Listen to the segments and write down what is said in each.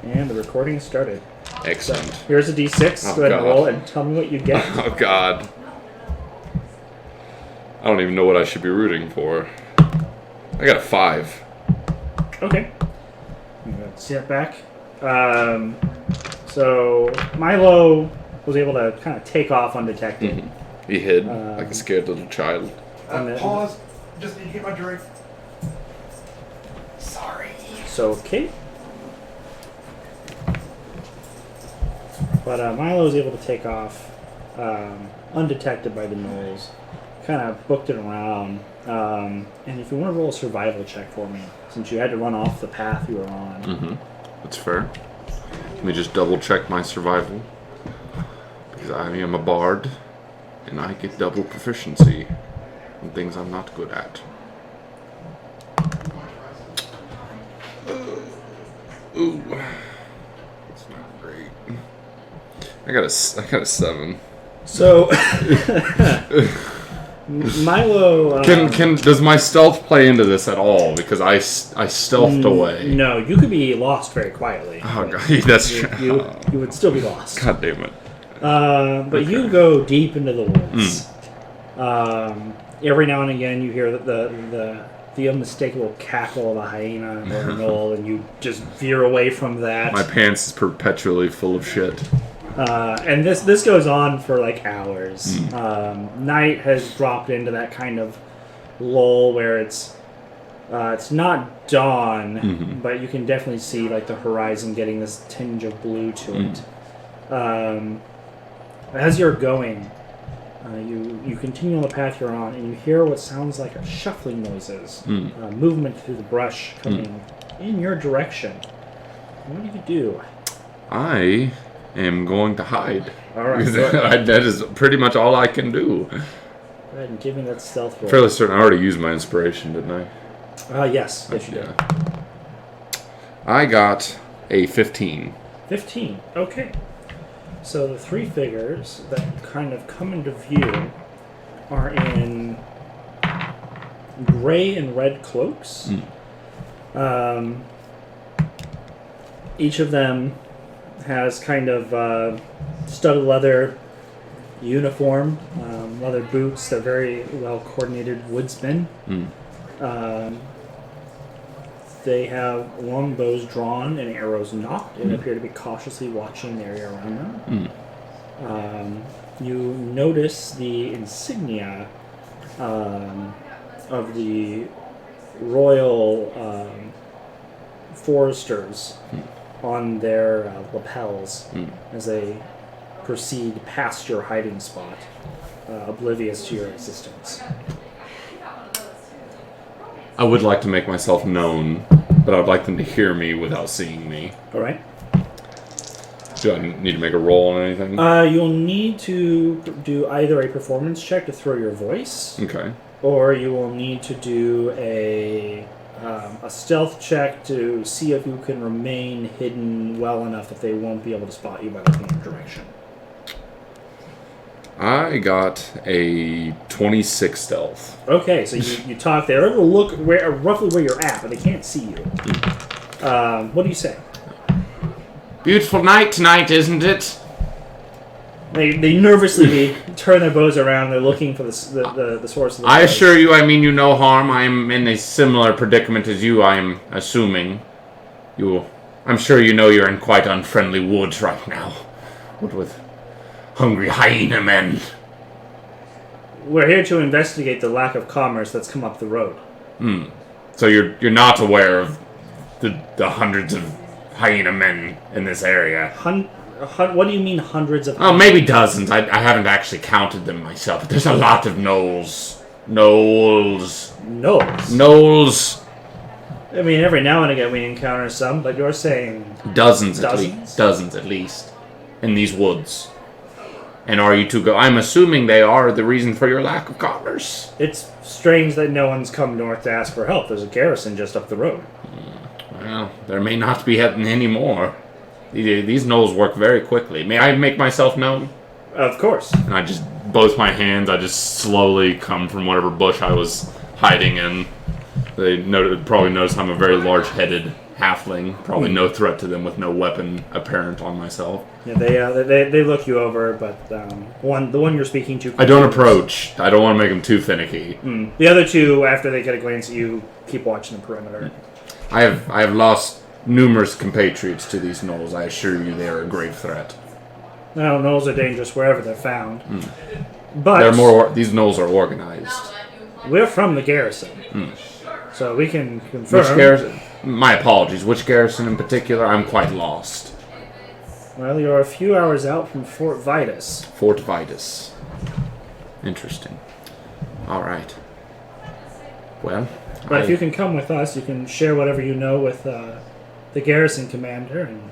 And the recording started. Excellent. So, here's a d6. Go ahead and roll and tell me what you get. Oh, God. I don't even know what I should be rooting for. I got a 5. Okay. I'm going to step back. So, Milo was able to kind of take off undetected. Mm-hmm. He hid like a scared little child. Pause. Just need to get my drink. Sorry. So, okay. But Milo was able to take off undetected by the gnolls. Kind of booked it around. And if you want to roll a survival check for me, since you had to run off the path you were on. Mm-hmm. That's fair. Let me just double check my survival. Because I am a bard, and I get double proficiency in things I'm not good at. Ooh. That's not great. I got a 7. So, Milo... does my stealth play into this at all? Because I stealthed away. No, you could be lost very quietly. Oh, God, that's true. You would still be lost. God damn it. But Okay. you go deep into the woods. Every now and again you hear the unmistakable cackle of a hyena or a gnoll, and you just veer away from that. My pants is perpetually full of shit. And this goes on for like hours. Night has dropped into that kind of lull where it's not dawn, but you can definitely see like the horizon getting this tinge of blue to it. As you're going, you continue on the path you're on, and you hear what sounds like shuffling noises, movement through the brush coming in your direction. What do you do? I am going to hide. All right. That is pretty much all I can do. Go ahead and give me that stealth roll. Fairly certain I already used my inspiration, didn't I? Yes, you did. I got a 15. 15. Okay. So the three figures that kind of come into view are in gray and red cloaks. Each of them has kind of studded leather uniform, leather boots. They're very well coordinated woodsmen. They have long bows drawn and arrows nocked and appear to be cautiously watching the area around them. You notice the insignia of the royal foresters on their lapels as they proceed past your hiding spot, oblivious to your existence. I would like to make myself known, but I would like them to hear me without seeing me. All right. Do I need to make a roll on anything? You'll need to do either a performance check to throw your voice, Okay. or you will need to do a stealth check to see if you can remain hidden well enough that they won't be able to spot you by looking in your direction. I got a 26 stealth. Okay, so you talk. They're able to look roughly where you're at, but they can't see you. What do you say? Beautiful night tonight, isn't it? They nervously turn their bows around. They're looking for the source of the I noise. assure you I mean you no harm. I am in a similar predicament as you, I am assuming. I'm sure you know you're in quite unfriendly woods right now. What with hungry hyena men. We're here to investigate the lack of commerce that's come up the road. So you're not aware of the hundreds of hyena men in this area? What do you mean hundreds of... Oh, maybe dozens. I haven't actually counted them myself. But there's a lot of gnolls. Gnolls. I mean, every now and again we encounter some, but you're saying... Dozens at least. In these woods. And are you to go... I'm assuming they are the reason for your lack of commerce. It's strange that no one's come north to ask for help. There's a garrison just up the road. Well, there may not be any more. These gnolls work very quickly. May I make myself known? Of course. And I just, both my hands, I just slowly come from whatever bush I was hiding in. They probably noticed I'm a very large-headed halfling. Probably no threat to them with no weapon apparent on myself. Yeah, they look you over, but the one you're speaking to. I don't approach. I don't want to make them too finicky. The other two, after they get a glance at you, keep watching the perimeter. I have lost numerous compatriots to these gnolls. I assure you, they are a grave threat. Now, gnolls are dangerous wherever they're found. But these gnolls are organized. We're from the garrison, so we can confirm. Which garrison? My apologies. Which garrison in particular? I'm quite lost. Well, you're a few hours out from Fort Vitus. Fort Vitus. Interesting. All right. Well, but if you can come with us, you can share whatever you know with the garrison commander, and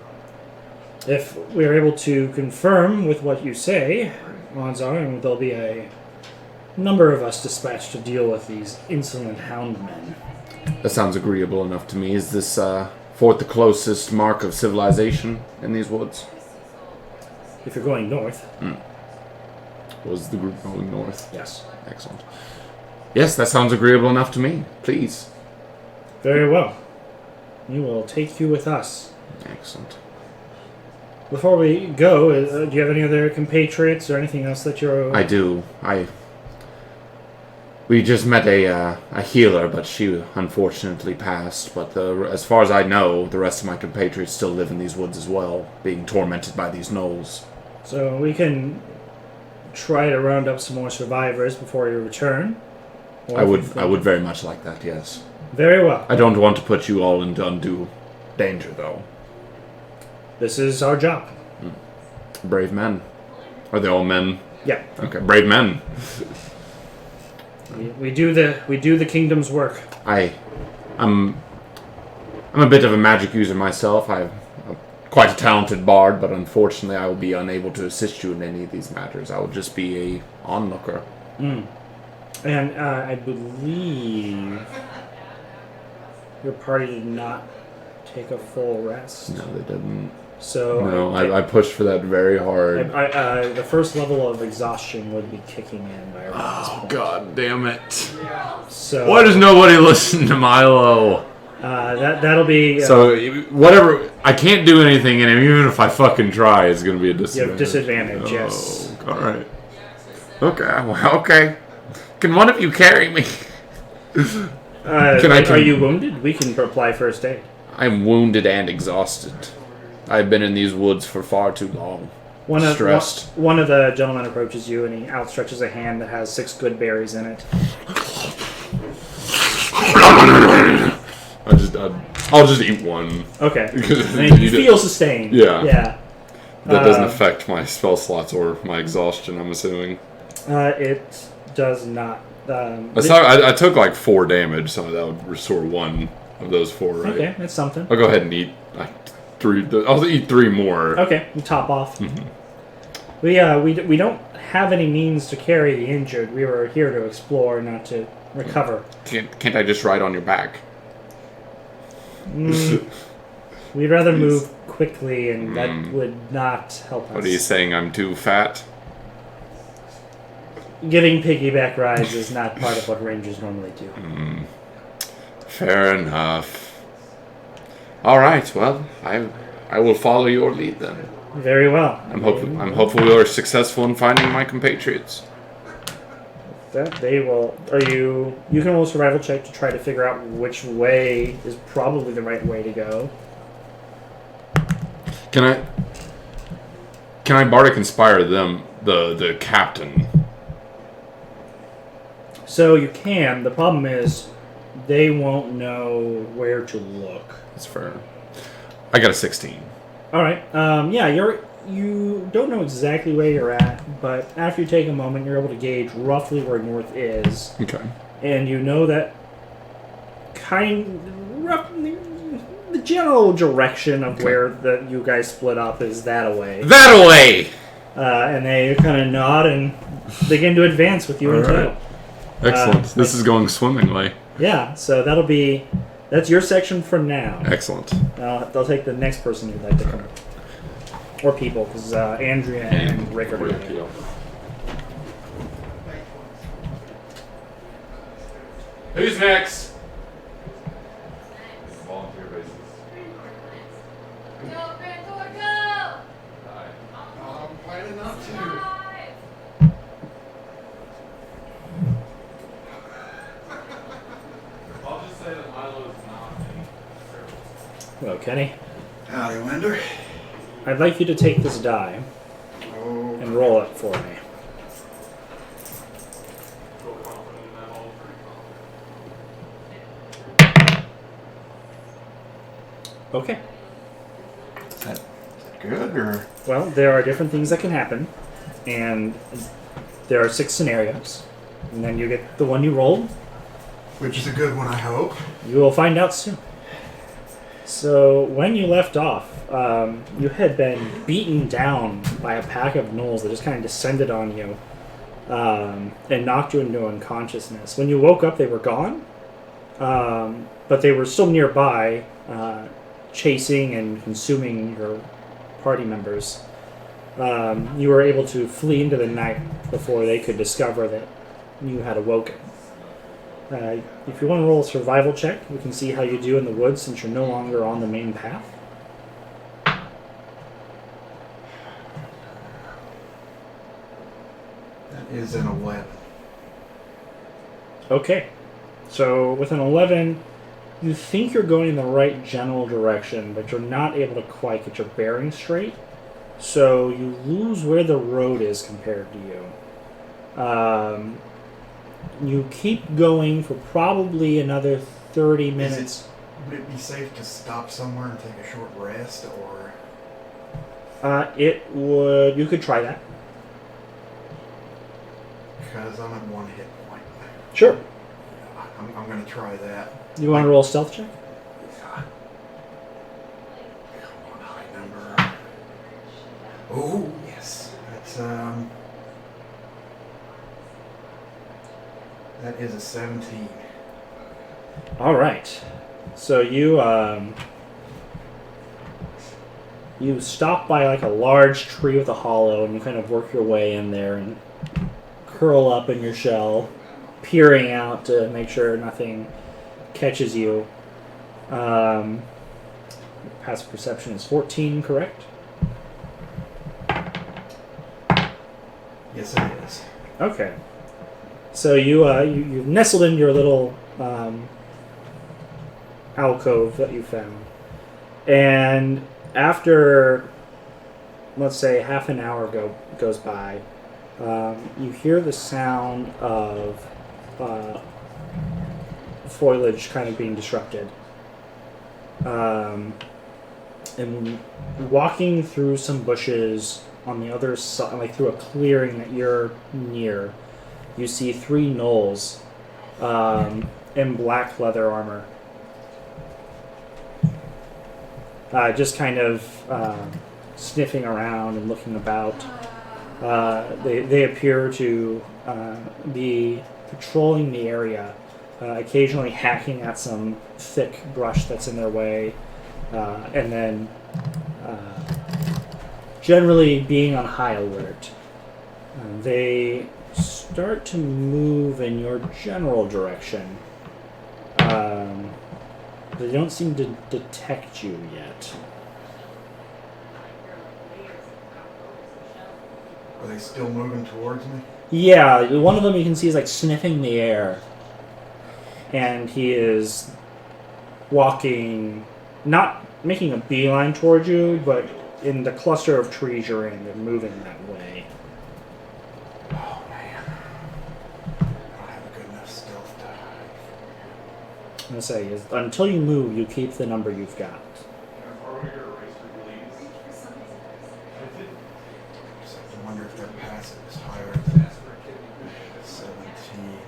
if we are able to confirm with what you say, odds are there'll be a number of us dispatched to deal with these insolent houndmen. That sounds agreeable enough to me. Is this fort the closest mark of civilization in these woods? If you're going north. Was the group going north? Yes. Excellent. Yes, that sounds agreeable enough to me. Please. Very well. We will take you with us. Excellent. Before we go, do you have any other compatriots or anything else that you're... I do. We just met a healer, but she unfortunately passed. But as far as I know, the rest of my compatriots still live in these woods as well, being tormented by these gnolls. So we can try to round up some more survivors before you return. I would very much like that, yes. Very well. I don't want to put you all into undue danger, though. This is our job. Brave men. Are they all men? Yeah. Okay, brave men. We do the kingdom's work. I'm a bit of a magic user myself. I'm quite a talented bard, but unfortunately I will be unable to assist you in any of these matters. I will just be a onlooker. And I believe your party did not take a full rest. No, they didn't. So no, I pushed for that very hard. The first level of exhaustion would be kicking in by around this point. God damn it! So why does nobody listen to Milo? That'll be so whatever. I can't do anything, and even if I fucking try, it's gonna be a disadvantage. You have disadvantage, yes. All right. Okay. Well, okay. Can one of you carry me? Are you wounded? We can apply first aid. I'm wounded and exhausted. I've been in these woods for far too long. Stressed. One of the gentlemen approaches you and he outstretches a hand that has 6 good berries in it. I'll just eat one. Okay. And you feel sustained. Yeah. Yeah. That doesn't affect my spell slots or my exhaustion, I'm assuming. It does not. I took like 4 damage, so that would restore 1 of those 4, right? Okay, that's something. I'll go ahead and eat 3. I'll eat 3 more. Okay, we top off. We don't have any means to carry the injured. We were here to explore, not to recover. Can't I just ride on your back? We'd rather move quickly, and that would not help us. What are you saying? I'm too fat? Giving piggyback rides is not part of what rangers normally do. Fair enough. All right. Well, I will follow your lead then. Very well. I'm hopeful we are successful in finding my compatriots. That they will. You can roll a survival check to try to figure out which way is probably the right way to go. Can I bardic inspire them, the captain? So you can. The problem is they won't know where to look. That's fair. I got a 16. All right. Yeah, you don't know exactly where you're at, but after you take a moment, you're able to gauge roughly where north is. Okay. And you know that the general direction of where you guys split up is that away. That away! And they kind of nod and begin to advance with you in tow. Excellent. This is going swimmingly. Yeah, so that's your section for now. Excellent. They'll take the next person who'd like to come. Or people, because Andrea and Rick are doing it. Who's next? Volunteer basis. I'm planning not to. I'll just say that Milo is not Hello, Kenny. Howdy, Winder. I'd like you to take this die Oh, and roll it for me. Okay. is that good or? Well, there are different things that can happen, and there are 6 scenarios. And then you get the one you rolled. Which is a good one, I hope. You will find out soon. So, when you left off, you had been beaten down by a pack of gnolls that just kind of descended on you and knocked you into unconsciousness. When you woke up, they were gone, but they were still nearby, chasing and consuming your party members. You were able to flee into the night before they could discover that you had awoken. If you want to roll a survival check, we can see how you do in the woods since you're no longer on the main path. That is an 11. Okay. So with an 11, you think you're going in the right general direction, but you're not able to quite get your bearings straight. So you lose where the road is compared to you. You keep going for probably another 30 minutes. Would it be safe to stop somewhere and take a short rest, or? It would. You could try that. Because I'm at 1 hit point. Sure. I'm going to try that. You want to roll a stealth check? Yeah. Come on, high number. Oh, yes. That is a 17. All right. So you you stop by like a large tree with a hollow, and you kind of work your way in there and curl up in your shell, peering out to make sure nothing catches you. Passive perception is 14, correct? Yes, it is. Okay. So you've nestled in your little alcove that you found, and after, let's say, half an hour goes by, you hear the sound of foliage kind of being disrupted. And walking through some bushes on the other side, like through a clearing that you're near, you see 3 gnolls in black leather armor. Just kind of sniffing around and looking about. They appear to be patrolling the area, occasionally hacking at some thick brush that's in their way, and then generally being on high alert. They start to move in your general direction. They don't seem to detect you yet. Are they still moving towards me? Yeah, one of them you can see is like sniffing the air. And he is walking, not making a beeline towards you, but in the cluster of trees you're in, they're moving that way. Oh, man. I don't have a good enough stealth die. I'm going to say, is until you move, you keep the number you've got. I wonder if their passive is higher than 17.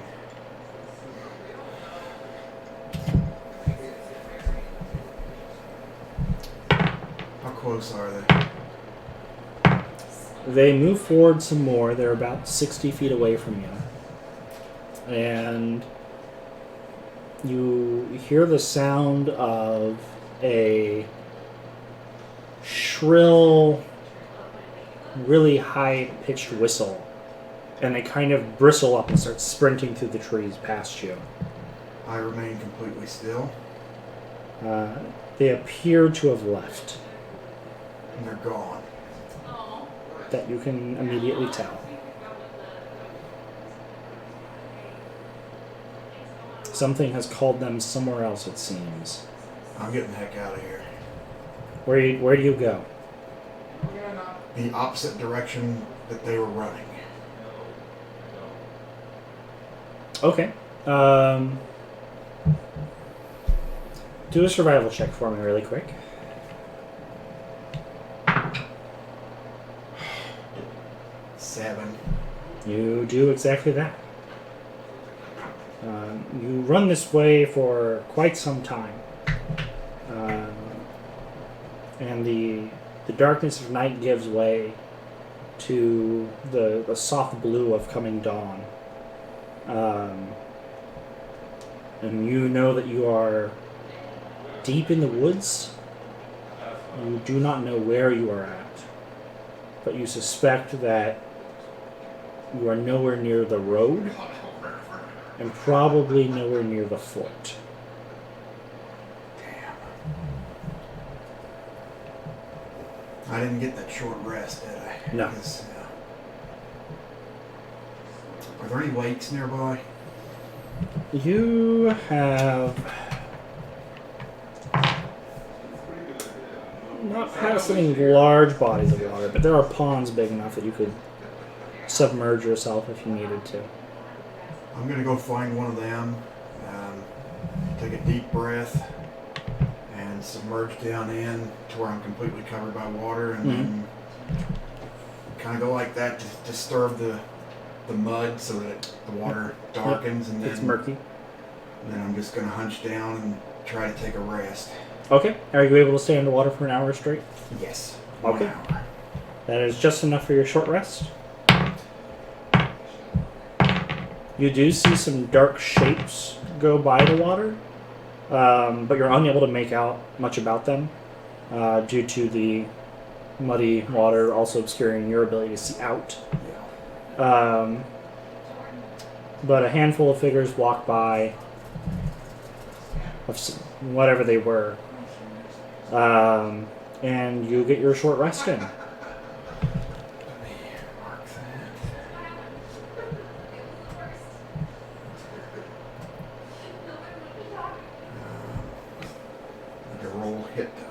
How close are they? They move forward some more. They're about 60 feet away from you. And you hear the sound of a shrill, really high-pitched whistle. And they kind of bristle up and start sprinting through the trees past you. I remain completely still. They appear to have left. And they're gone. That you can immediately tell. Something has called them somewhere else, it seems. I'm getting the heck out of here. Where do you go? The opposite direction that they were running. Okay. Do a survival check for me really quick. 7. You do exactly that. You run this way for quite some time. And the darkness of night gives way to the soft blue of coming dawn. And you know that you are deep in the woods. You do not know where you are at, but you suspect that you are nowhere near the road and probably nowhere near the fort. Damn. I didn't get that short rest, did I? No. Because, are there any lakes nearby? You have not passed any large bodies of water, but there are ponds big enough that you could submerge yourself if you needed to. I'm going to go find one of them, take a deep breath, and submerge down in to where I'm completely covered by water, and then kind of go like that to disturb the mud so that the water darkens, and then It's murky. And then I'm just going to hunch down and try to take a rest. Okay. Are you able to stay underwater for an hour straight? Yes. Okay. 1 hour. That is just enough for your short rest. You do see some dark shapes go by the water, but you're unable to make out much about them due to the muddy water also obscuring your ability to see out. Yeah. But a handful of figures walk by of whatever they were, and you get your short rest in. Let me mark that. Need to roll hit die.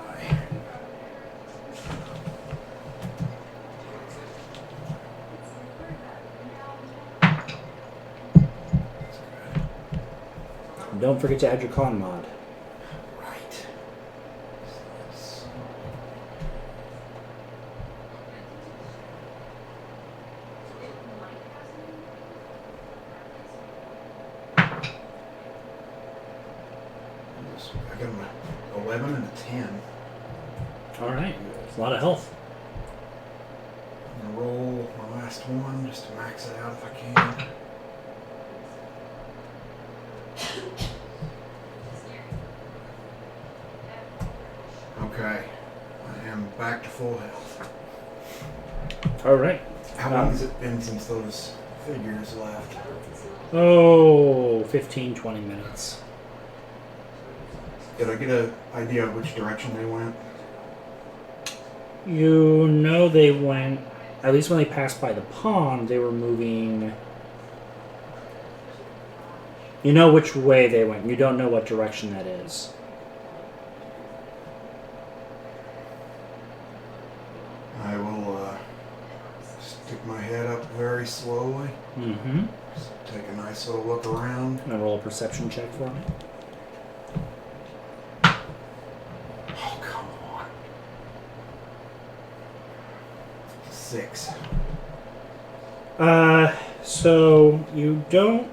Don't forget to add your con mod. Right. I got an 11 and a 10. All right, it's a lot of health. I'm gonna roll my last one just to max it out if I can. Okay, I am back to full health. All right. How long has it been since those figures left? Oh, 15, 20 minutes. Did I get an idea of which direction they went? You know they went, at least when they passed by the pond, they were moving. You know which way they went. You don't know what direction that is. I will stick my head up very slowly. Mm-hmm. Just take a nice little look around. And roll a perception check for me. Oh, come on. 6. So you don't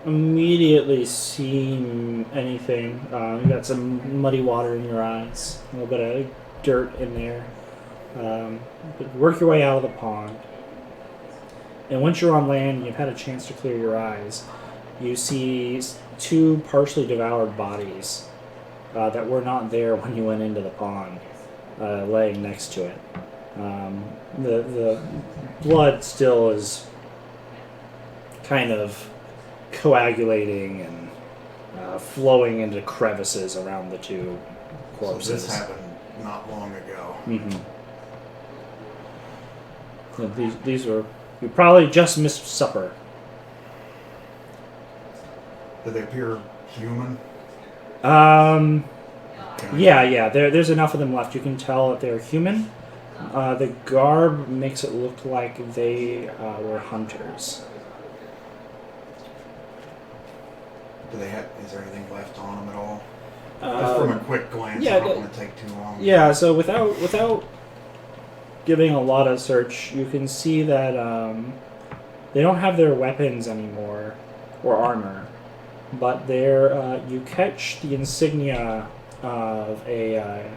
immediately see anything. You got some muddy water in your eyes, a little bit of dirt in there. But work your way out of the pond. And once you're on land, you've had a chance to clear your eyes. You see 2 partially devoured bodies that were not there when you went into the pond, laying next to it. The blood still is kind of coagulating and flowing into crevices around the 2 corpses. So this happened not long ago. Mm-hmm. Yeah, these were... You probably just missed supper. Do they appear human? Yeah. There's enough of them left. You can tell that they're human. The garb makes it look like they were hunters. Do they have? Is there anything left on them at all? Just from a quick glance, yeah, I don't want to take too long. Yeah. So without giving a lot of search, you can see that they don't have their weapons anymore or armor, but they're you catch the insignia of a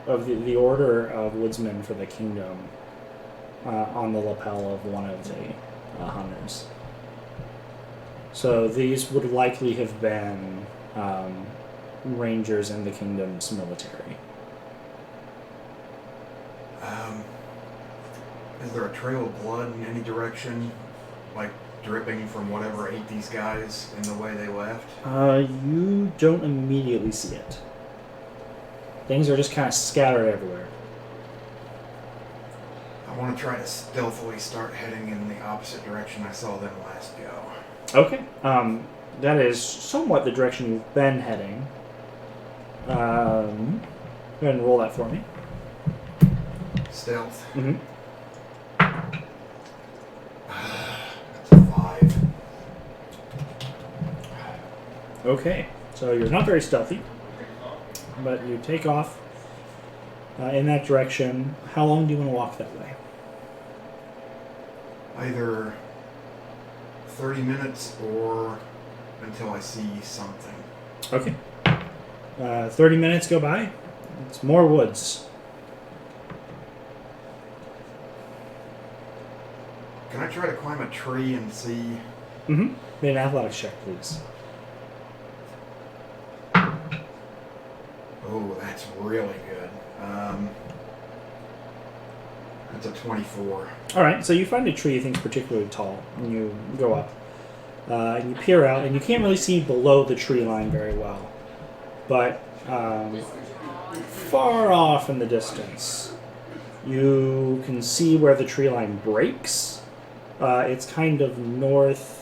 of the Order of Woodsmen for the Kingdom on the lapel of one of the hunters. So these would likely have been rangers in the kingdom's military. Is there a trail of blood in any direction, like dripping from whatever ate these guys in the way they left? You don't immediately see it. Things are just kind of scattered everywhere. I want to try to stealthily start heading in the opposite direction I saw them last go. Okay. That is somewhat the direction you've been heading. Go ahead and roll that for me. Stealth. Mm-hmm. That's a 5. Okay. So you're not very stealthy, but you take off in that direction. How long do you want to walk that way? Either 30 minutes or until I see something. Okay. 30 minutes go by. It's more woods. Can I try to climb a tree and see? Mm-hmm. Make an athletics check, please. Oh, that's really good. That's a 24. All right, so you find a tree you think is particularly tall, and you go up. And you peer out, and you can't really see below the tree line very well. But far off in the distance, you can see where the tree line breaks. It's kind of northwest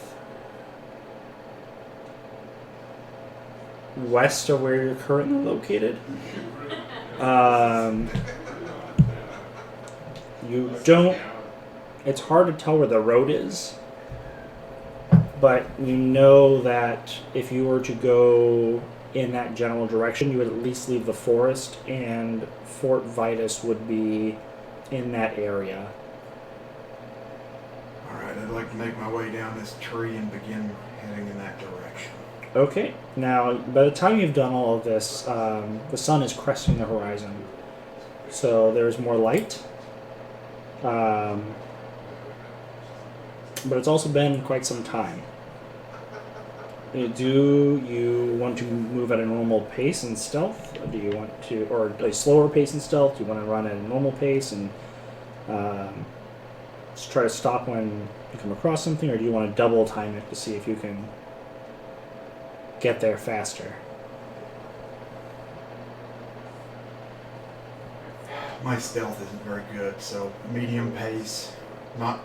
of where you're currently located. You don't... It's hard to tell where the road is. But you know that if you were to go in that general direction, you would at least leave the forest, and Fort Vitus would be in that area. Alright, I'd like to make my way down this tree and begin heading in that direction. Okay, now by the time you've done all of this, the sun is cresting the horizon. So there's more light. But it's also been quite some time. Do you want to move at a normal pace in stealth? Do you want to, or a slower pace in stealth? Do you want to run at a normal pace and just try to stop when you come across something, or do you want to double time it to see if you can get there faster? My stealth isn't very good, so medium pace. Not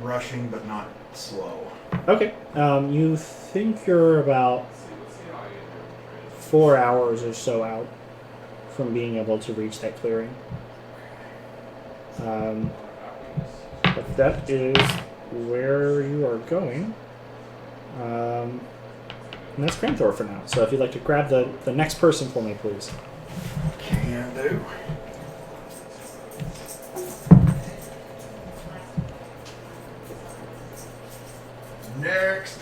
rushing, but not slow. Okay. You think you're about 4 hours or so out from being able to reach that clearing. But that is where you are going. And that's Cranthor for now. So if you'd like to grab the next person for me, please. Can do. Next.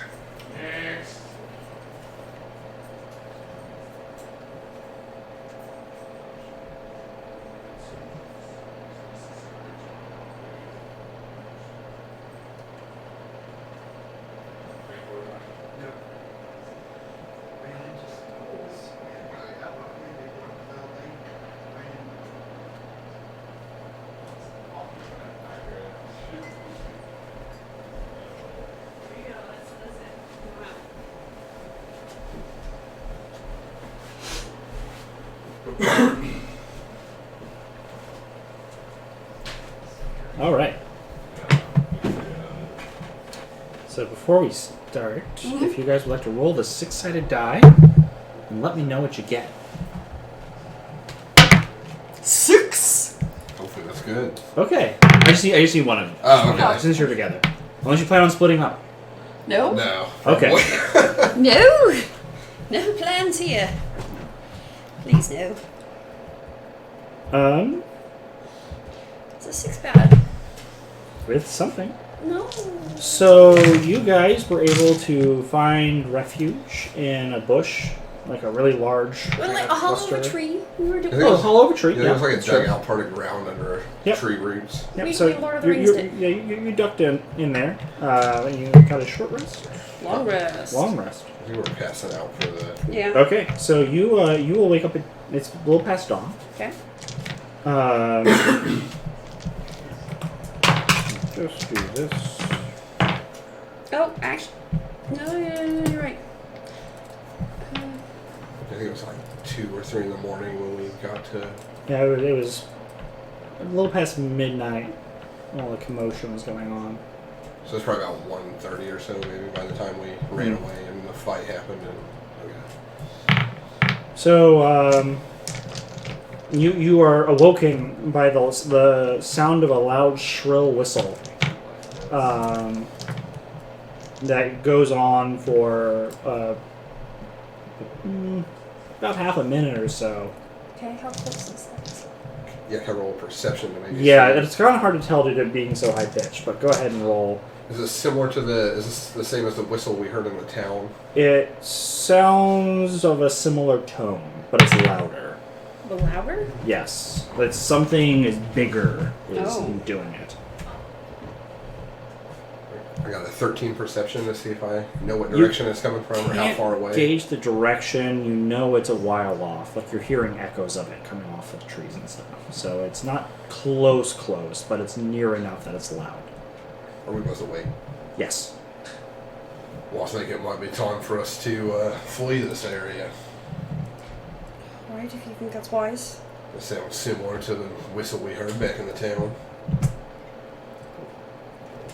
All right. So before we start, if you guys would like to roll the 6-sided die, and let me know what you get. 6. Hopefully that's good. Okay. I just need one of them. Oh, okay. Since you're together. Unless you plan on splitting up. No. No. Okay. No. No plans here. Please no. Is a 6 bad? With something. No. So you guys were able to find refuge in a bush, like a really large Well, like a hollow of a cluster. tree. We were doing. I think Oh, hollow of a tree. Yeah, it was like a that's true. dugout part of ground under Yep. tree roots. Yep, We so Lord of the Rings did. you ducked in there. You got a short rest, Long rest. long rest. I think we were passing out for the. Yeah. Okay, so you will wake up. It's a little past dawn. Okay. Just do this. Oh, actually, no, you're right. I think it was like 2 or 3 in the morning when we got to. Yeah, it was a little past midnight while the commotion was going on. So it's probably about 1:30 or so, maybe, by the time we ran away and the fight happened. And okay. So, you are awoken by the sound of a loud, shrill whistle. That goes on for about half a minute or so. Okay, how close is that? Yeah, can I roll perception to maybe. Yeah, see? it's kind of hard to tell due to it being so high pitched, but go ahead and roll. Is this similar to the? Is this the same as the whistle we heard in the town? It sounds of a similar tone, but it's louder. The louder? Yes, but something is bigger is Oh. doing it. I got a 13 perception to see if I know what direction it's coming from or how Can't far away. Gauge the direction. You know it's a while off. Like you're hearing echoes of it coming off of the trees and stuff. So it's not close, but it's near enough that it's loud. Are we both awake? Yes. Well, I think it might be time for us to flee this area. Alright, if you think that's wise. It sounds similar to the whistle we heard back in the town.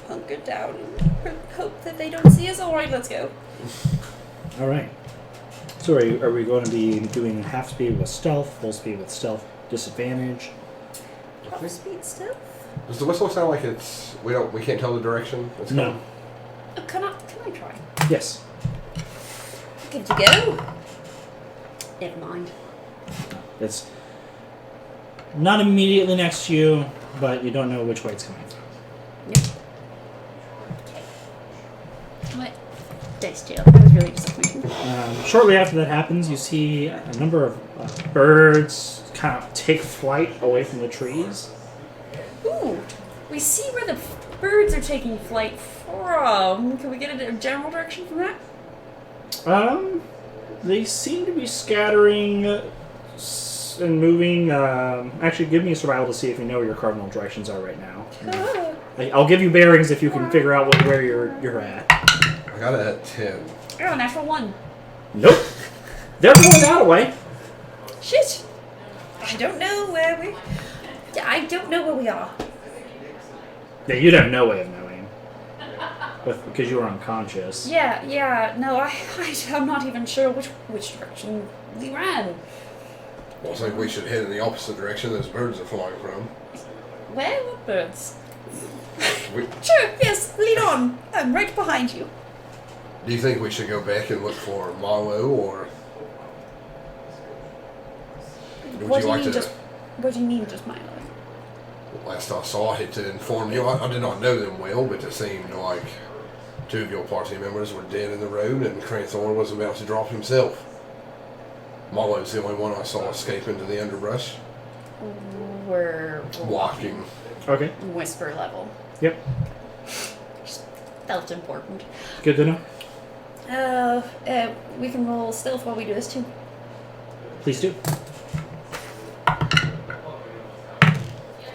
Hunker down and hope that they don't see us. Alright, let's go. All right. So are we going to be doing half speed with stealth, full speed with stealth, disadvantage? Half speed still? Does the whistle sound like it's we can't tell the direction it's No. going? Can I try? Yes. Give it a go. Never mind. It's not immediately next to you, but you don't know which way it's coming from. Yep. What? Dice jail. That was really disappointing. Shortly after that happens, you see a number of birds kind of take flight away from the trees. Ooh, we see where the birds are taking flight from. Can we get a general direction from that? They seem to be scattering and moving. Actually, give me a survival to see if you know where your cardinal directions are right now. I'll give you bearings if you can figure out where you're at. I got it at 10. Oh, natural 1. Nope. They're going that way. Shit. I don't know where we. I don't know where we are. Yeah, you'd have no way of knowing. Because you were unconscious. Yeah. No, I'm not even sure which direction we ran. Well, I think we should head in the opposite direction those birds are flying from. Where were birds? We, Sure. Yes. Lead on. I'm right behind you. do you think we should go back and look for Malo, or would What you do you like mean? to? What do you mean, just Milo? Last I saw, I hate to inform you, I did not know them well, but it seemed like 2 of your party members were dead in the road, and Cranthorne was about to drop himself. Malo's the only one I saw escape into the underbrush. We're Walking. Okay. whisper level. Yep. Felt important. Good to know. We can roll stealth while we do this too. Please do.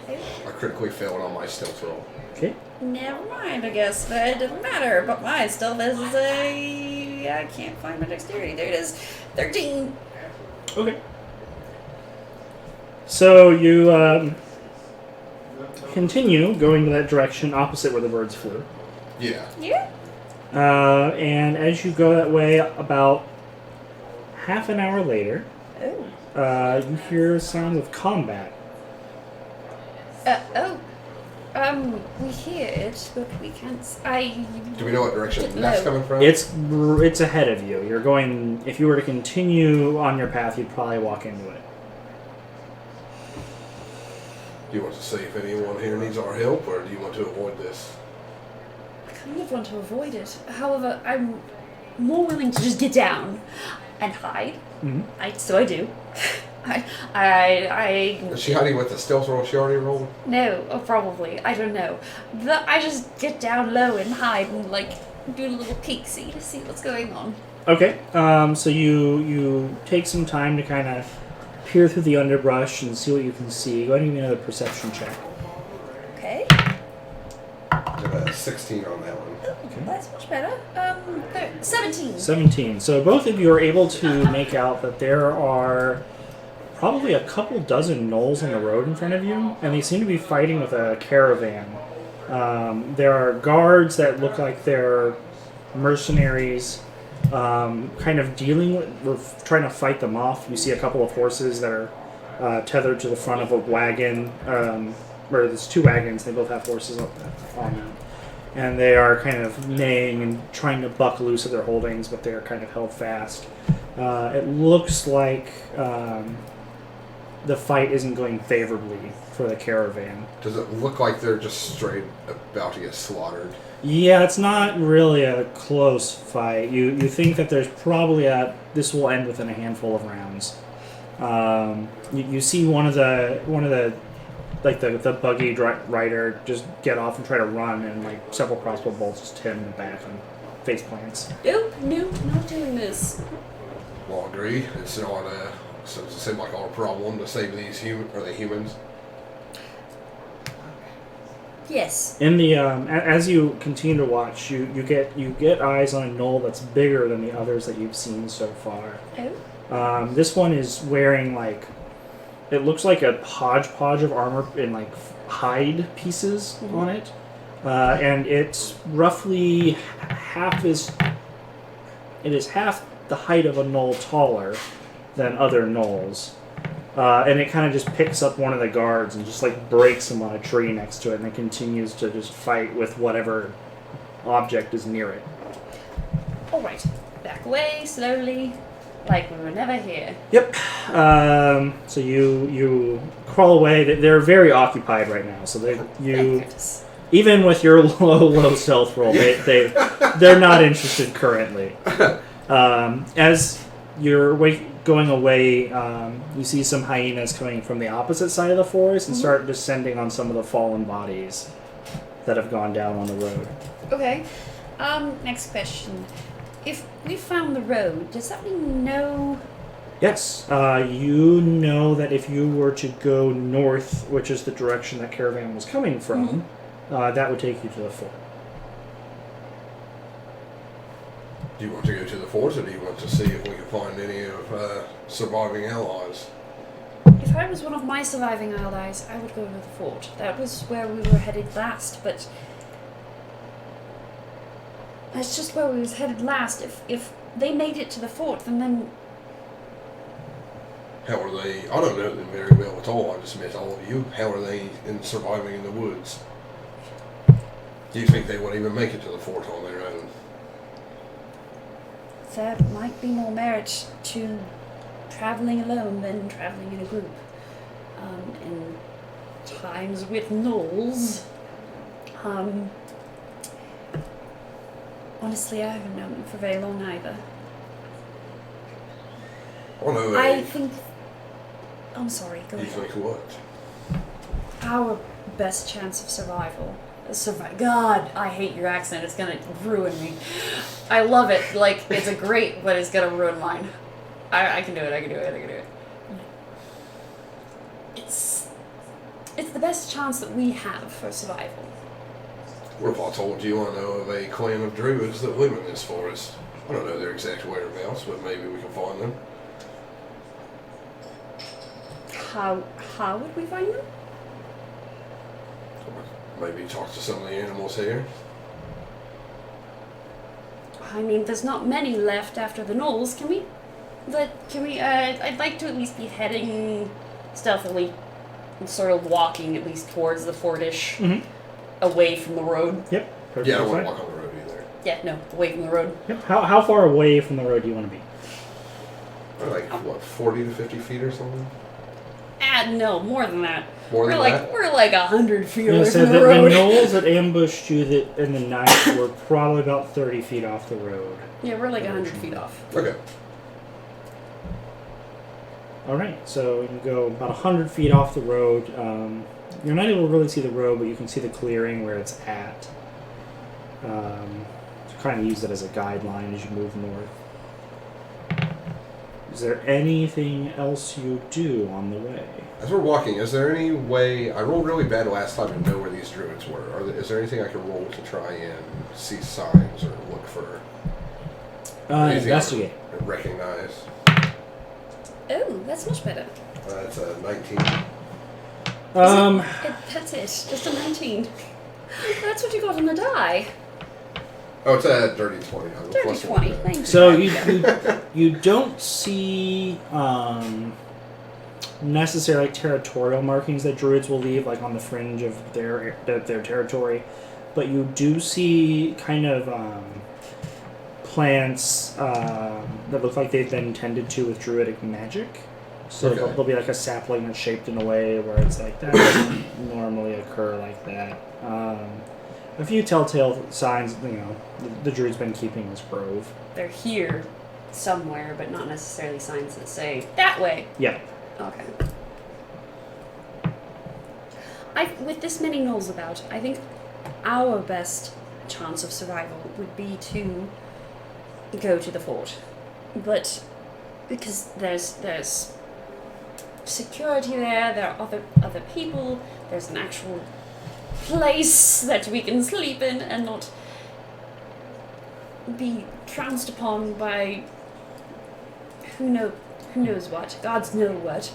I critically failed on my stealth roll. Okay. Never mind, I guess. But it doesn't matter. But my stealth is I can't find my dexterity. There it is. 13. Okay. So you continue going to that direction opposite where the birds flew. Yeah. Yeah. And as you go that way, about half an hour later, Oh. you hear a sound of combat. We hear it, but we can't. Do we know what direction that's coming from? It's ahead of you. You're going. If you were to continue on your path, you'd probably walk into it. Do you want to see if anyone here needs our help, or do you want to avoid this? I kind of want to avoid it. However, I'm more willing to just get down and hide. Mm-hmm. So I do. I Is she hiding with the stealth roll she already rolled? No, probably. I don't know. I just get down low and hide and do a little peek-see to see what's going on. Okay. So you take some time to kind of peer through the underbrush and see what you can see. Go ahead and give me another perception check. Okay. Got a 16 on that one. Okay. That's much better. 17. 17. So both of you are able to make out that there are probably a couple dozen gnolls on the road in front of you, and they seem to be fighting with a caravan. There are guards that look like they're mercenaries, kind of dealing with trying to fight them off. You see a couple of horses that are tethered to the front of a wagon, where there's two wagons. They both have horses on them. And they are kind of neighing and trying to buck loose of their holdings, but they're kind of held fast. It looks like the fight isn't going favorably for the caravan. Does it look like they're just straight about to get slaughtered? Yeah, it's not really a close fight. You think that there's probably this will end within a handful of rounds. You see one of the buggy rider just get off and try to run, and several crossbow bolts just hit him in the back and face plants. No, not doing this. Well, I agree. It's not so does it seem like our problem to save these humans? Yes. In the as you continue to watch, you get eyes on a gnoll that's bigger than the others that you've seen so far. Oh. This one is wearing it looks like a hodgepodge of armor in hide pieces on it, and it's roughly half the height of a gnoll taller than other gnolls. And it kind of just picks up one of the guards and just breaks him on a tree next to it, and it continues to just fight with whatever object is near it. Alright. Back away, slowly, like we were never here. Yep. So you crawl away. They're very occupied right now, so even with your low stealth roll, they're not interested currently. As you're going away, you see some hyenas coming from the opposite side of the forest and start descending on some of the fallen bodies that have gone down on the road. Okay. Next question. If we found the road, does that mean no... Yes. You know that if you were to go north, which is the direction that caravan was coming from, that would take you to the fort. Do you want to go to the fort, or do you want to see if we can find any of surviving allies? If I was one of my surviving allies, I would go to the fort. That was where we were headed last, but... That's just where we was headed last. If they made it to the fort, then... How are they... I don't know them very well at all. I just met all of you. How are they surviving in the woods? Do you think they would even make it to the fort on their own? There might be more merit to traveling alone than traveling in a group. In times with gnolls, honestly, I haven't known them for very long either. Oh no, I think... I'm sorry, go you ahead. think what? Our best chance of survival. God, I hate your accent. It's gonna ruin me. I love it. It's a great, but it's gonna ruin mine. I can do it. It's the best chance that we have for survival. What if I told you I know of a clan of druids that live in this forest? I don't know their exact whereabouts, but maybe we can find them. How would we find them? Maybe talk to some of the animals here. I mean, there's not many left after the gnolls. Can we? I'd like to at least be heading stealthily, sort of walking at least towards the fortish, away from the road. Yep. Perfectly Yeah, I don't want to fine. walk on the road either. Yeah, no, away from the road. Yep. How far away from the road do you want to be? Like, what, 40 to 50 feet or something? No, more than that. More than that? We're like 100 feet Yeah, away so from the the road. gnolls that ambushed you in the night were probably about 30 feet off the road. Yeah, we're like 100 feet off. Okay. All right, so you go about 100 feet off the road. You're not able to really see the road, but you can see the clearing where it's at. Kind of use it as a guideline as you move north. Is there anything else you do on the way? As we're walking, is there any way... I rolled really bad last time to know where these druids were. Is there anything I can roll to try and see signs or look for... anything Investigate. I recognize? Oh, that's much better. That's a 19. That's it. Just a 19. That's what you got on the die. Oh, it's a dirty 20. I'm Dirty plus 20. one. Thank you. So you don't see necessarily like territorial markings that druids will leave, like on the fringe of their territory, but you do see kind of plants that look like they've been tended to with druidic magic. So Okay. there'll be like a sapling that's shaped in a way where it's like that doesn't normally occur like that. A few telltale signs, the druid's been keeping this grove. They're here somewhere, but not necessarily signs that say that way. Yeah. Okay. With this many gnolls about, I think our best chance of survival would be to go to the fort. But because there's security there are other people, there's an actual place that we can sleep in and not be trounced upon by who knows what. Gods know what.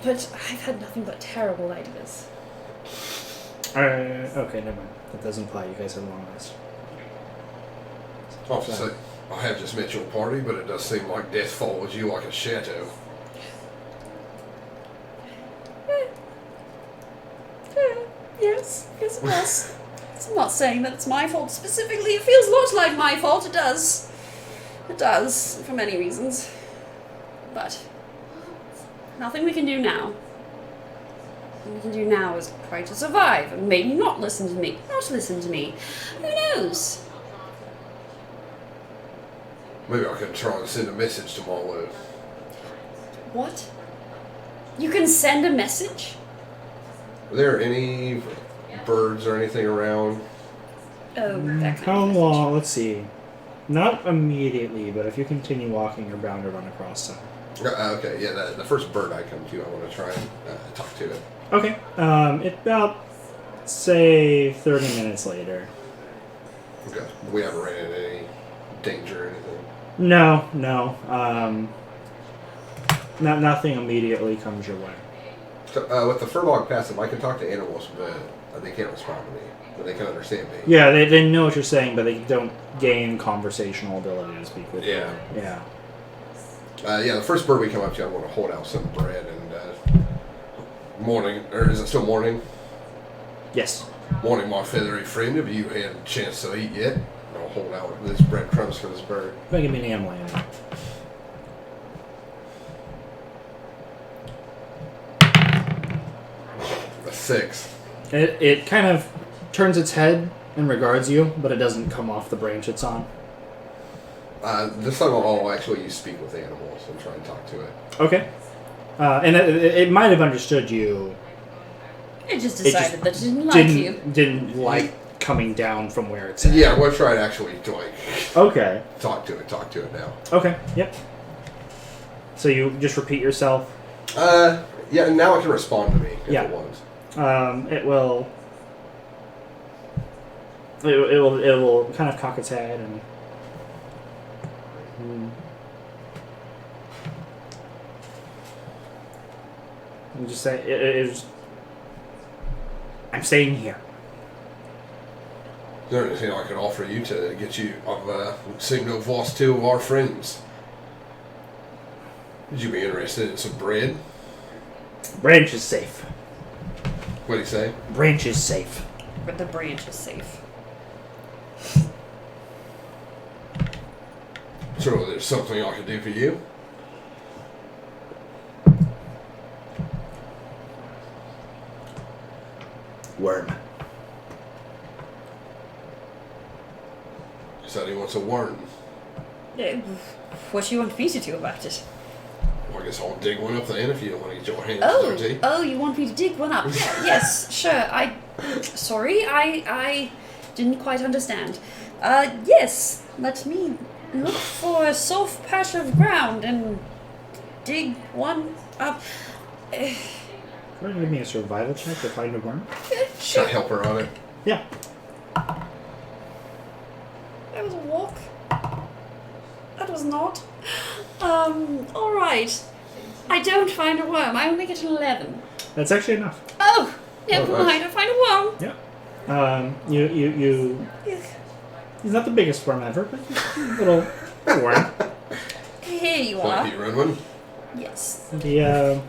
But I've had nothing but terrible ideas. Okay, never mind. That does imply you guys had a long rest. I'll have to say, I have just met your party, but it does seem like death follows you like a shadow. Yes, it was. I'm not saying that it's my fault specifically. It feels a lot like my fault. It does. It does, for many reasons. But nothing we can do now. What we can do now is try to survive and maybe not listen to me. Not listen to me. Who knows? Maybe I could try and send a message to Marlo. What? You can send a message? Are there any birds or anything around? Oh, that kind How of message. long? Let's see. Not immediately, but if you continue walking, you're bound to run across some. Okay, yeah, the first bird I come to, I want to try and talk to it. Okay. It's about, say, 30 minutes later. Okay. We haven't ran into any danger or anything. No. Nothing immediately comes your way. So, with the furlong passive, I can talk to animals, but they can't respond to me. But they can understand me. Yeah, they know what you're saying, but they don't gain conversational ability to speak with Yeah. you. Yeah. Yeah, the first bird we come up to, I want to hold out some bread and morning, or is it still morning? Yes. Morning, my feathery friend. Have you had a chance to eat yet? And I'll hold out this breadcrumbs for this bird. Go give me an animal animal. A 6. It kind of turns its head and regards you, but it doesn't come off the branch it's on. This time I'll actually use speak with animals and try and talk to it. Okay. And it might have understood you. It just It decided that it didn't like Didn't you. didn't like coming down from where it's at. Yeah, I'm going to try and actually Okay. talk to it now. Okay. Yep. So you just repeat yourself. Yeah, and now it can respond to me if Yeah. it wants. It will. It will kind of cock its head and You just say, I'm staying here. Is there anything I could offer you to get you? I seem to have lost 2 of our friends. Would you be interested in some bread? Branch is safe. What do you say? Branch is safe. But the branch is safe. So there's something I could do for you? Worm. He said he wants a worm. What do you want me to do about it? Well, I guess I'll dig one up then if you don't want to get your hands dirty. Oh, you want me to dig one up? Yeah, yes, sure. Sorry, I didn't quite understand. Yes, let me look for a soft patch of ground and dig one up. Go ahead and give me a survival check to find a worm. Should I help her on it? Yeah. That was a walk. That was not. Alright. I don't find a worm. I only get an 11. That's actually enough. Oh! Never Oh, nice. mind. I find a worm. Yeah. You. He's not the biggest worm ever, but he's a little worm. Here you Like are. you run one? Yes. The I'll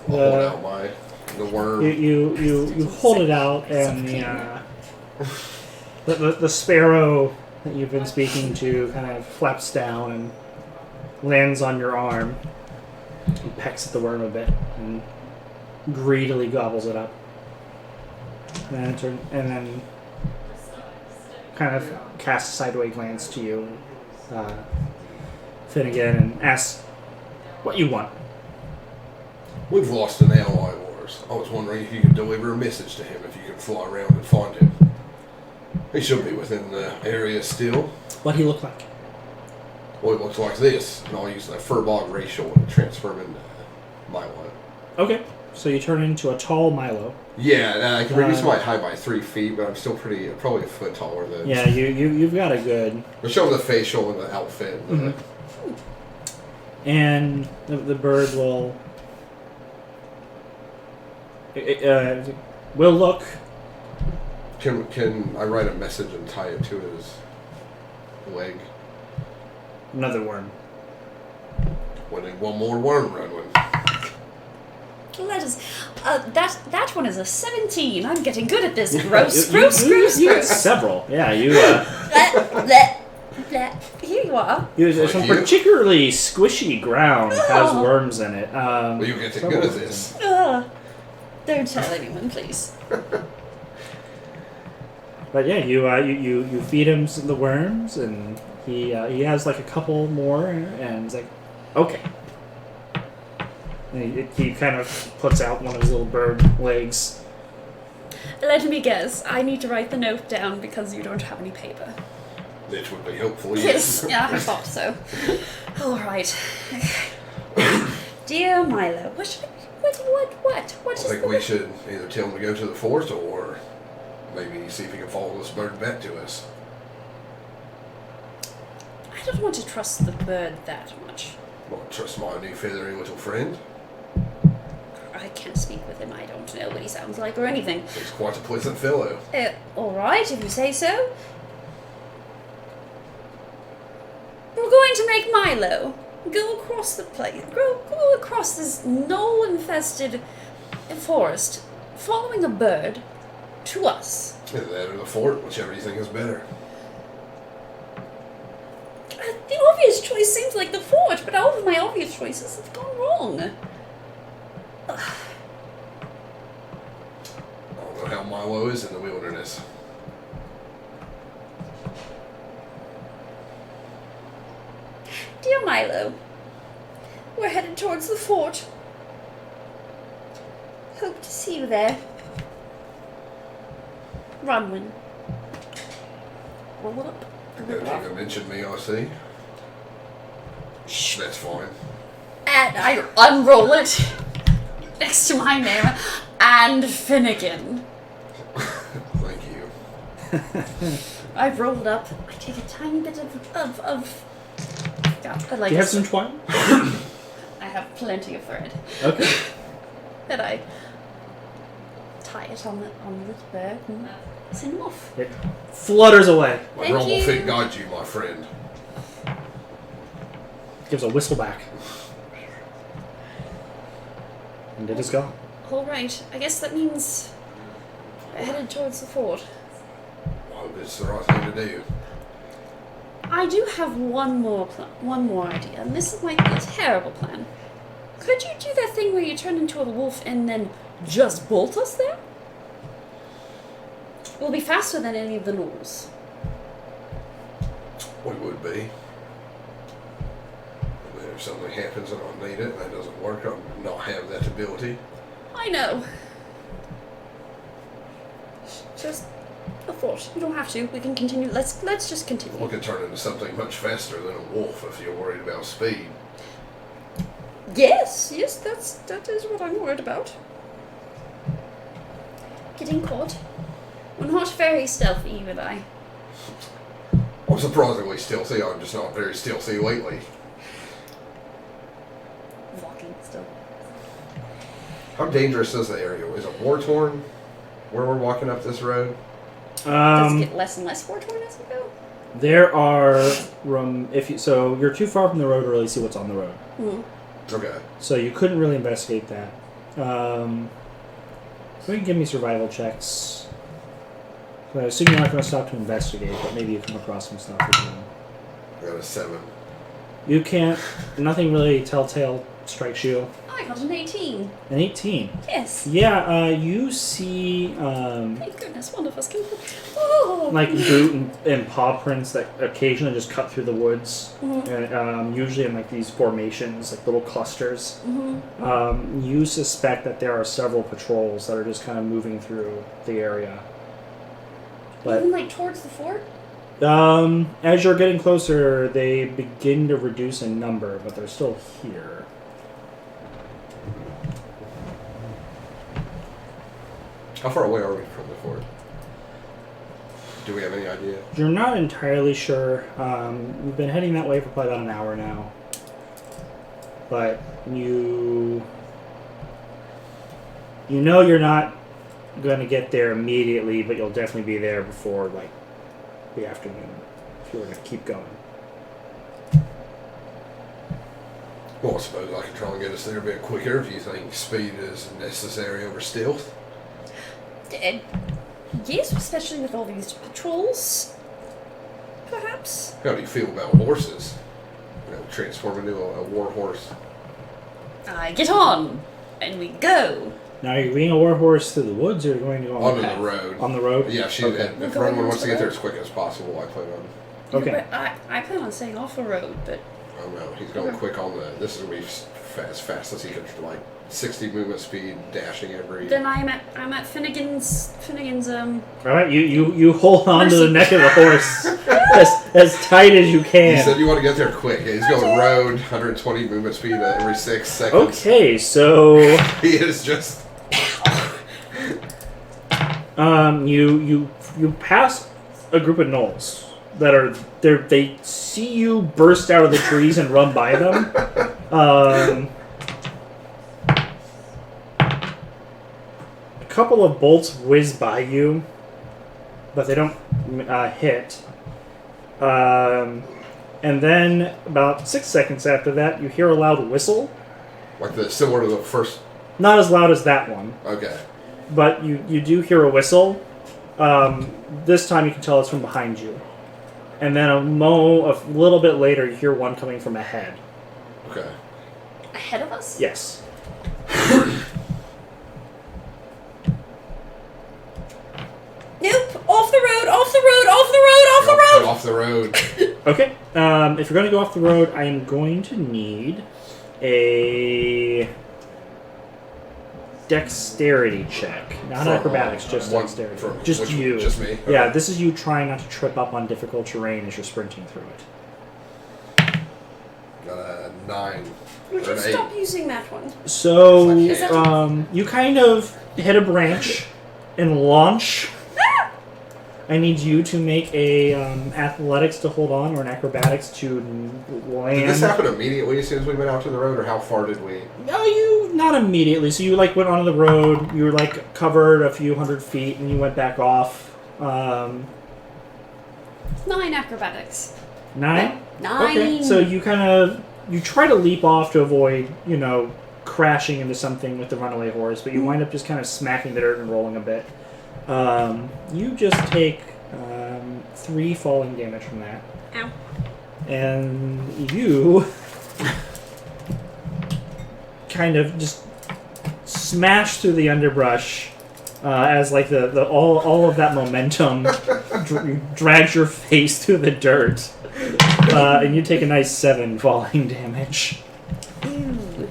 hold out the worm. you hold it out, and the sparrow that you've been speaking to kind of flaps down and lands on your arm and pecks at the worm a bit and greedily gobbles it up. And then kind of casts a sideways glance to you, Finnegan, and asks what you want. We've lost an ally of ours. I was wondering if you could deliver a message to him, if you could fly around and find him. He should be within the area still. What he look like? Well, it looks like this, and I'll use the furbog ratio and transform into Milo. Okay, so you turn into a tall Milo. Yeah, I can reduce my height by 3 feet, but I'm still probably a foot taller than. Yeah, you've got a good. But show him the facial and the outfit. And the bird will. Will look. Can I write a message and tie it to his leg? Another worm. Winning one more worm run one. Let us. That one is a 17. I'm getting good at this. Gross. You got several. Yeah, you. Here you are. Some particularly squishy ground has worms in it. Well, you get good at this. Don't tell anyone, please. But yeah, you feed him the worms, and he has like a couple more, and he's like, okay. And he kind of puts out one of his little bird legs. Let me guess. I need to write the note down because you don't have any paper. This would be helpful. Yes, yeah, I thought so. All right. Dear Milo, what should I... What I is think the... we should either tell him to go to the fort or maybe see if he can follow this bird back to us. I don't want to trust the bird that much. Well, trust my new feathery little friend. I can't speak with him. I don't know what he sounds like or anything. He's quite a pleasant fellow. All right, if you say so. We're going to make Milo go across the place, go across this knoll-infested forest, following a bird to us. Either that or the fort, whichever you think is better. The obvious choice seems like the fort, but all of my obvious choices have gone wrong. I don't know how Milo is in the wilderness. Dear Milo, we're headed towards the fort. Hope to see you there. Runwin. Roll it up. Don't even mention me, I see. Shh. That's fine. And I unroll it next to my name and Finnegan. Thank you. I roll it up. I take a tiny bit of Do you have some twine? I have plenty of thread. Okay. And I tie it on the little bird and send him off. It flutters away. My Thank drum will you. fit guide you, my friend. Gives a whistle back. And it is gone. Alright, I guess that means we're headed towards the fort. Well, it's the right thing to do. I do have one more idea, and this might be a terrible plan. Could you do that thing where you turn into a wolf and then just bolt us there? We'll be faster than any of the gnolls. We would be. And then if something happens and I need it and that doesn't work, I'll not have that ability. I know. Just a thought. You don't have to. We can continue. Let's just continue. We could turn into something much faster than a wolf if you're worried about speed. Yes, that is what I'm worried about. Getting caught. We're not very stealthy, you and I. I'm surprisingly stealthy. I'm just not very stealthy lately. Walking still. How dangerous is the area? Is it war-torn where we're walking up this road? Does it get less and less war-torn as we go? There are so you're too far from the road to really see what's on the road. Mm-hmm. Okay. So you couldn't really investigate that. So you can give me survival checks. So I assume you're not going to stop to investigate, but maybe you come across some stuff as well. I got a 7. You can't. Nothing really telltale strikes you. I got an 18. An 18. Yes. Yeah. You see. Thank goodness one of us can. Oh. Like boot and paw prints that occasionally just cut through the woods, Mm-hmm. and, usually in like these formations, like little clusters. Mm-hmm. You suspect that there are several patrols that are just kind of moving through the area. But Even like towards the fort? as you're getting closer, they begin to reduce in number, but they're still here. How far away are we from the fort? Do we have any idea? You're not entirely sure. We've been heading that way for probably about an hour now. But you know you're not going to get there immediately, but you'll definitely be there before like the afternoon if you were going to keep going. Well, I suppose I could try and get us there a bit quicker if you think speed is necessary over stealth. Yes, especially with all these patrols. Perhaps. How do you feel about horses? Transform into a war horse. I get on, and we go. Now, are you being a warhorse through the woods, or are you going to go on Onto the the path? road. On the road? Yeah, if everyone wants to get there as quick as possible, I plan on. Okay. I plan on staying off the road, but Oh no, he's going quick on the. This is gonna be fast as he can, like 60 movement speed, dashing every. then I'm at Finnegan's All right, you hold on to the Mercy. neck of the horse as tight as you You can. said you want to get there quick. Yeah, he's going road, 120 movement speed every 6 seconds. Okay, so He is just. you pass a group of gnolls that are there. They see you burst out of the trees and run by them. A couple of bolts whiz by you, but they don't hit. And then about 6 seconds after that, you hear a loud whistle. Like similar to the first. Not as loud as that one, Okay. but you do hear a whistle. This time you can tell it's from behind you. And then a little bit later, you hear one coming from ahead. Okay. ahead of us. Yes. Nope. Off the road. Off the road. Off the road. Off the road. Off the road. Okay. If you're going to go off the road, I am going to need a dexterity check, not acrobatics, just dexterity. Just you. Just me. Okay. Yeah, this is you trying not to trip up on difficult terrain as you're sprinting through it. Got a 9. Would Or you an stop 8. using that one? So, Is that- you kind of hit a branch and launch. I need you to make a athletics to hold on or an acrobatics to land. Did this happen immediately as soon as we went out to the road, or how far did we? No, you Not immediately. So you like went onto the road. You were like covered a few 100 feet, and you went back off. 9 acrobatics. 9. 9. Okay. So you try to leap off to avoid crashing into something with the runaway horse, but you wind up just kind of smacking the dirt and rolling a bit. You just take 3 falling damage from that. Ow. And you kind of just smash through the underbrush as like the all of that momentum drags your face through the dirt, and you take a nice 7 falling damage. Ew.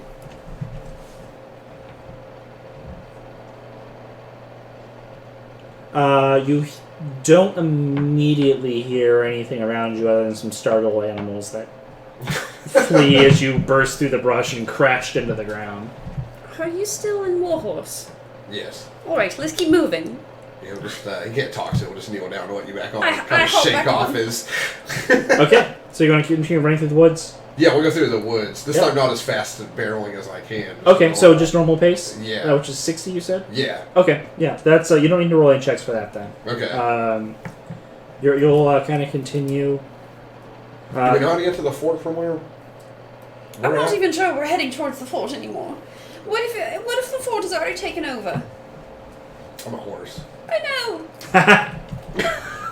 You don't immediately hear anything around you other than some startled animals that flee as you burst through the brush and crashed into the ground. Are you still in Warhorse? Yes. Alright, let's keep moving. Just you can't talk, so we'll just kneel down and let you back on. I Kind of hop shake back off on. his. Okay, so you're going to continue running through the woods? Yeah, we'll go through the woods. This Yep. time not as fast and barreling as I can. Okay, so just normal pace? Yeah. Which is 60, you said? Yeah. Okay, yeah, that's you don't need to roll any checks for that then. Okay. You'll kind of continue. Do we know how to get to the fort from where? I'm we're not at? even sure we're heading towards the fort anymore. What if the fort is already taken over? I'm a horse. I know.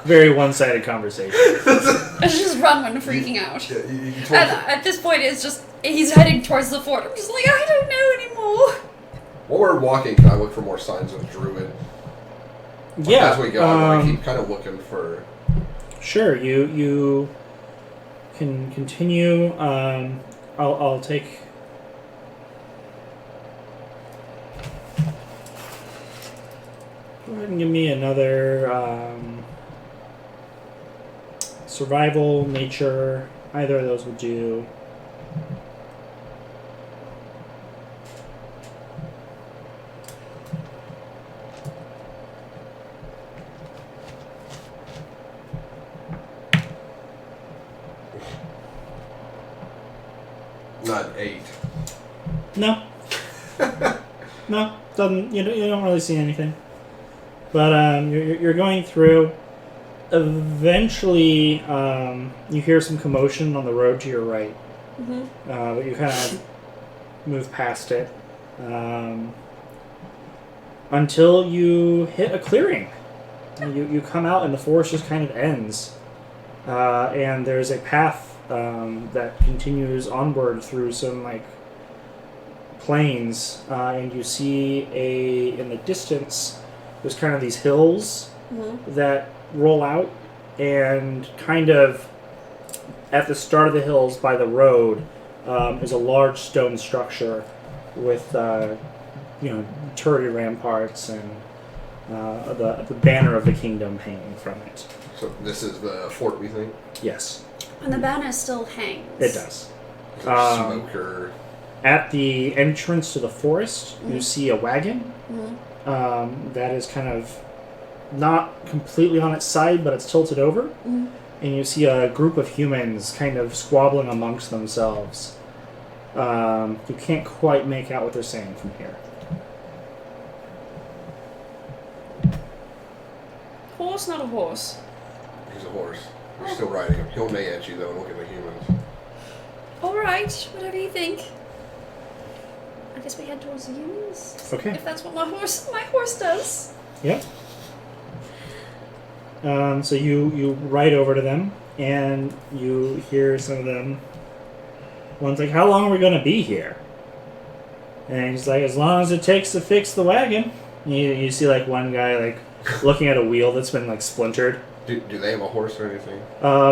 Very one-sided conversation. I should just run when freaking out. Yeah, you told And at this point, it's just he's heading towards the fort. I'm just like, I don't know anymore. While we're walking, can I look for more signs of druid? Yeah. As we go, I want to keep kind of looking for. Sure, you can continue. I'll take. Go ahead and give me another survival, nature. Either of those would do. Not 8. No. No, doesn't. You don't really see anything. But you're going through. Eventually, you hear some commotion on the road to your right. Mm-hmm. But you kind of move past it until you hit a clearing. You come out and the forest just kind of ends, and there's a path that continues onward through some like plains, and you see in the distance there's kind of these hills that roll out, and kind of at the start of the hills by the road is a large stone structure with turreted ramparts and the banner of the kingdom hanging from it. So this is the fort, we think? Yes, And the banner still hangs. it does. Smoker. At the entrance to the forest, you see a wagon that is kind of not completely on its side, but it's tilted over. Mm. And you see a group of humans kind of squabbling amongst themselves. You can't quite make out what they're saying from here. Horse, not a horse. He's a horse. We're still riding him. He'll neigh at you, though, and look at the humans. Alright, whatever you think. I guess we head towards the humans. Okay. If that's what my horse does. Yep. So you ride over to them, and you hear some of them. One's like, "How long are we gonna be here?" And he's like, "As long as it takes to fix the wagon." And you see like one guy like looking at a wheel that's been like splintered. Do they have a horse or anything?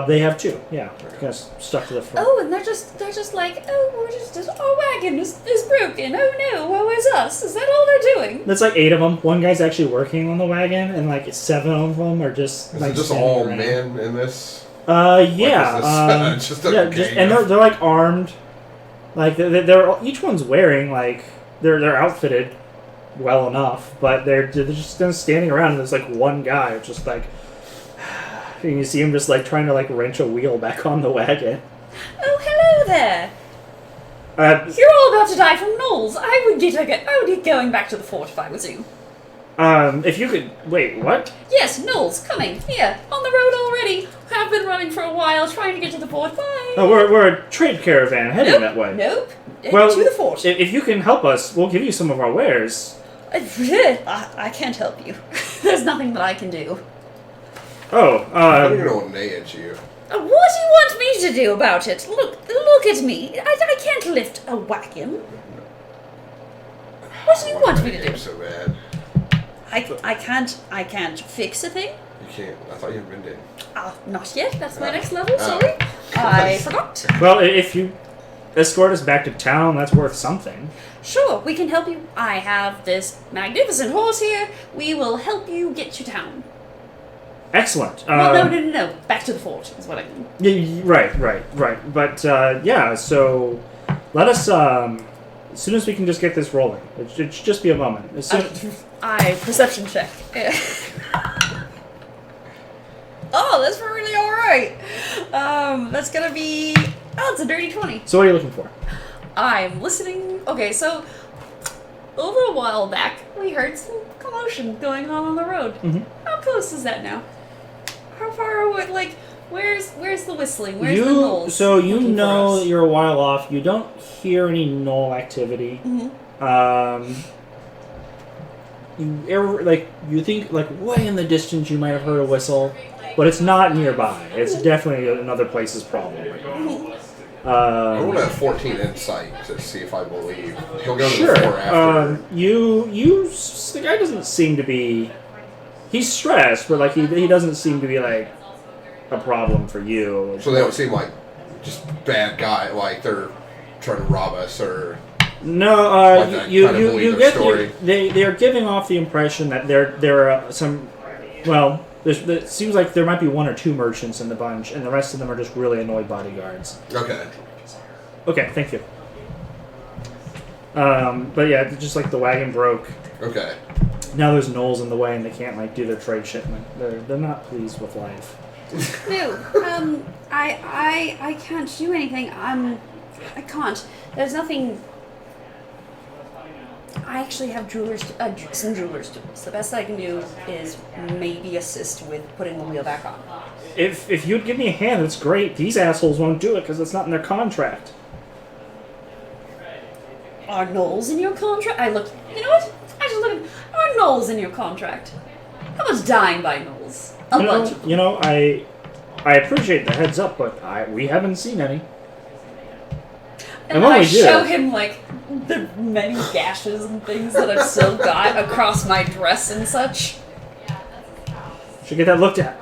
They have 2. Yeah, kind of stuck to the front. Oh, and they're just like, oh, we're just our wagon is broken. Oh no, woe is us. Is that all they're doing? That's like 8 of them. One guy's actually working on the wagon, and like 7 of them are just Is like it just standing all around. men in this? Yeah. Is this just a yeah, gang and of- they're like armed. Like they're each one's wearing like they're outfitted well enough, but they're just kind of standing around, and there's like one guy just like, and you see him just like trying to like wrench a wheel back on the wagon. Oh, hello there. You're all about to die from gnolls. I would get going back to the fort if I was you. If you could... Wait, what? Yes, gnolls, coming. Here, on the road already. Have been running for a while, trying to get to the fort. Bye. Oh, we're a trade caravan heading that way. Nope. Well, to the fort. If you can help us, we'll give you some of our wares. I can't help you. There's nothing that I can do. Oh, I'm gonna nail at you. What do you want me to do about it? Look at me. I can't lift a wagon. What do you want me to do? So bad. I can't fix a thing. You can't. I thought you'd been dead. Not yet. That's my next level. Sorry. I forgot. Well, if you escort us back to town, that's worth something. Sure, we can help you. I have this magnificent horse here. We will help you get to town. Excellent. Well, no. Back to the fort is what I mean. Yeah, right. But, yeah, so let us, as soon as we can just get this rolling. It should just be a moment. As soon Perception check. Oh, that's really alright. That's gonna be... Oh, it's a dirty 20. So what are you looking for? I'm listening... Okay, so... Over a while back, we heard some commotion going on the road. Mhm. How close is that now? How far away? Like, where's the whistling? Where's the gnolls? So you looking for know us? that you're a while off. You don't hear any gnoll activity. Mhm. You think like way in the distance you might have heard a whistle, but it's not nearby. It's definitely another place's problem. I rolled a 14 insight to see if I believe. He'll go to Sure. the floor after. The guy doesn't seem to be. He's stressed, but like he doesn't seem to be like a problem for you. So they don't seem like just bad guy, like they're trying to rob us or. No, Like you kind of believe you their get story. they are giving off the impression that there are some. Well, it seems like there might be one or two merchants in the bunch, and the rest of them are just really annoyed bodyguards. Okay. Okay, thank you. But yeah, just like the wagon broke. Okay. Now there's gnolls in the way, and they can't like do their trade shipment. They're not pleased with life. No, I can't do anything. I can't. There's nothing. I actually have some jeweler's tools. The best I can do is maybe assist with putting the wheel back on. If you'd give me a hand, that's great. These assholes won't do it because it's not in their contract. Are gnolls in your contract? You know what? I just look at. Are gnolls in your contract? How much dying by gnolls? A bunch of them. I appreciate the heads up, but we haven't seen any. And when then I we do- show him like the many gashes and things that I've still got across my dress and such. Should get that looked at.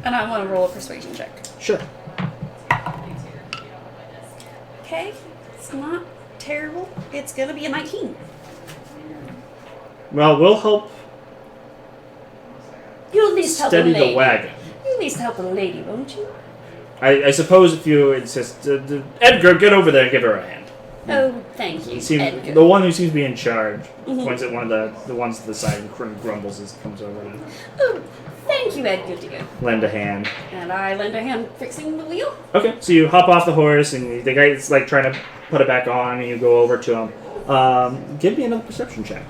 And I want to roll a persuasion check. Sure. Okay, it's not terrible. It's gonna be a 19. Well, we'll help You at least help the steady lady. the wagon. You at least help the lady, won't you? I suppose if you insist, Edgar, get over there and give her a hand. Oh, thank you, Edgar. The one who seems to be in charge Mhm. points at one of the ones to the side and grumbles as he comes over and Oh, thank you, Edgar, dear. lend a hand. And I lend a hand fixing the wheel. Okay, so you hop off the horse and the guy's like trying to put it back on and you go over to him. Give me another perception check.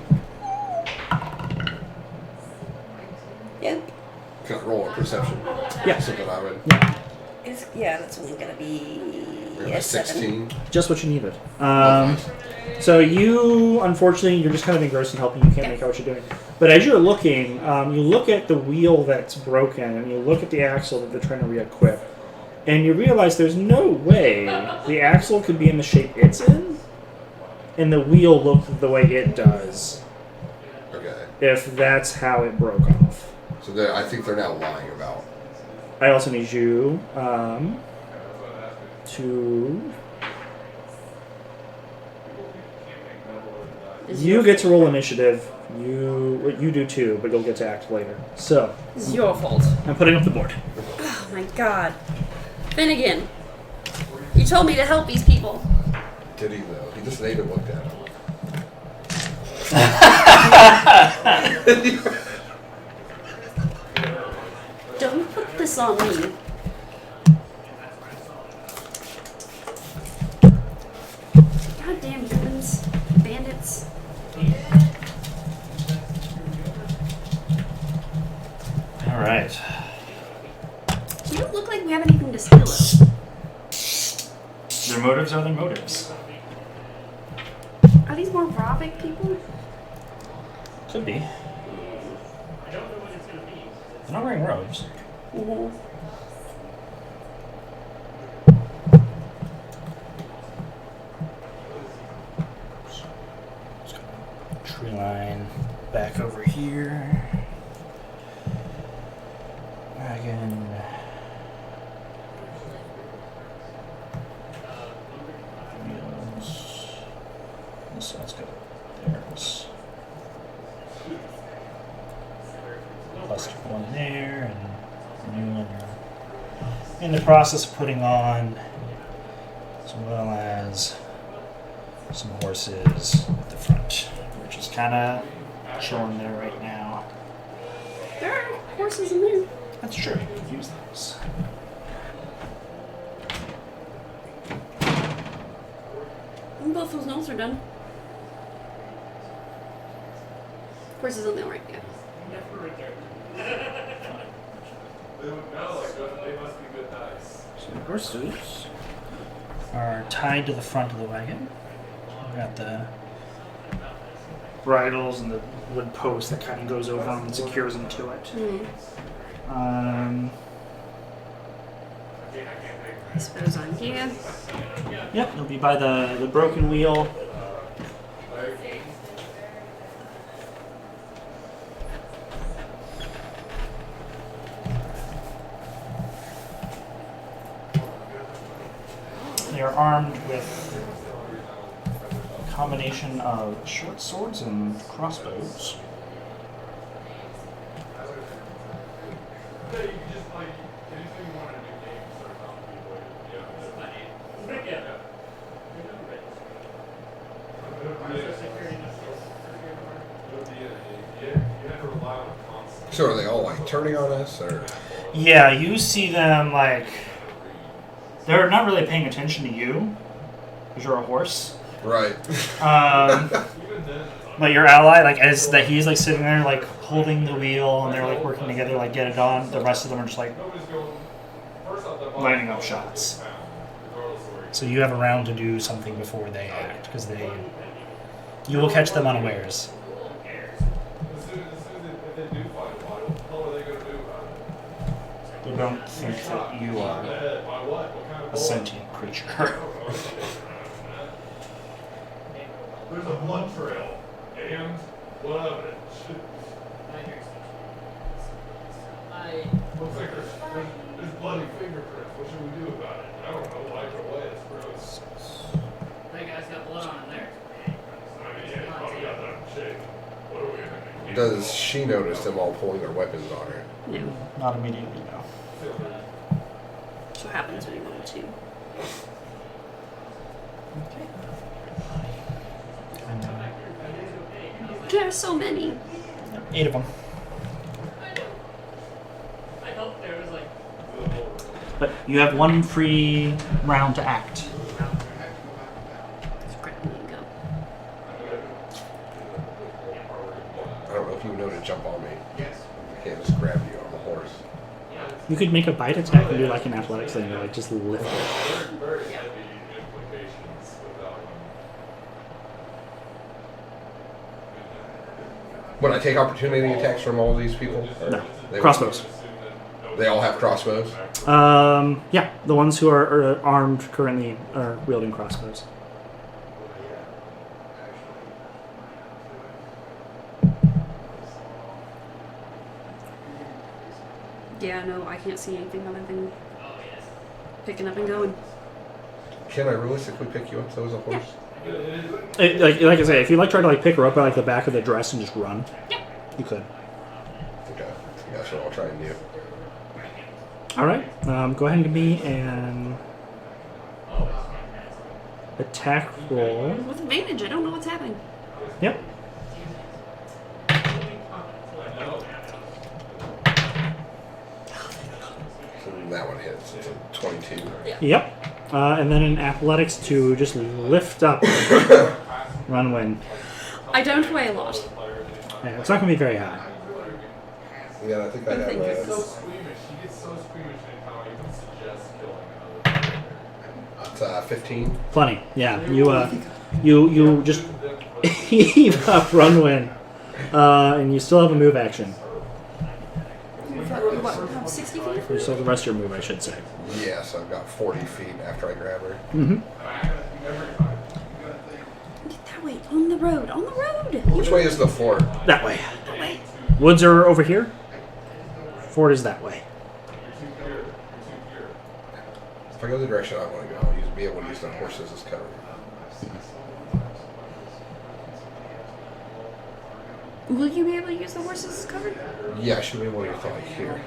Yep. Can I roll a perception? Yeah. Something I would. That's only gonna be A 16. Just what you needed. So you, unfortunately, you're just kind of engrossed in helping. You can't make out what you're doing. But as you're looking, you look at the wheel that's broken, and you look at the axle that they're trying to re-equip, and you realize there's no way the axle could be in the shape it's in, and the wheel look the way it does, Okay. if that's how it broke off. So I think they're now lying about. I also need you to... You get to roll initiative. You do too, but you'll get to act later. So, This is your fault. I'm putting up the board. Oh my god. Finnegan, you told me to help these people. Did he though? He just named and looked at him. Don't put this on me. Goddamn humans. Bandits. Alright. You don't look like we have anything to steal though. Their motives are their motives. Are these more Ravik people? Could be. They're not wearing robes. Mm-hmm. Tree line back over here. Wagon. Wheels. This side's good. There's plastic one there and a new one you're in the process of putting on, as well as some horses at the front. We're just kind of chilling there right now. There are horses in there. That's true. You could use those. And both those notes are done. Horses on the right, yeah. So the horses are tied to the front of the wagon. We've got the bridles and the wood post that kind of goes over them and secures them to it. This goes on here. Yep, it'll be by the broken wheel. They are armed with a combination of short swords and crossbows. So are they all like turning on us, or? Yeah, you see them like they're not really paying attention to you because you're a horse. Right. But your ally, like as that he's like sitting there like holding the wheel and they're like working together, like get it on. The rest of them are just like lining up shots. So you have a round to do something before they act because you will catch them unawares. They don't think that you are a sentient creature. There's a blood trail, and what of it? Looks like there's bloody fingerprints. What should we do about it? I don't know. Wipe it away. It's gross. That guy's got blood on him there. I mean, yeah, you probably got that in shape. What are we gonna do? Does she notice them all pulling their weapons on her? No. Not immediately, no. That's what happens when you want to. There are so many. 8 of them. I hope there was like. But you have one free round to act. Just grab me and go. I don't know if you know to jump on me. I can't just grab you on the horse. You could make a bite attack and do like an athletics thing, or like just lift it. Very heavy implications without one. Would I take opportunity attacks from all these people? Or No. they- Crossbows. They all have crossbows? Yeah, the ones who are armed currently are wielding crossbows. Yeah, no, I can't see anything other than picking up and going. Can I realistically pick you up though as a horse? Like I say, if you like try to like pick her up by like the back of the dress and just run, you could. Okay. That's what I'll try and do. All right, go ahead and give me an attack roll. With advantage, I don't know what's happening. Yep. So that one hits. It's a 22. Yep. And then in athletics to just lift up Runwin. I don't weigh a lot. Yeah, it's not going to be very high. Yeah, I think I have Thank you. So squeamish. He gets so squeamish in how he even suggests killing another player. It's 15. Plenty. Yeah. You just heave up Runwin. And you still have a move action. What, 60 feet? You still have the rest of your move, I should say. Yes, I've got 40 feet after I grab her. Mm-hmm. Get that way. On the road. On the road. Which way is the fort? That way. That way. Woods are over here. Fort is that way. If I go the direction I want to go, I'll be able to use the horses as cover. Will you be able to use the horses as cover? Yeah, I should be able to get like here.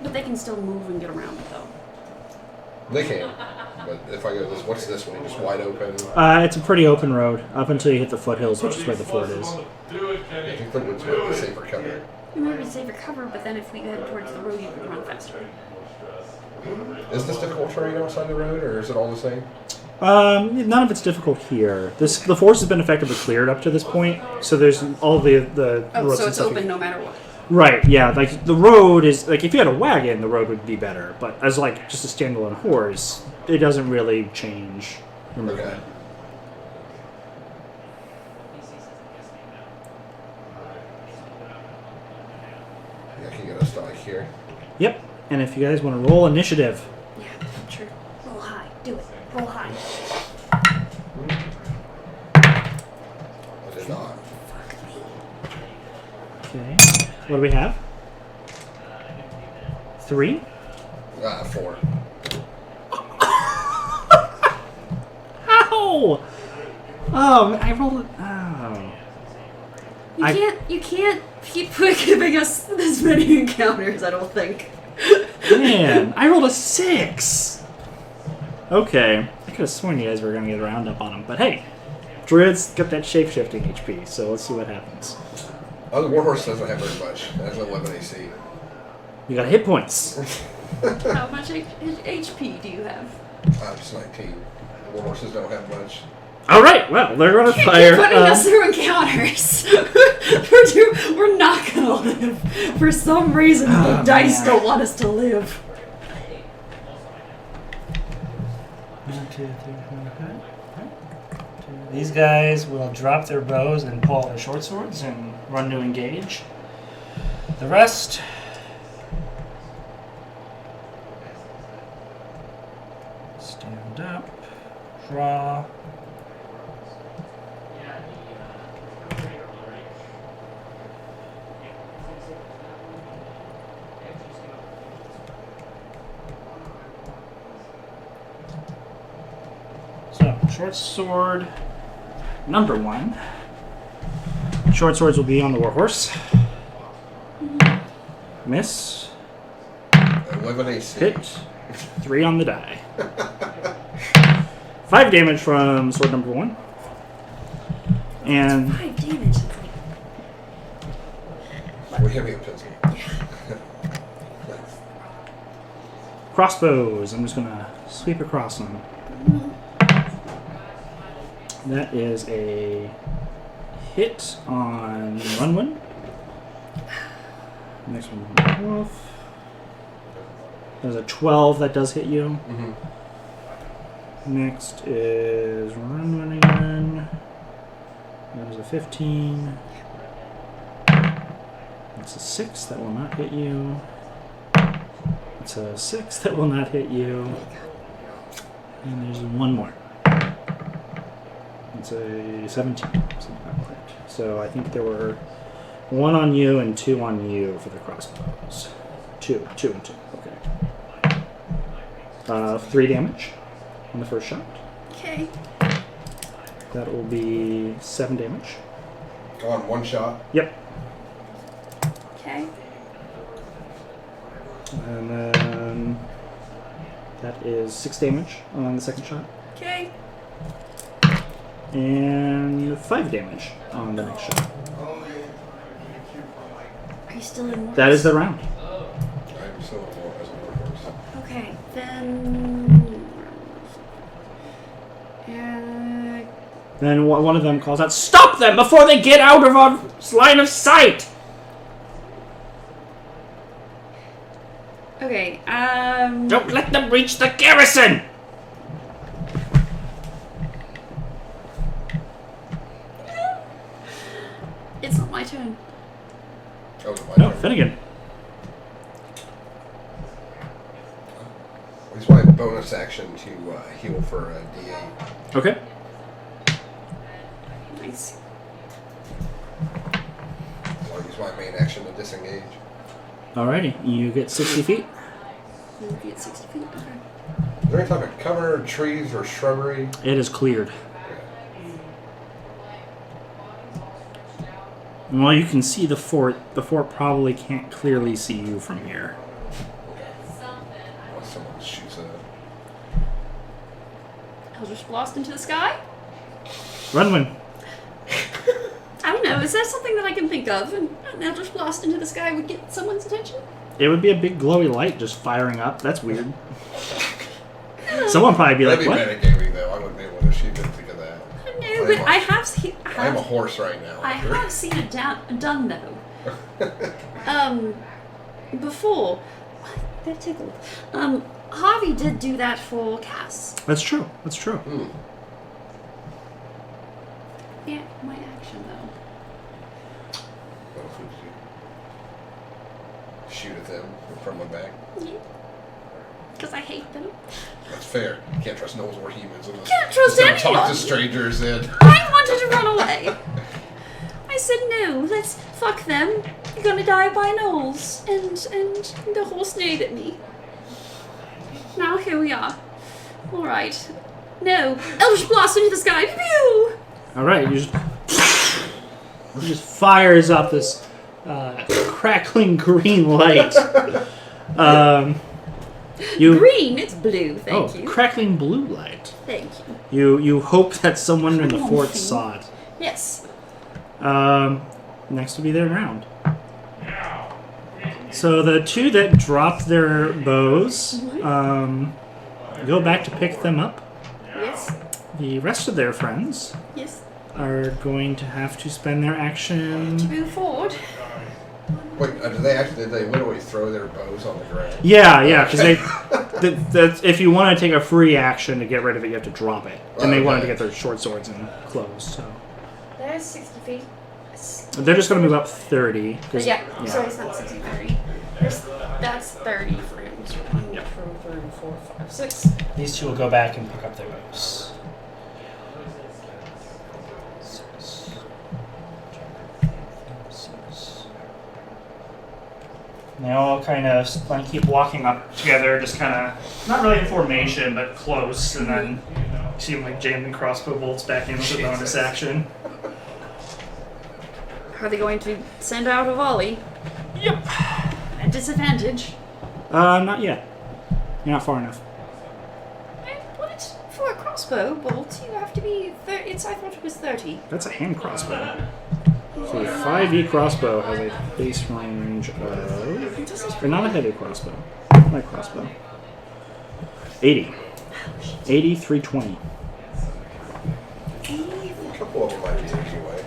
But they can still move and get around it, though. They can. But if I go this, what's this way? Just wide open? It's a pretty open road up until you hit the foothills, which is where the fort is. I think the woods might be safer cover. You might be safer cover, but then if we head towards the road, you can run faster. Is this difficult terrain outside the road, or is it all the same? None of it's difficult here. The forest has been effectively cleared up to this point, so there's all the Oh, roads so and it's stuff. open no matter what. Right, yeah. Like, the road is... Like, if you had a wagon, the road would be better. But as, like, just a standalone horse, it doesn't really change your movement. Okay. Yeah, I can get us to like here. Yep. And if you guys want to roll initiative... Yeah, true. Roll high. Do it. Roll high. I did not. Fuck me. Okay. What do we have? 3? 4. Ow! Oh, I rolled it... Oh. You can't keep giving us this many encounters, I don't think. Man, I rolled a 6! Okay. I could have sworn you guys were going to get a roundup on them. But hey, Druid's got that shape-shifting HP, so let's see what happens. Oh, the warhorse doesn't have very much. It has 11 AC. You got hit points. How much HP do you have? Just 19. The warhorses don't have much. All right, well, they're going to Keep fire. putting us through encounters. We're not gonna live. For some reason, the dice don't want us to live. 1, 2, 3, 4, 5. These guys will drop their bows and pull out their short swords and run to engage. The rest... stand up, draw. So, short sword number 1. Short swords will be on the warhorse. Miss. 11 AC. Hit. 3 on the die. 5 damage from sword number 1. And 5 damage. We have a pencil. crossbows. I'm just gonna sweep across them. That is a hit on Runwin. Next one, 12. There's a 12 that does hit you. Mm-hmm. Next is Runwin again. That is a 15. That's a 6 that will not hit you. That's a 6 that will not hit you. And there's one more. It's a 17. So not quite. So I think there were 1 on you and 2 on you for the crossbows. 2 and 2. Okay. 3 damage on the first shot. Okay. That will be 7 damage. Go on, 1 shot. Yep. Okay. And then that is 6 damage on the second shot. Okay. And 5 damage on the next shot. Are you still in? That is the round. I'm still as a warhorse. Okay, then Then one of them calls out, "Stop them before they get out of our line of sight!" Okay, Don't let them reach the garrison! It's not my turn. Oh, my No, turn. Finnegan. I just want a bonus action to heal for D8. Okay. Nice. I'll use my main action to disengage. Alrighty, you get 60 feet. You'll be at 60 feet. Okay. Is there any type of cover, trees, or shrubbery? It is cleared. Well, you can see the fort. The fort probably can't clearly see you from here. Unless someone shoots it. Eldritch Blast into the sky? Runwin. I don't know. Is that something that I can think of? An Eldritch Blast into the sky would get someone's attention? It would be a big glowy light just firing up. That's weird. Someone probably be That'd like, be "What?" metagaming, though. I wouldn't be able to shoot them think of that. No, but I have seen. I am a horse right now. I have seen it done though. Before. They're tickled. Harvey did do that for Cass. That's true. That's true. Hmm. Yeah, my action though. What if we shoot at them from the back? Yeah. Because I hate them. That's fair. You can't trust gnolls or humans. Can't trust Just don't talk anyone. to strangers then. I wanted to run away. I said no, let's fuck them. You're gonna die by gnolls. And the horse neighed at me. Now here we are. Alright. No. Eldritch Blast into the sky. Pew! Alright, you just fires up this crackling green light. Green, it's blue, thank you. Crackling blue light. Thank you. You hope that someone in the fort saw it. Yes. Next will be their round. So the two that dropped their bows go back to pick them up. Yes. The rest of their friends Yes. are going to have to spend their action. Move forward. Wait, did they literally throw their bows on the ground? Yeah, because if you want to take a free action to get rid of it, you have to drop it. And they wanted to get their short swords and clothes, so. There's 60 feet. They're just going to move up 30. Yeah, so it's not 60, 30. That's 30 for him. So 1, 2, 3, 4, 5, 6. These two will go back and pick up their bows. And they all kind of keep walking up together, just kind of, not really in formation, but close, and then you see them like jamming crossbow bolts back in with a bonus action. Are they going to send out a volley? Yep. At disadvantage? Not yet. You're not far enough. What? For a crossbow bolt, you have to be. I thought it was 30. That's a hand crossbow. So a 5e crossbow has a base range of... Or not a heavy crossbow. Light crossbow. 80. 80, 320. A couple of them might be anyway.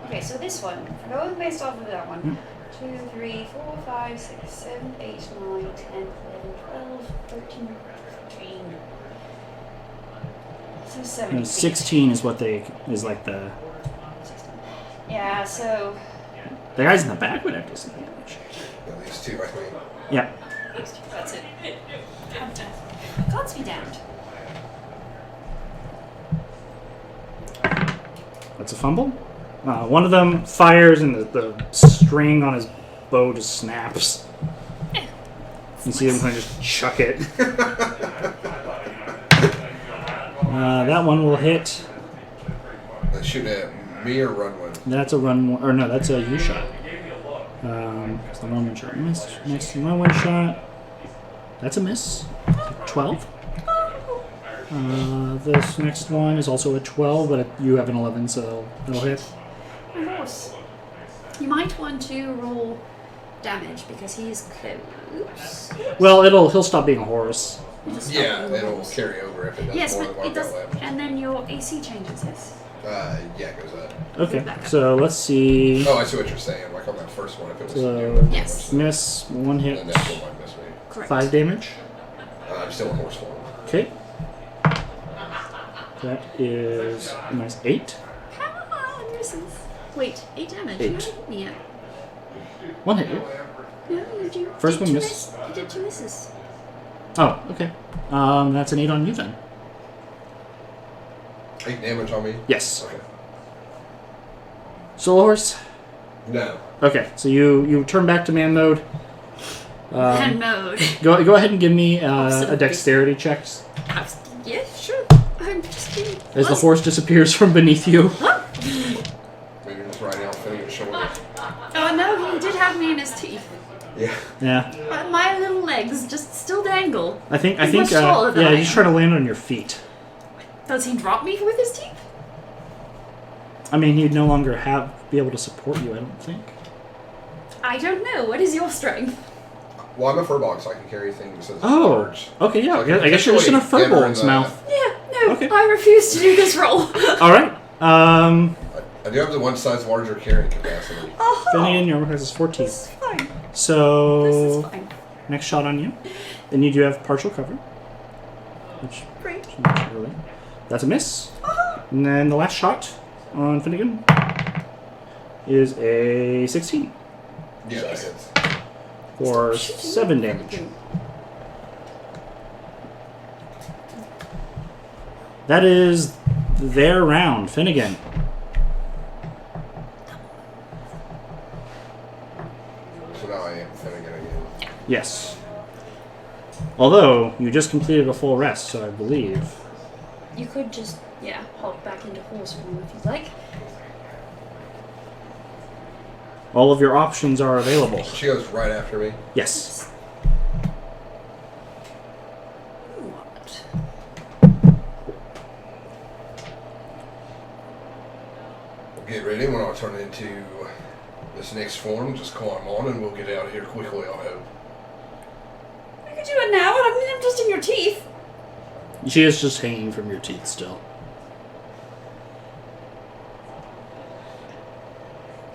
Okay, so this one, going based off of that one. 2, 3, 4, 5, 6, 7, 8, 9, 10, 11, 12, 13, 14. So 70 And feet. 16 is what is like the... 16. Yeah, so... The guys in the back would have disadvantage. At least two, I think. Yeah. That's it. Gods be damned. That's a fumble. One of them fires and the string on his bow just snaps. You see him kind of just chuck it. That one will hit. They shoot at me or run one. That's a run, or no, that's a U shot. It's the run one shot missed. Next run one shot. That's a miss. 12. This next one is also a 12, but you have an 11, so it'll hit. My horse. You might want to roll damage because he's close. Well, he'll stop being a horse. Just Yeah, stop the it'll levels. carry over if it does Yes, more but than it one does, left. and then your AC changes. Yes. Yeah, it goes up. Okay, so let's see. Oh, I see what you're saying. Like on that first one, if it was So- new, it Yes. was- Miss, one hit, then that one might miss me. Correct. 5 damage. I'm still in horse form. Okay. That is a nice 8. Come on, misses. Wait, 8 damage. 8. You haven't hit me yet. One hit you. No, you do. First did one two missed. You did 2 misses. Oh, okay. That's an 8 on you then. 8 damage on me? Yes. Okay. Solo horse? No. Okay, so you turn back to man mode. And mode. Go ahead and give me a Absolutely. dexterity check Yeah, sure. I'm just kidding. as the horse disappears from beneath you. Maybe just riding out Finnegan's shoulders. Oh no, he did have me in his teeth. Yeah. Yeah, But my little legs just still dangle. I think He's much taller than I he's am. trying to land on your feet. Does he drop me with his teeth? I mean, he'd no longer be able to support you. I don't think. I don't know. What is your strength? Well, I'm a furbog, so I can carry things as Oh, large. okay, yeah. So I guess you're just in a potentially get her in furbolg's the- mouth. Yeah, no, Okay. I refuse to do this roll. All right. I do have the one size larger carrying capacity. Oh, Finnegan, your armor class is 14. this is fine. This is So fine. next shot on you. Then you do have partial cover, which Great. is not really. That's a miss. And then the last shot on Finnegan is a 16 Yeah, that hits. for 7 damage. That is their round. Finnegan. So now I am Finnegan again. Yes. Although you just completed a full rest, so I believe. You could just, hop back into horse form if you'd like. All of your options are available. She goes right after me. Yes. What? Get ready when I turn into this next form. Just climb on and we'll get out of here quickly, I hope. You could do it now, but I'm just in your teeth. She is just hanging from your teeth still.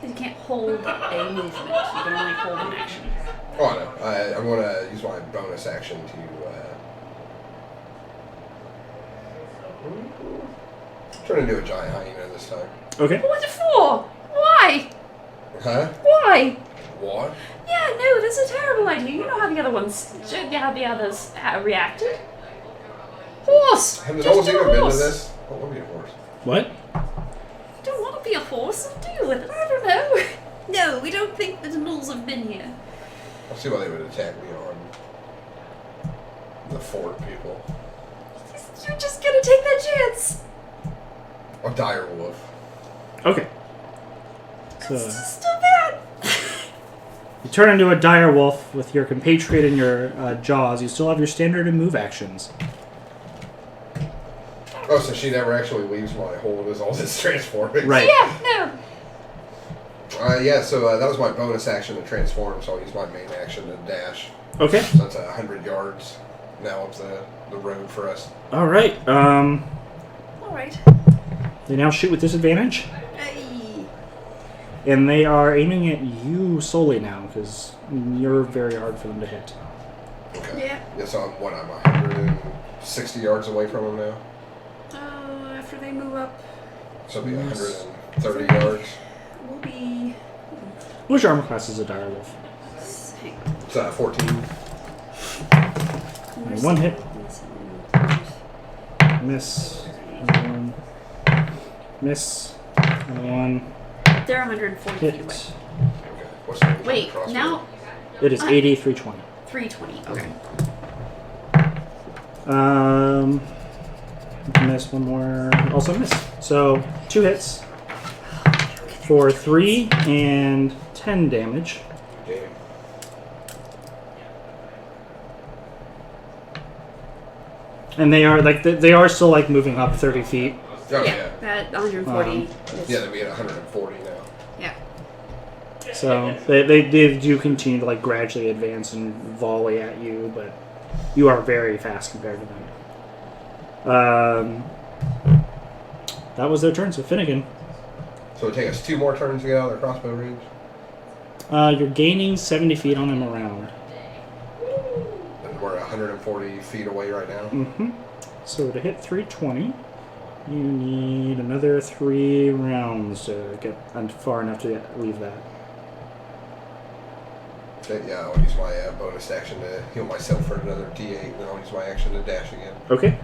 You can't hold a movement. You can only hold an action. Oh, I know. I'm going to use my bonus action to turn into a giant hyena this time. Okay. What's it for? Why? Huh? Why? What? Yeah, no, that's a terrible idea. You know how the other ones, how the others reacted. Horse. Have no Just one's do even a been to horse. this? I want to be a horse. What? Don't want to be a horse. Deal with it. I don't know. No, we don't think the gnolls have been here. I'll see why they would attack me on the fort people. You're just gonna take that chance. A dire wolf. Okay. It's So just too bad. you turn into a dire wolf with your compatriot in your jaws. You still have your standard and move actions. Oh, so she never actually leaves my hold as all this transforming. Right. Yeah, no. Yeah, so that was my bonus action to transform, so I'll use my main action to dash. Okay. So that's 100 yards now up the road for us. All right. Alright. They now shoot with disadvantage, Hey. and they are aiming at you solely now because you're very hard for them to hit. Okay. Yeah. Yeah, so I'm 160 yards away from him now. After they move up, So it'll be 130 yards. we'll be. What's your armor class as a dire wolf? Hang It's 14. on. One hit. Miss. Another one. Miss. Another one. They're 140 feet away. Hit. Okay. What's the Wait, crossbow? now It is 80, 320. 320. Okay. Miss one more. Also miss. So 2 hits for 3 and 10 damage. Damn. And they are they are still like moving up 30 feet. Oh, Yeah, at 140. is- Yeah, they'd be at 140 now. Yeah. So they do continue to like gradually advance and volley at you, but You are very fast compared to them. That was their turn, so Finnegan. So it take us 2 more turns to get out of their crossbow range? You're gaining 70 feet on them around. And we're 140 feet away right now? Mm-hmm. So to hit 320, you need another 3 rounds to get far enough to leave that. Okay, yeah, I'll use my bonus action to heal myself for another D8, and then I'll use my action to dash again. Okay.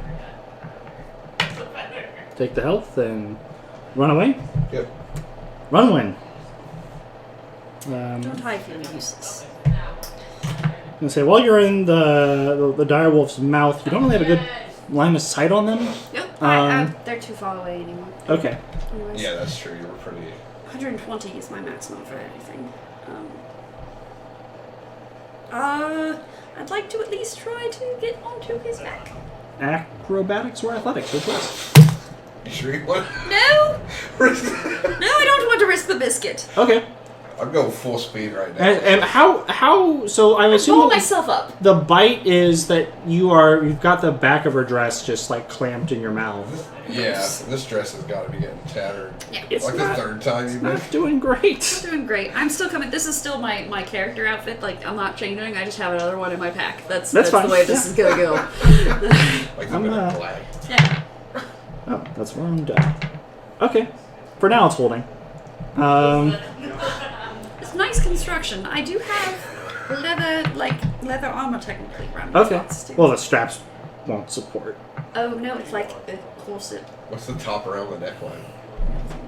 Take the health and run away. Yep. Run win. Don't hide from me, useless. I'm gonna say while you're in the direwolf's mouth, you don't really have a good line of sight on them. Nope, they're too far away anymore. Okay. Anyways, Yeah, that's true. You were pretty... 120 is my maximum for anything. I'd like to at least try to get onto his back. Acrobatics or athletics? Which was? You sure you want? No! No, I don't want to risk the biscuit. Okay. I'm going full speed right now. And how? So I'm Pull assuming myself up. the bite is that you've got the back of her dress just like clamped in your mouth. Yeah, this dress has got to be getting tattered. Yeah. It's like not- the 3rd time you've been. Not doing great. I'm doing great. I'm still coming. This is still my character outfit. Like, I'm not changing. I just have another one in my pack. That's fine. the way this is gonna go. Like I'm, the bit of black. Yeah. Oh, that's where I'm done. Okay. For now, it's holding. It's nice construction. I do have leather armor technically around my Okay. thoughts, too. Well, the straps won't support. Oh no, it's like a corset. What's the top around the neckline?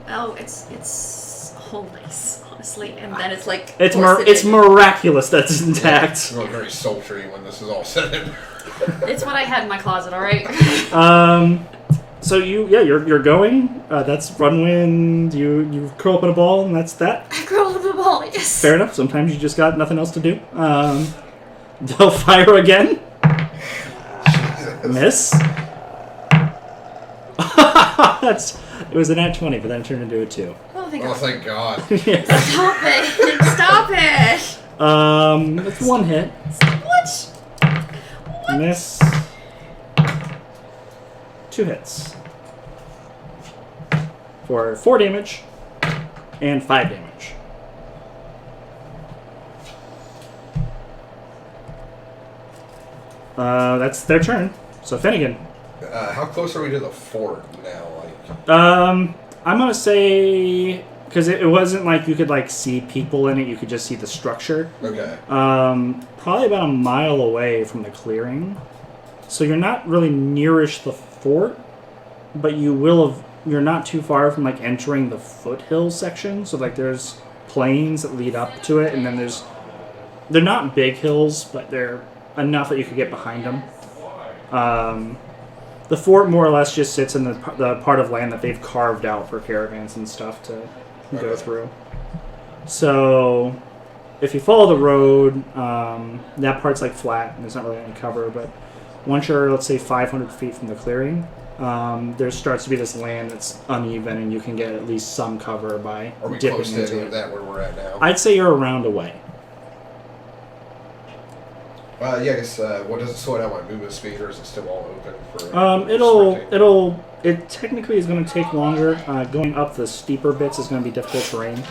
Oh, it's whole nice, honestly. And then it's like It's corseted. miraculous that it's intact. It's going very sultry when this is all said and It's what I had in my closet. All right. So you're going. That's run wind. You curl up in a ball, and that's that. I curled up the ball. Yes. Fair enough. Sometimes you just got nothing else to do. They'll fire again. Miss. It was a nat 20, but then it turned into a 2. Oh, thank Oh, God. thank God. Stop it! Stop it! It's 1 hit. What? Miss. 2 hits. For 4 damage and 5 damage. That's their turn. So Finnegan. How close are we to the fort now? Like, I'm gonna say because it wasn't like you could like see people in it. You could just see the structure. okay. Probably about a mile away from the clearing. So you're not really nearish the fort, but you're not too far from like entering the foothill section. So like there's plains that lead up to it, and then they're not big hills, but they're enough that you could get behind them. The fort more or less just sits in the part of land that they've carved out for caravans and stuff to go through. So if you follow the road, that part's like flat and there's not really any cover, but once you're, let's say, 500 feet from the clearing, there starts to be this land that's uneven and you can get at least some cover by Are we dipping close to any into of it. that where we're at now? I'd say you're a round away. Yeah, I guess, what does it sort out my movement speed, or is it still all open for sprinting? It technically is going to take longer. Going up the steeper bits is going to be difficult terrain,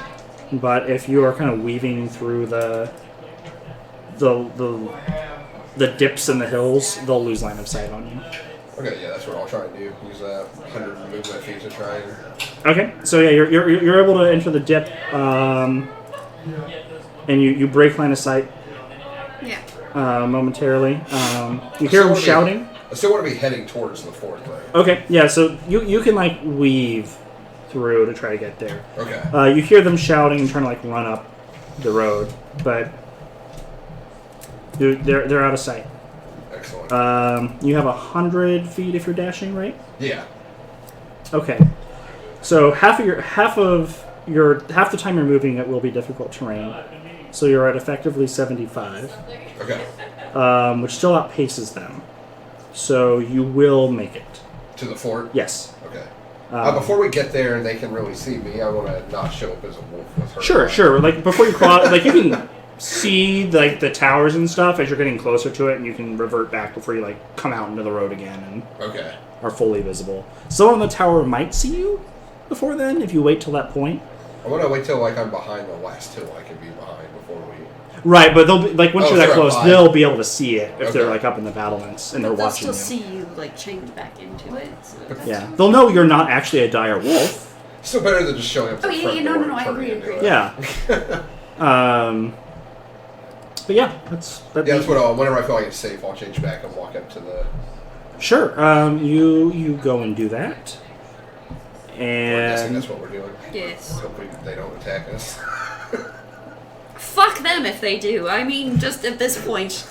but if you are kind of weaving through the dips and the hills, they'll lose line of sight on you. Okay, yeah, that's what I'll try and do. Use 100 movement feet to try and... Okay, so yeah, you're able to enter the dip, and you break line of sight. Yeah. Momentarily. You hear them shouting. I still want to be heading towards the fort, though. Okay, yeah, so you can like weave through to try to get there. Okay. You hear them shouting and trying to like run up the road, but they're out of sight. Excellent. You have 100 feet if you're dashing, right? Yeah. Okay. So half the time you're moving, it will be difficult terrain. So you're at effectively 75. Okay. Which still outpaces them. So you will make it. To the fort? Yes. Okay. Before we get there and they can really see me, I want to not show up as a wolf with her. Sure. Like before you cross, like you can see like the towers and stuff as you're getting closer to it, and you can revert back before you like come out into the road again and Okay. are fully visible. Someone on the tower might see you before then if you wait till that point. I want to wait till like I'm behind the last hill I can be behind before we. Right, but they'll be, like once Oh, you're that sure, close, fine. they'll be able to see it if they're Okay. like up in the battlements and But they're they'll watching still you. see you like chained back into it. So Yeah, they'll know you're not actually a dire wolf. Still better than just showing up to Oh, the yeah, front yeah, no, door no, and I turning agree, into agree. it. Yeah. But yeah, that's Yeah, that's what. Whenever I feel like it's safe, I'll change back and walk up to the. Sure. You go and do that, I'm guessing and that's what we're doing. yes. Hopefully they don't attack us. Fuck them if they do. I mean, just at this point.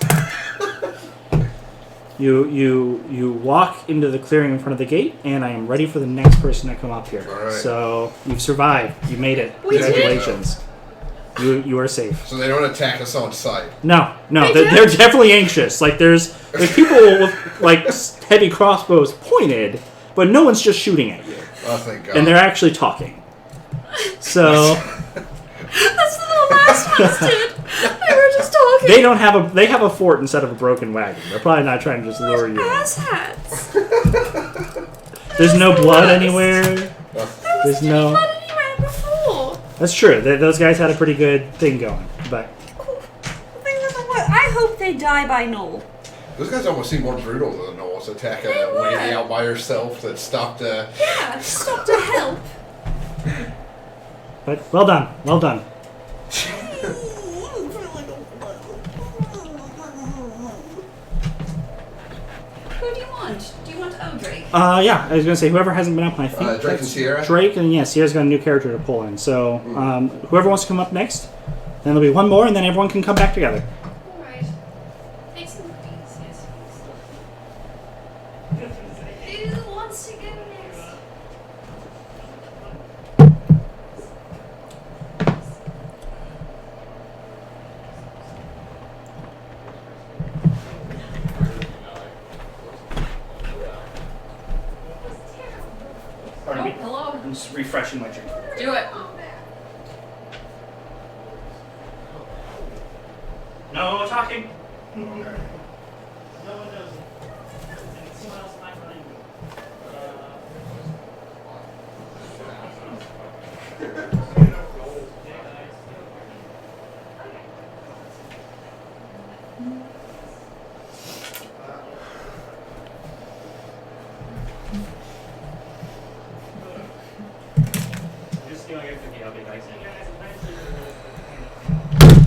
you walk into the clearing in front of the gate, and I am ready for the next person to come up here. All right. So you've survived. You made it. We did. Congratulations. You are safe. So they don't attack us on sight. No, They they're definitely anxious. Like there's people with like heavy crossbows pointed, but no one's just shooting at you, Oh, thank God. and they're actually talking. So That's what the last ones did. They were just talking. they don't have a they have a fort instead of a broken wagon. They're probably not trying to just lure you. Ass hats. There's no blood Yes. anywhere. There's no. Not anywhere before. That's true. Those guys had a pretty good thing going, but They were the worst. I hope they die by Noel. Those guys almost seem more brutal than Noel's attack They a were. lady out by herself that stopped. Yeah, stop to help. well done, well done. Who do you want? Do you want Drake? Yeah, I was gonna say whoever hasn't been up, I think Drake and that's Sierra? Drake, and yeah, Sierra's got a new character to pull in. So whoever wants to come up next, then there'll be one more, and then everyone can come back together. Alright. Take some cookies, yes, please. Who wants to go next? Pardon me. Hello. I'm just refreshing my drink. Do it. No talking. No one knows. Someone else might find you. Just stealing it from the other guys.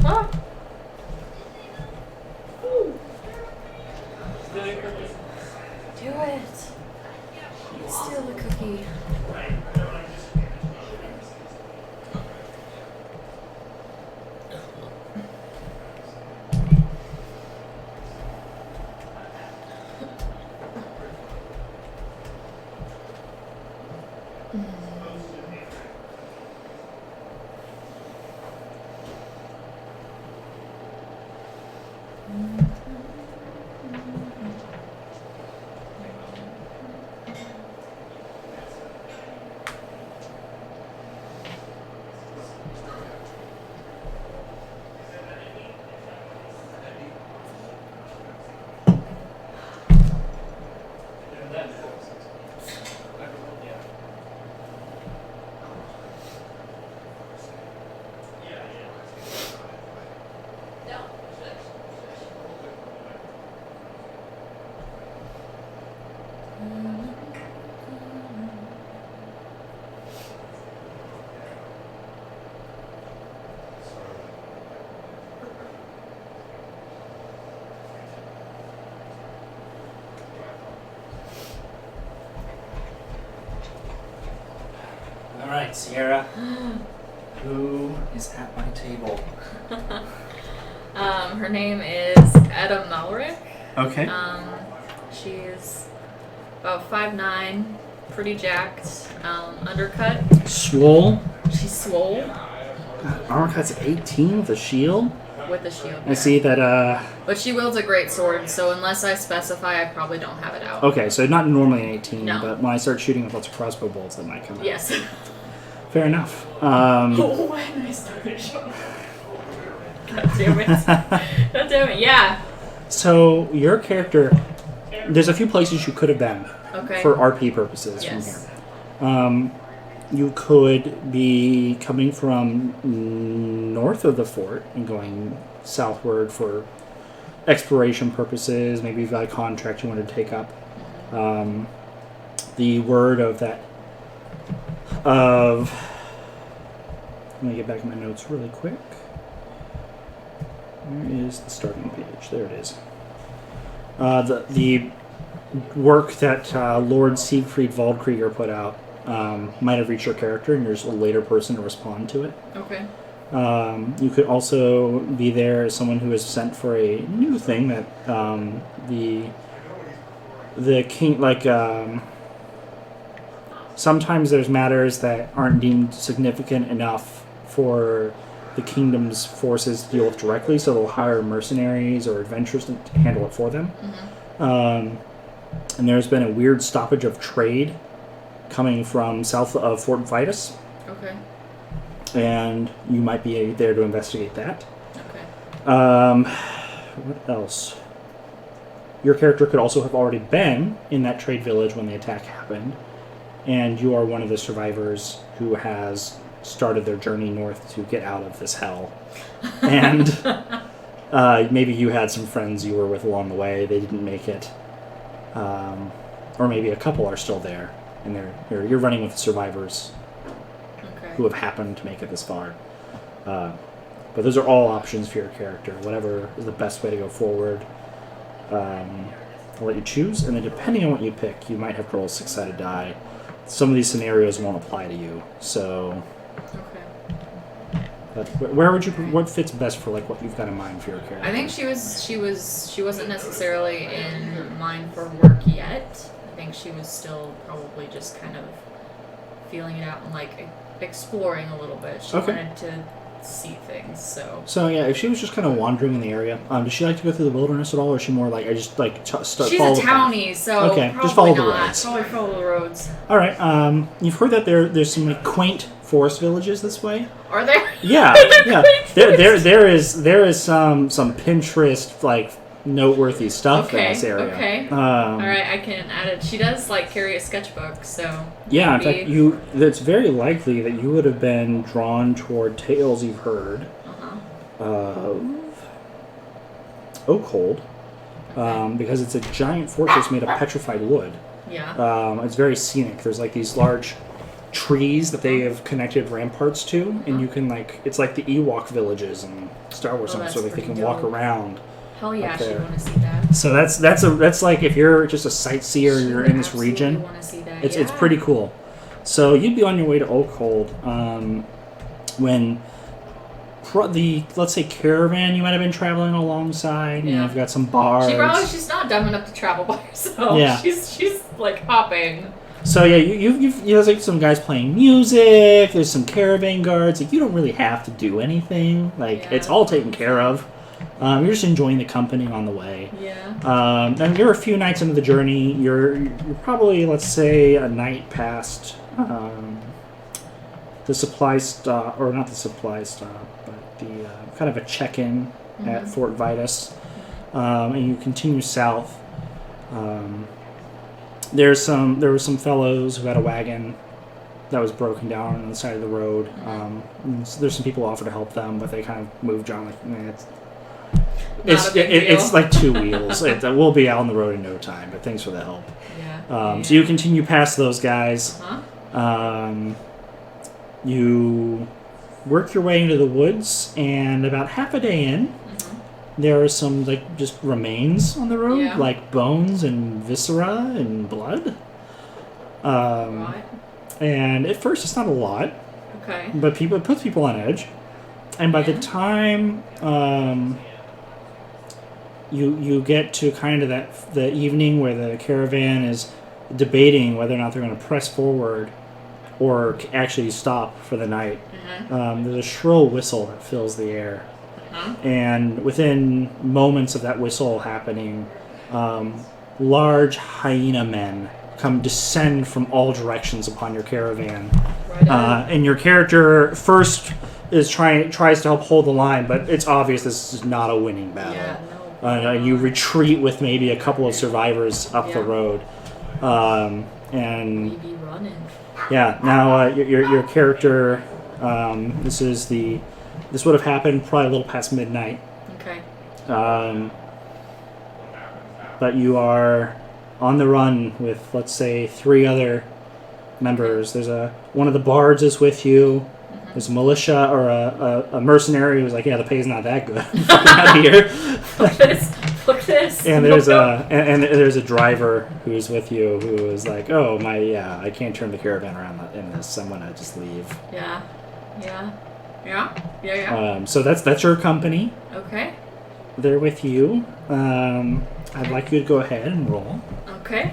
Ah. Do it. Steal the cookie. All right, Sierra. Who is at my table? Her name is Etta Malrick. Okay. She's about 5'9", pretty jacked, undercut. Swole. She's swole Armor cut's 18 with a shield. with a shield. I see that. But she wields a great sword, so unless I specify, I probably don't have it out. Okay, so not normally an 18, No. but when I start shooting with lots of crossbow bolts, that might come out. Yes. Fair enough. When I started shooting. God damn it. God damn it. Yeah. So your character, there's a few places you could have been Okay. for RP purposes Yes. from here. You could be coming from north of the fort and going southward for exploration purposes. Maybe you've got a contract you want to take up. The word of that of let me get back to my notes really quick. Where is the starting page? There it is. The work that Lord Siegfried Waldkrieger put out might have reached your character, and there's a later person to respond to it. Okay. You could also be there as someone who is sent for a new thing that the king, sometimes there's matters that aren't deemed significant enough for the kingdom's forces to deal with directly, so they'll hire mercenaries or adventurers to handle it for them. And there's been a weird stoppage of trade coming from south of Fort Vitus, Okay. and you might be there to investigate that. Okay. What else? Your character could also have already been in that trade village when the attack happened, and you are one of the survivors who has started their journey north to get out of this hell. And maybe you had some friends you were with along the way, they didn't make it. Or maybe a couple are still there, and you're running with the survivors Okay. who have happened to make it this far. But those are all options for your character. Whatever is the best way to go forward, I'll let you choose. And then depending on what you pick, you might have to roll a 6-sided die. Some of these scenarios won't apply to you. So, Okay. but where would you? What fits best for like what you've got in mind for your character? I think she wasn't necessarily in mind for work yet. I think she was still probably just kind of feeling it out and like exploring a little bit. She Okay. wanted to see things, so. So yeah, if she was just kind of wandering in the area, does she like to go through the wilderness at all, or is she more like I just like She's follow a the path? townie, so Okay, probably just follow the not. roads. Probably follow the roads. All right. You've heard that there's some like quaint forest villages this way. Are there? Yeah, yeah. There is some Pinterest like noteworthy stuff in this area. Okay. All right, I can add it. She does like carry a sketchbook, so. Yeah, in maybe- fact, it's very likely that you would have been drawn toward tales you've heard of Oakhold, because it's a giant fortress made of petrified wood. Yeah. It's very scenic. There's like these large trees that they have connected ramparts to, and you can like it's like the Ewok villages in Star Wars, Oh, that's so that they pretty can walk dope. around. Hell yeah, up she there. want to see that. So that's like if you're just a sightseer and you're in this region, Want to see that. it's yeah. pretty cool. So you'd be on your way to Oakhold when let's say caravan you might have been traveling alongside. You know, Yeah. you've got some bars. She's not dumb enough to travel by herself. Yeah. She's like hopping. So yeah, there's like some guys playing music. There's some caravan guards. Like you don't really have to do anything. Like Yeah. it's all taken care of. You're just enjoying the company on the way. Yeah. And you're a few nights into the journey. You're probably, let's say, a night past the supply stop, or not the supply stop, but the kind of a check-in at Fort Vitus, and you continue south. There were some fellows who had a wagon that was broken down on the side of the road. So there's some people who offered to help them, but they kind of moved on like, Not a big deal. it's like 2 wheels. We'll be out on the road in no time, but thanks for the help. Yeah. So you continue past those guys. Huh? You work your way into the woods, and about half a day in, there are some like just remains on the road, Yeah. like bones and viscera and blood. Right. And at first, it's not a lot, Okay. but it puts people on edge. And by the time you get to kind of the evening where the caravan is debating whether or not they're going to press forward or actually stop for the night, there's a shrill whistle that fills the air. And within moments of that whistle happening, large hyena men descend from all directions upon your caravan. Right on. And your character first tries to help hold the line, but it's obvious this is not a winning battle. Yeah, no. And you retreat with maybe a couple of survivors up the Yeah. road, and Maybe running. yeah. Now your character. This would have happened probably a little past midnight. Okay. But you are on the run with, let's say, 3 other members. There's one of the bards is with you. There's a militia or a mercenary who's like, yeah, the pay's not that good. I'm fucking out of here. Look at this. Look at this. And there's a driver who's with you who is like, oh I can't turn the caravan around in this. I'm gonna just leave. Yeah. So that's your company. Okay. They're with you. I'd like you to go ahead and roll Okay.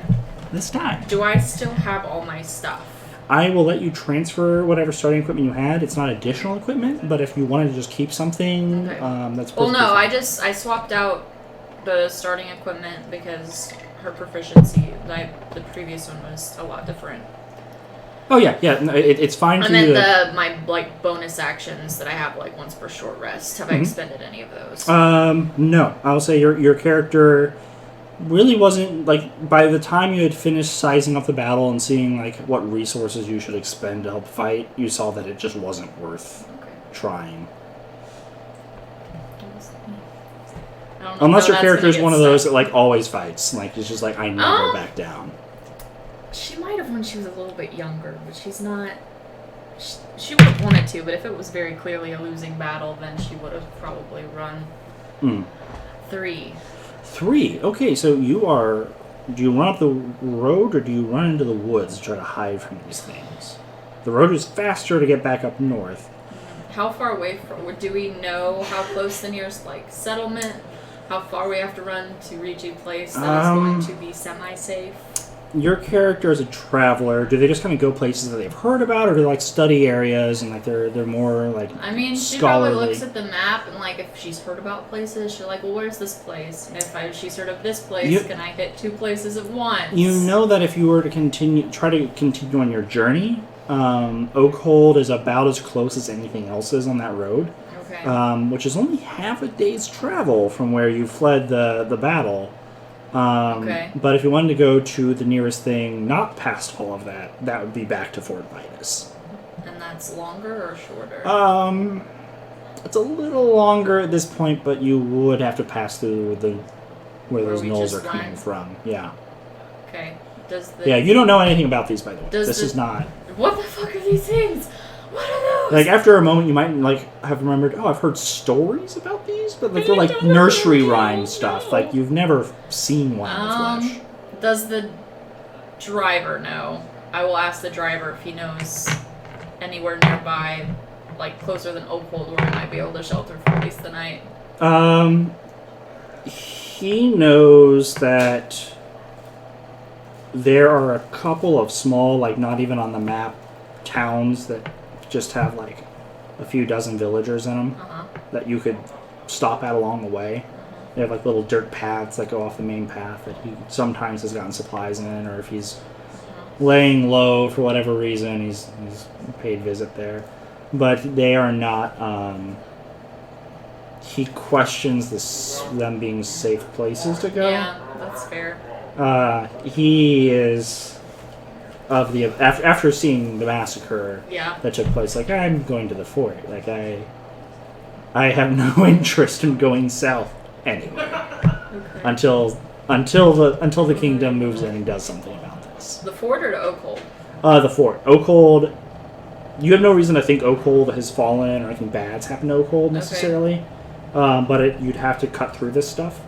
this time. Do I still have all my stuff? I will let you transfer whatever starting equipment you had. It's not additional equipment, but if you wanted to just keep something, Okay. that's Well, perfectly no, fine. I swapped out the starting equipment because her proficiency, the previous one was a lot different. Oh yeah. No, it's fine for And you. then my bonus actions that I have once per short rest. Have I expended any of those? No, I'll say your character really wasn't by the time you had finished sizing up the battle and seeing what resources you should expend to help fight, you saw that it just wasn't worth Okay. trying. I don't know Unless how your that's character is gonna one get of those stuck. that always fights. It's just I never back down. She might have when she was a little bit younger, but she's not. She would have wanted to, but if it was very clearly a losing battle, then she would have probably run. 3. 3. Okay, so do you run up the road or do you run into the woods to try to hide from these things? The road is faster to get back up north. How far away do we know how close the nearest settlement? How far we have to run to reach a place that is going to be semi-safe? Your character is a traveler. Do they just kind of go places that they've heard about, or do they study areas and they're more I mean, she scholarly? probably looks at the map and if she's heard about places, she's like, well, where's this place? And if she's heard of this place, can I hit 2 places at once? You know that if you were to try to continue on your journey, Oakhold is about as close as anything else is on that road. Okay. Which is only half a day's travel from where you fled the battle. Okay. But if you wanted to go to the nearest thing, not past all of that, that would be back to Fort Vitus. And that's longer or shorter? It's a little longer at this point, but you would have to pass through where those we knolls just are coming went? from. Yeah. Okay. Yeah, you don't know anything about these, by the way. Does This is not... What the fuck are these things? What are those? After a moment, you might have remembered. Oh, I've heard stories about these, but they're nursery rhyme stuff. You've never seen one in the flesh. Does the driver know? I will ask the driver if he knows anywhere nearby, closer than Oakhold, where we might be able to shelter for at least the night. He knows that there are a couple of small, not even on the map, towns that just have a few dozen villagers in them that you could stop at along the way. They have little dirt paths that go off the main path that he sometimes has gotten supplies in, or if he's laying low for whatever reason, he's paid visit there. But they are not. He questions them being safe places to go. Yeah, that's fair. He is of the after seeing the massacre that took place. I'm going to the fort. I have no interest in going south anyway. Okay. Until the kingdom moves in and does something about this. The fort or to Oakhold? The fort. Oakhold. You have no reason to think Oakhold has fallen or anything bad's happened to Oakhold necessarily. But you'd have to cut through this stuff.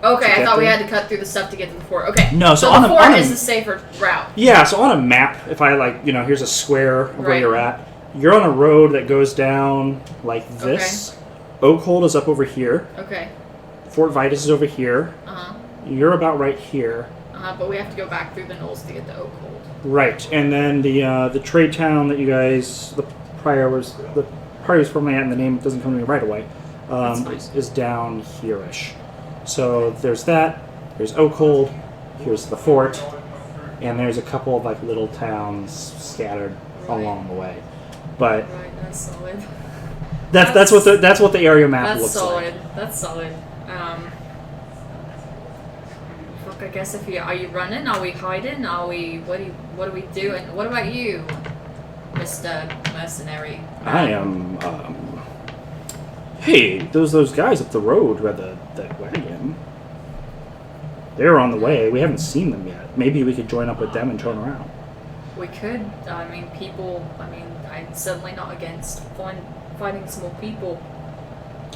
Okay, I thought we there. had to cut through the stuff to get to the fort. Okay. No, so the fort is the safer route. Yeah, so on a map, if I here's a square of where Right. you're at. You're on a road that goes down like this. Oakhold is up over here. Okay. Fort Vitus is over here. You're about right here. But we have to go back through the knolls to get to Oakhold. Right, and then the trade town that you guys the party was formerly at, and the name doesn't come to me right away. Is down here-ish. So there's that. There's Oakhold. Here's the fort, and there's a couple of little towns scattered along the way. But Right, that's solid. That's what the area map That's looks solid. like. That's solid. Fuck. I guess are you running? Are we hiding? What do we do? And what about you, Mr. Mercenary? I am. Hey, those guys up the road who had that wagon. They're on the way. We haven't seen them yet. Maybe we could join up with them and turn around. We could. I mean, I'm certainly not against fighting some more people.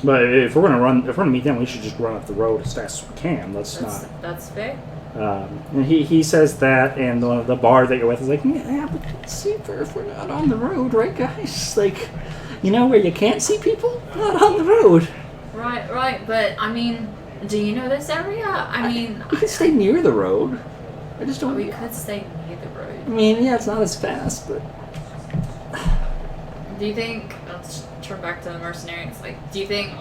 But if we're gonna meet them, we should just run up the road as fast as we can. That's fair. And he says that, and the bar that you're with is like, yeah, but see, if we're not on the road, right, guys? Like, where you can't see people, not on the road. Right. But I mean, do you know this area? We could stay near the road. I just don't. We could stay near the road. I mean, yeah, it's not as fast, but. Do you think? Let's turn back to the mercenaries. Like, do you think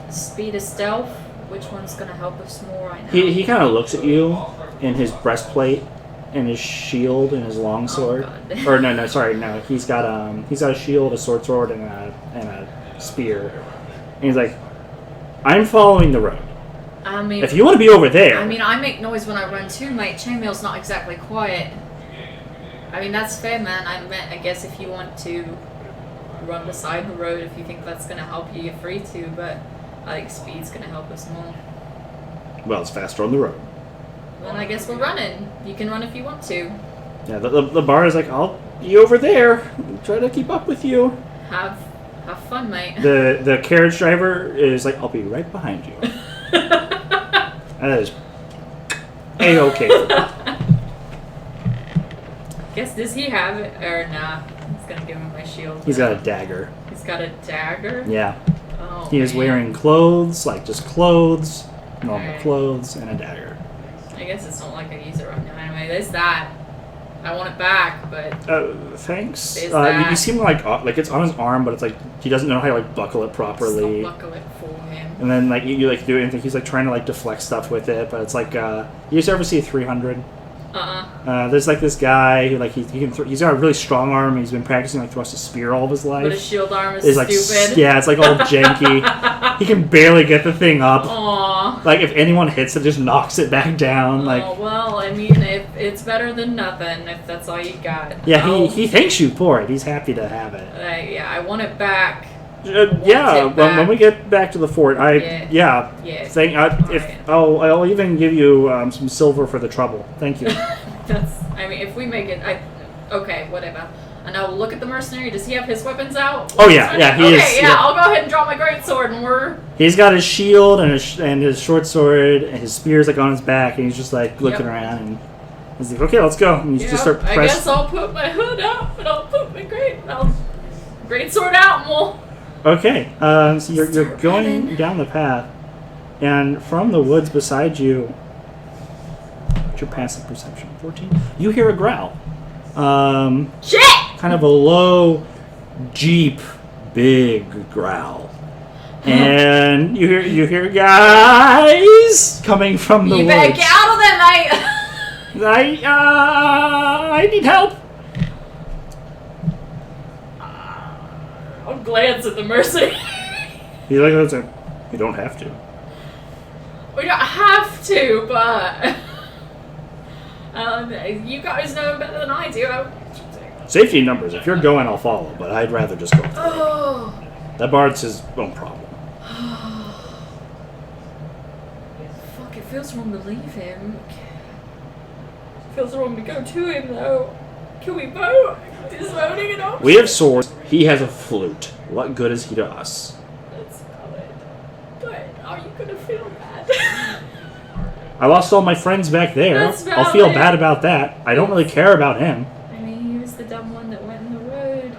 speed is stealth? Which one's gonna help us more right now? He kind of looks at you in his breastplate and his shield and his longsword. Oh, Or no, he's got a shield, a sword, and a spear. And he's like, I'm following the road. I mean, if you want to be over there. I mean, I make noise when I run too, mate. Chainmail's not exactly quiet. I mean, that's fair, man. I guess if you want to run beside the road, if you think that's gonna help you, you're free to. But I think speed's gonna help us more. Well, it's faster on the road. Then I guess we're running. You can run if you want to. Yeah, the bar is like, I'll be over there. Try to keep up with you. Have fun, mate. The carriage driver is like, I'll be right behind you. That is A-okay. Guess, does he have it? Or nah, he's gonna give him my shield. He's got a dagger. He's got a dagger? Yeah. Oh, He is man. wearing clothes, like just clothes, normal Alright. clothes, and a dagger. I guess it's not like I use it right now. Anyway, there's that. I want it back, but Thanks. Is that- You seem like it's on his arm, but it's like he doesn't know how to like buckle it properly. I'll buckle it for him. And then like you like do it, and he's like trying to like deflect stuff with it, but it's like you ever see 300? There's like this guy who like he can he's got a really strong arm. And he's been practicing like thrust a spear all of his life. But his shield arm is like stupid. Yeah, it's like all janky. He can barely get the thing up. Aww. Like if anyone hits it, just knocks it back down. Like Oh well, I mean, if it's better than nothing, if that's all you got. yeah, he thanks you for it. He's happy to have it. I want it back. Yeah, when we get back to the fort, Yeah. Thank I'll even give you some silver for the trouble. Thank you. If we make it, okay, whatever. And I'll look at the mercenary. Does he have his weapons out? Oh yeah, he is. Okay, yeah, I'll go ahead and draw my great sword, and He's got his shield and his short sword and his spear's like on his back, and he's just like looking around, and he's like, okay, let's go. And you just start I guess I'll put my hood up, and I'll put my great sword out, and we'll. Okay, so you're going down the path, and from the woods beside you, what's your passive perception? 14? You hear a growl. Shit! Kind of a low, deep, big growl. And you hear guys coming from the woods. You better get out of there, mate! I need help. I'll glance at the mercenary. He's like, you don't have to. We don't have to, but you guys know better than I do. Safety in numbers. If you're going, I'll follow, but I'd rather just go. Oh. That bard's his own problem. Fuck, it feels wrong to leave him. It feels wrong to go to him, though. Can we vote? Is voting an option? We have swords. He has a flute. What good is he to us? That's valid. But are you gonna feel bad? I lost all my friends back there. That's valid. I'll feel bad about that. I don't really care about him. I mean, he was the dumb one that went in the road.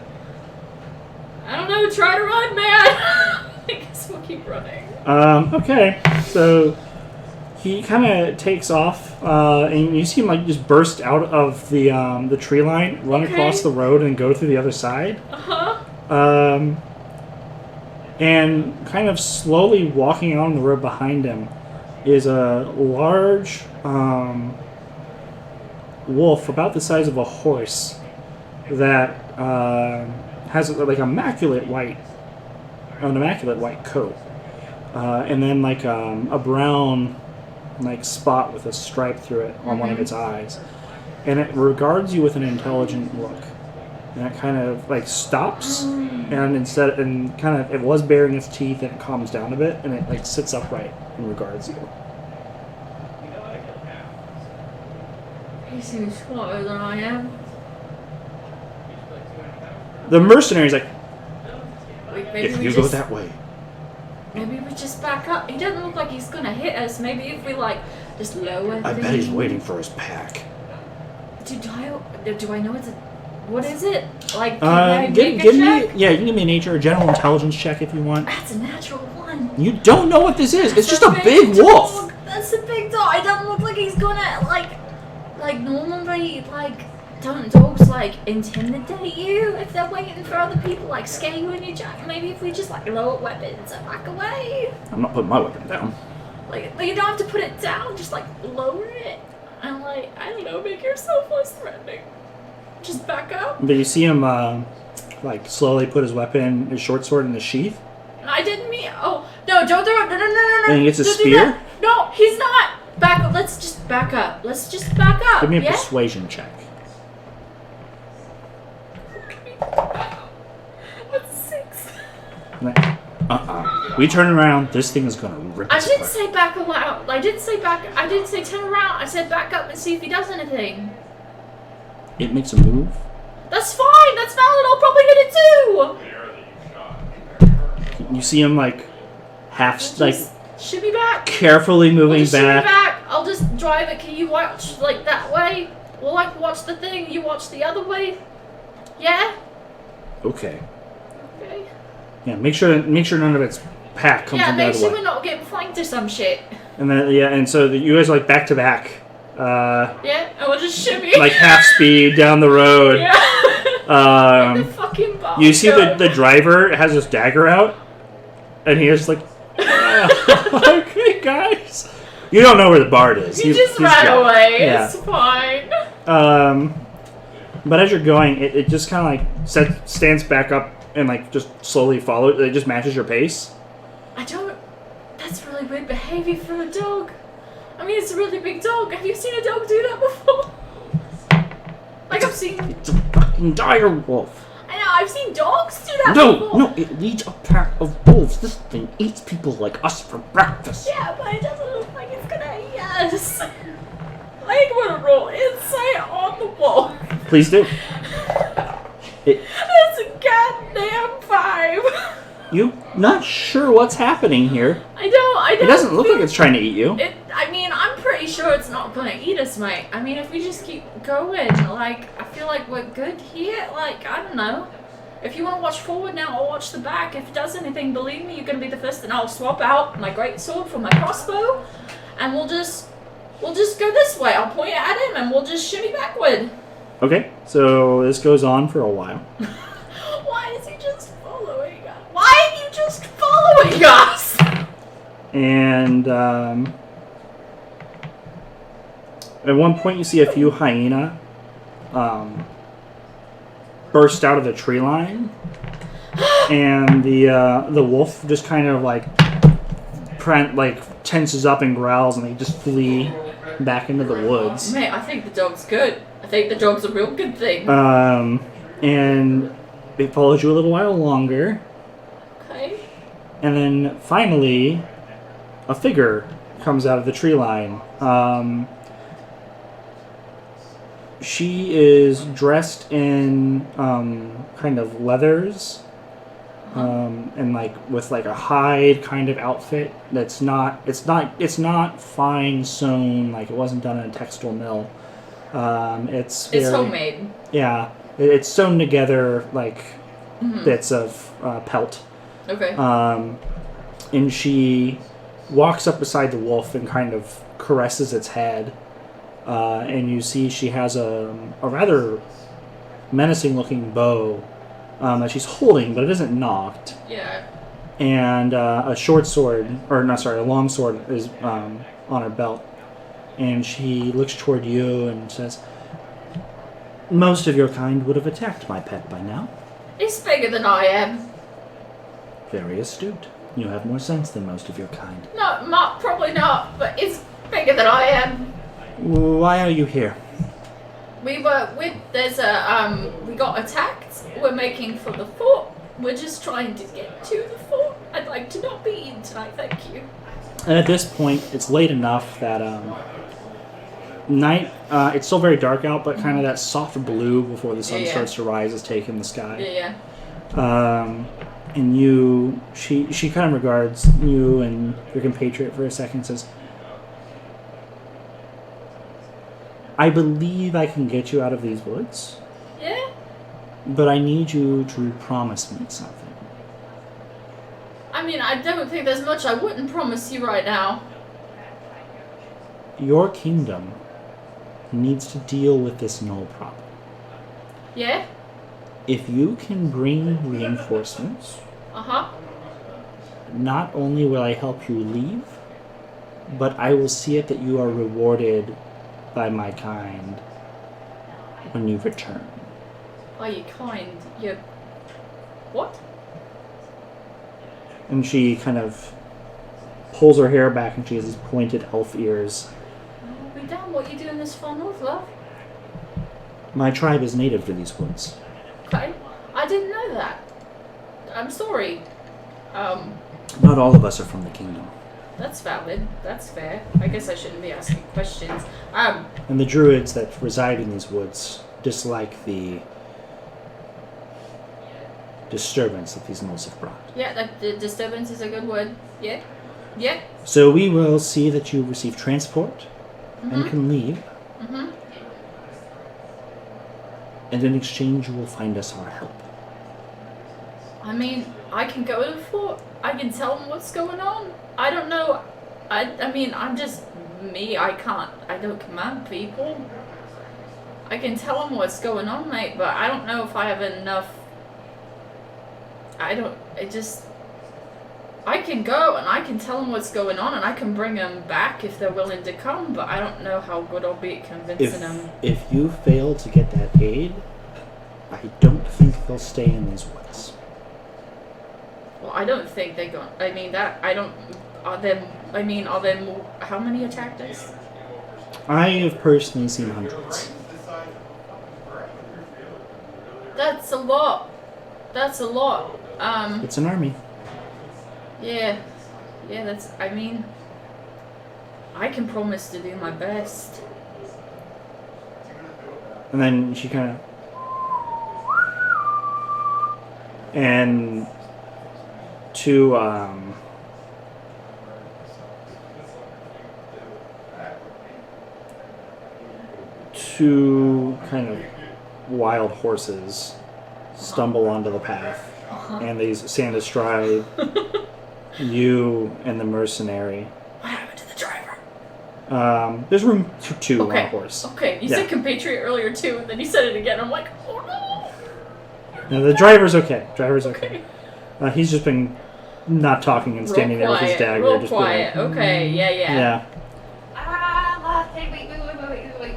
I don't know, try to run, man! I guess we'll keep running. Okay. So he kind of takes off, and you see him like just burst out of the tree line, run across the road, and go through the other side. And kind of slowly walking on the road behind him is a large wolf about the size of a horse that has like immaculate white an immaculate white coat, and then like a brown like spot with a stripe through it on one of its eyes, and it regards you with an intelligent look, and it kind of like stops, and it was baring its teeth, and it calms down a bit, and it like sits upright and regards you. He seems smarter than I am. The mercenary's like, Maybe if we you just, go that way. Maybe we just back up. He doesn't look like he's gonna hit us. Maybe if we like just lower. I bet he's waiting for his pack. Do I know it's a? What is it? Like, can I make a give check? me, yeah, you can give me a nature or general intelligence check if you want. That's a natural one. You don't know what this is. It's just a That's big wolf. dog. That's a big dog. It doesn't look like he's gonna like normally don't dogs like intimidate you if they're waiting for other people, like scare you in your jacket? Maybe if we just like lower weapons and back away. I'm not putting my weapon down. Like you don't have to put it down, just like lower it and like I don't know, make yourself less threatening. Just back up. But you see him like slowly put his weapon, his short sword, in the sheath. I didn't mean. Oh no! Don't throw it! No! And he gets a Don't do spear? that. No, he's not. Back up. Let's just back up. Let's just back up. Give me a yeah? persuasion check. That's 6. We turn around. This thing is gonna rip I us didn't apart. say back aloud. I didn't say back. I didn't say turn around. I said back up and see if he does anything. It makes a move. That's fine. That's valid. I'll probably hit it too. You see him like like Shimmy back. carefully moving Just shimmy back. back. I'll just drive it. Can you watch like that way? We'll like watch the thing. You watch the other way. Yeah. Okay. Okay. Yeah. Make sure none of its pack comes Yeah, in the make other sure way. we're not getting flanked or some shit. And then and so you guys are like back to back. Yeah, and we'll just shimmy. Like half speed down the road. Yeah. The fucking bar. You see the driver has his dagger out, and he is like, okay, guys. You don't know where the bard is. You just he's ran gone. away. Yeah. It's fine. But as you're going, it just kind of like stands back up and like just slowly follows. It just matches your pace. That's really weird behavior for a dog. I mean, it's a really big dog. Have you seen a dog do that before? Like, I've seen. It's a fucking dire wolf. I know, I've seen dogs do that before. No, it leads a pack of wolves. This thing eats people like us for breakfast. Yeah, but it doesn't look like it's gonna eat us. I want to roll insight on the wolf. Please do. That's a goddamn 5. You're not sure what's happening here. I don't. It doesn't look like it's trying to eat you. I mean, I'm pretty sure it's not gonna eat us, mate. I mean, if we just keep going, like, I feel like we're good here. Like, I don't know. If you want to watch forward now, I'll watch the back. If it does anything, believe me, you're gonna be the first, and I'll swap out my great sword for my crossbow, and we'll just go this way. I'll point it at him, and we'll just shimmy backward. Okay, so this goes on for a while. Why is he just following us? Why are you just following us? And at one point you see a few hyena burst out of the tree line, and the wolf just kind of like tenses up and growls, and they just flee back into the woods. Mate, I think the dog's good. I think the dog's a real good thing. And it follows you a little while longer, Okay. and then finally a figure comes out of the tree line. She is dressed in kind of leathers, and like with like a hide kind of outfit. It's not fine sewn, like it wasn't done in a textile mill. It's homemade. Yeah, it's sewn together like bits of pelt. Okay. And she walks up beside the wolf and kind of caresses its head. And you see she has a rather menacing-looking bow that she's holding, but it isn't knocked. Yeah. And a short sword, a long sword is on her belt. And she looks toward you and says, "Most of your kind would have attacked my pet by now." He's bigger than I am. Very astute. You have more sense than most of your kind. No, probably not, but it's bigger than I am. Why are you here? We got attacked. We're making for the fort. We're just trying to get to the fort. I'd like to not be eaten tonight, thank you. And at this point, it's late enough that night. It's still very dark out, but kind of that soft blue before the sun starts to rise is taking the sky. Yeah. And she kind of regards you and your compatriot for a second and says, I believe I can get you out of these woods. Yeah? But I need you to promise me something. I mean, I don't think there's much I wouldn't promise you right now. Your kingdom needs to deal with this null problem. Yeah? If you can bring reinforcements, not only will I help you leave, but I will see it that you are rewarded by my kind when you return. Are you kind? You're... What? And she kind of pulls her hair back and she has these pointed elf ears. I'll be damned what you do in this far north, love. My tribe is native to these woods. Okay. I didn't know that. I'm sorry. Not all of us are from the kingdom. That's valid. That's fair. I guess I shouldn't be asking questions. And the druids that reside in these woods dislike the disturbance that these gnolls have brought. Yeah, the disturbance is a good word. Yeah. Yeah. So we will see that you receive transport and can leave. And in exchange, you will find us our help. I mean, I can go to the fort. I can tell them what's going on. I don't know. I mean, I'm just me. I don't command people. I can tell them what's going on, mate, but I don't know if I have enough. I can go and I can tell them what's going on and I can bring them back if they're willing to come, but I don't know how good I'll be at convincing them. If you fail to get that aid, I don't think they'll stay in these woods. Well, I don't think they're going. I mean, are there more? How many attacked us? I have personally seen hundreds. That's a lot. It's an army. Yeah, I mean, I can promise to do my best. And then she kind of... And two kind of wild horses stumble onto the path, and they stand astride you and the mercenary. What happened to the driver? There's room for two on a horse. Okay, you said compatriot earlier too, and then you said it again. I'm like, oh no. No, the driver's okay. He's just been not talking and standing there with his dagger. Real just quiet. Like, okay, yeah. Yeah. Hey,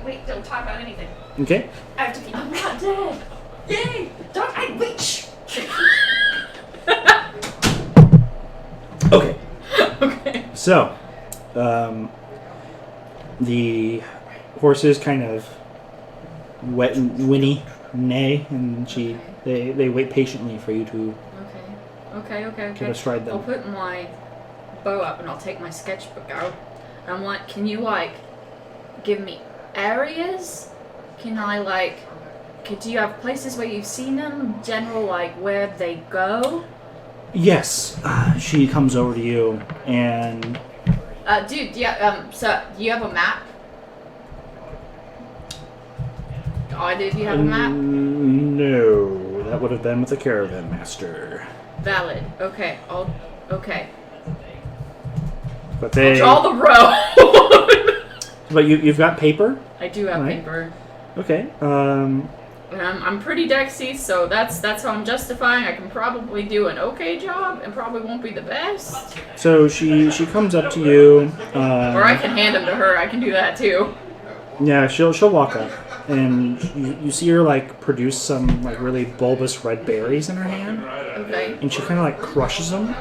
wait, don't talk about anything. Okay. I have to be. I'm not dead. Yay! Wait, shh. Okay. Okay. So, the horses kind of whinny, neigh, and they wait patiently for you to Okay. get astride them. I'll put my bow up and I'll take my sketchbook out. And I'm like, can you give me areas? Can I do you have places where you've seen them? General, where they go? Yes. She comes over to you and... Dude, yeah, so, do you have a map? Do you have a map? No. That would have been with the caravan master. Valid. Okay, okay. But I'll draw the road! But you've got paper? I do have right. paper. Okay. I'm pretty dexy, so that's how I'm justifying. I can probably do an okay job, and probably won't be the best. So she comes up to you. Or I can hand them to her. I can do that too. Yeah, she'll walk up. and you see her like produce some like really bulbous red berries in her hand, Okay. and she kind of like crushes them,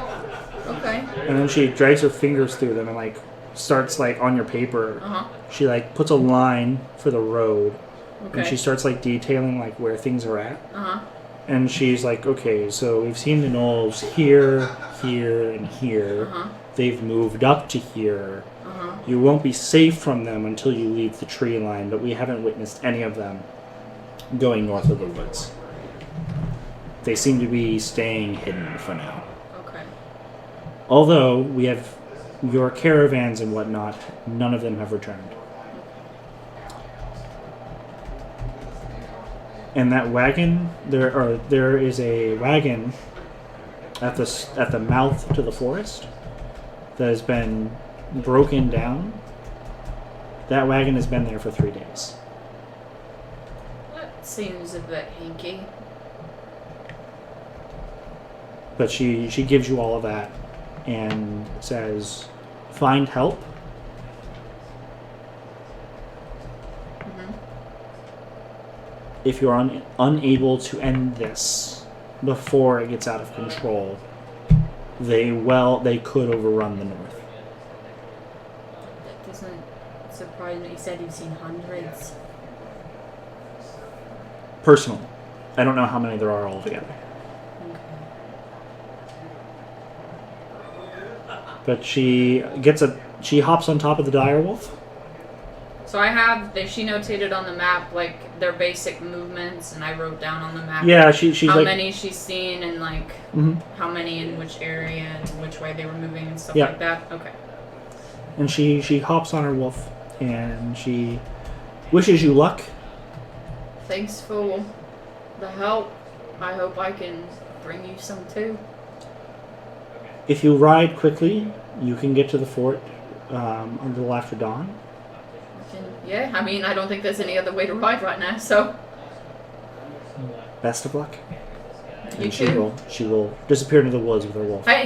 Okay. and then she drags her fingers through them and like starts like on your paper. Uh-huh. She like puts a line for the road, Okay. and she starts like detailing like where things are at. Uh-huh. And she's like, okay, so we've seen the gnolls here, here, and here. Uh-huh. They've moved up to here. Uh-huh. You won't be safe from them until you leave the tree line, but we haven't witnessed any of them going north of the woods. They seem to be staying hidden for now. Okay. Although we have your caravans and whatnot, none of them have returned. And that wagon, there is a wagon at the mouth to the forest that has been broken down. That wagon has been there for 3 days. That seems a bit hinky. But she gives you all of that and says, find help. Mm-hmm. If you're unable to end this before it gets out of control, they could overrun the north. That doesn't surprise me. You said you've seen hundreds. Personally, I don't know how many there are altogether. Okay. But she hops on top of the direwolf. So she notated on the map like their basic movements, and I wrote down on the map. Yeah, she's how like, many she's seen and like Mhm. how many in which area and which way they were moving and stuff Yeah. like that. Okay. And she hops on her wolf and she wishes you luck. Thanks for the help. I hope I can bring you some too. If you ride quickly, you can get to the fort a little after dawn. Yeah, I mean, I don't think there's any other way to ride right now, so. Best of luck. You And too. she will disappear into the woods with her wolf. Hey,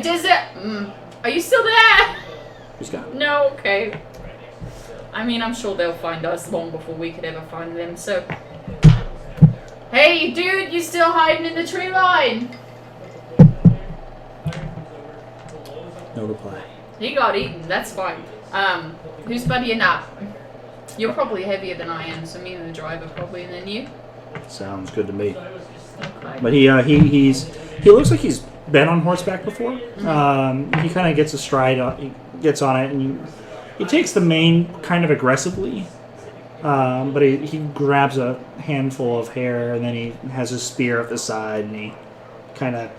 are you still there? She's gone. No, okay. I mean, I'm sure they'll find us long before we could ever find them, so. Hey, dude, you still hiding in the tree line? No reply. He got eaten, that's fine. Who's buddying up? You're probably heavier than I am, so me and the driver probably, and then you? Sounds good to me. Okay. But he looks like he's been on horseback before. He kind of gets a stride, he gets on it, and he takes the mane kind of aggressively. But he grabs a handful of hair, and then he has his spear at the side, and he kind of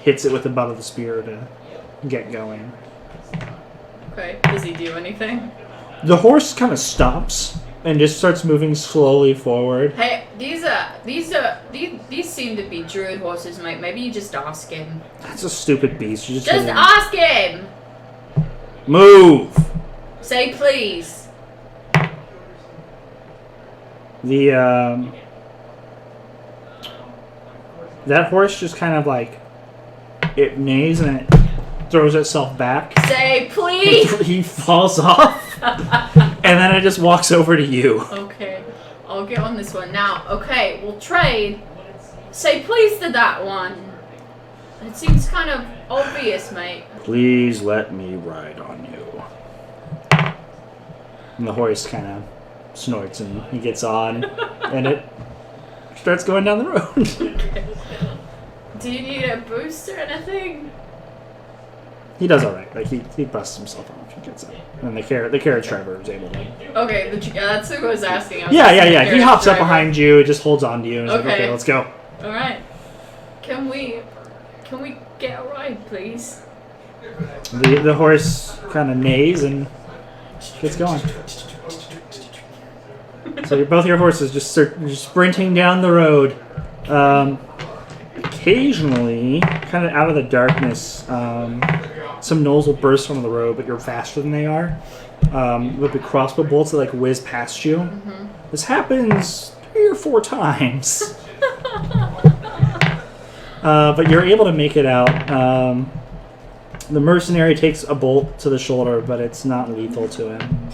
hits it with the butt of the spear to get going. Okay, does he do anything? The horse kind of stops and just starts moving slowly forward. Hey, these seem to be druid horses, mate. Maybe you just ask him. That's a stupid beast. You just Just hit him. ask him! Move! Say please. The that horse just kind of like it neighs and it throws itself back. Say please! He falls off, and then it just walks over to you. Okay, I'll get on this one now. Okay, we'll trade. Say please to that one. It seems kind of obvious, mate. Please let me ride on you. And the horse kind of snorts and he gets on, and it starts going down the road. Do you need a boost or anything? He does all right. Like he busts himself off. He gets up, and the carriage driver is able to. Okay, that's who I was asking. I was Yeah. asking the He carriage hops up driver. behind you, just holds on to you, and is like, Okay. okay, let's go. All right. Can we get a ride, please? The horse kind of neighs and gets going. So both your horses just sprinting down the road. Occasionally, kind of out of the darkness, some gnolls will burst onto the road, but you're faster than they are. With the crossbow bolts that like whiz past you. Mm-hmm. This happens 3 or 4 times. But you're able to make it out. The mercenary takes a bolt to the shoulder, but it's not lethal to him.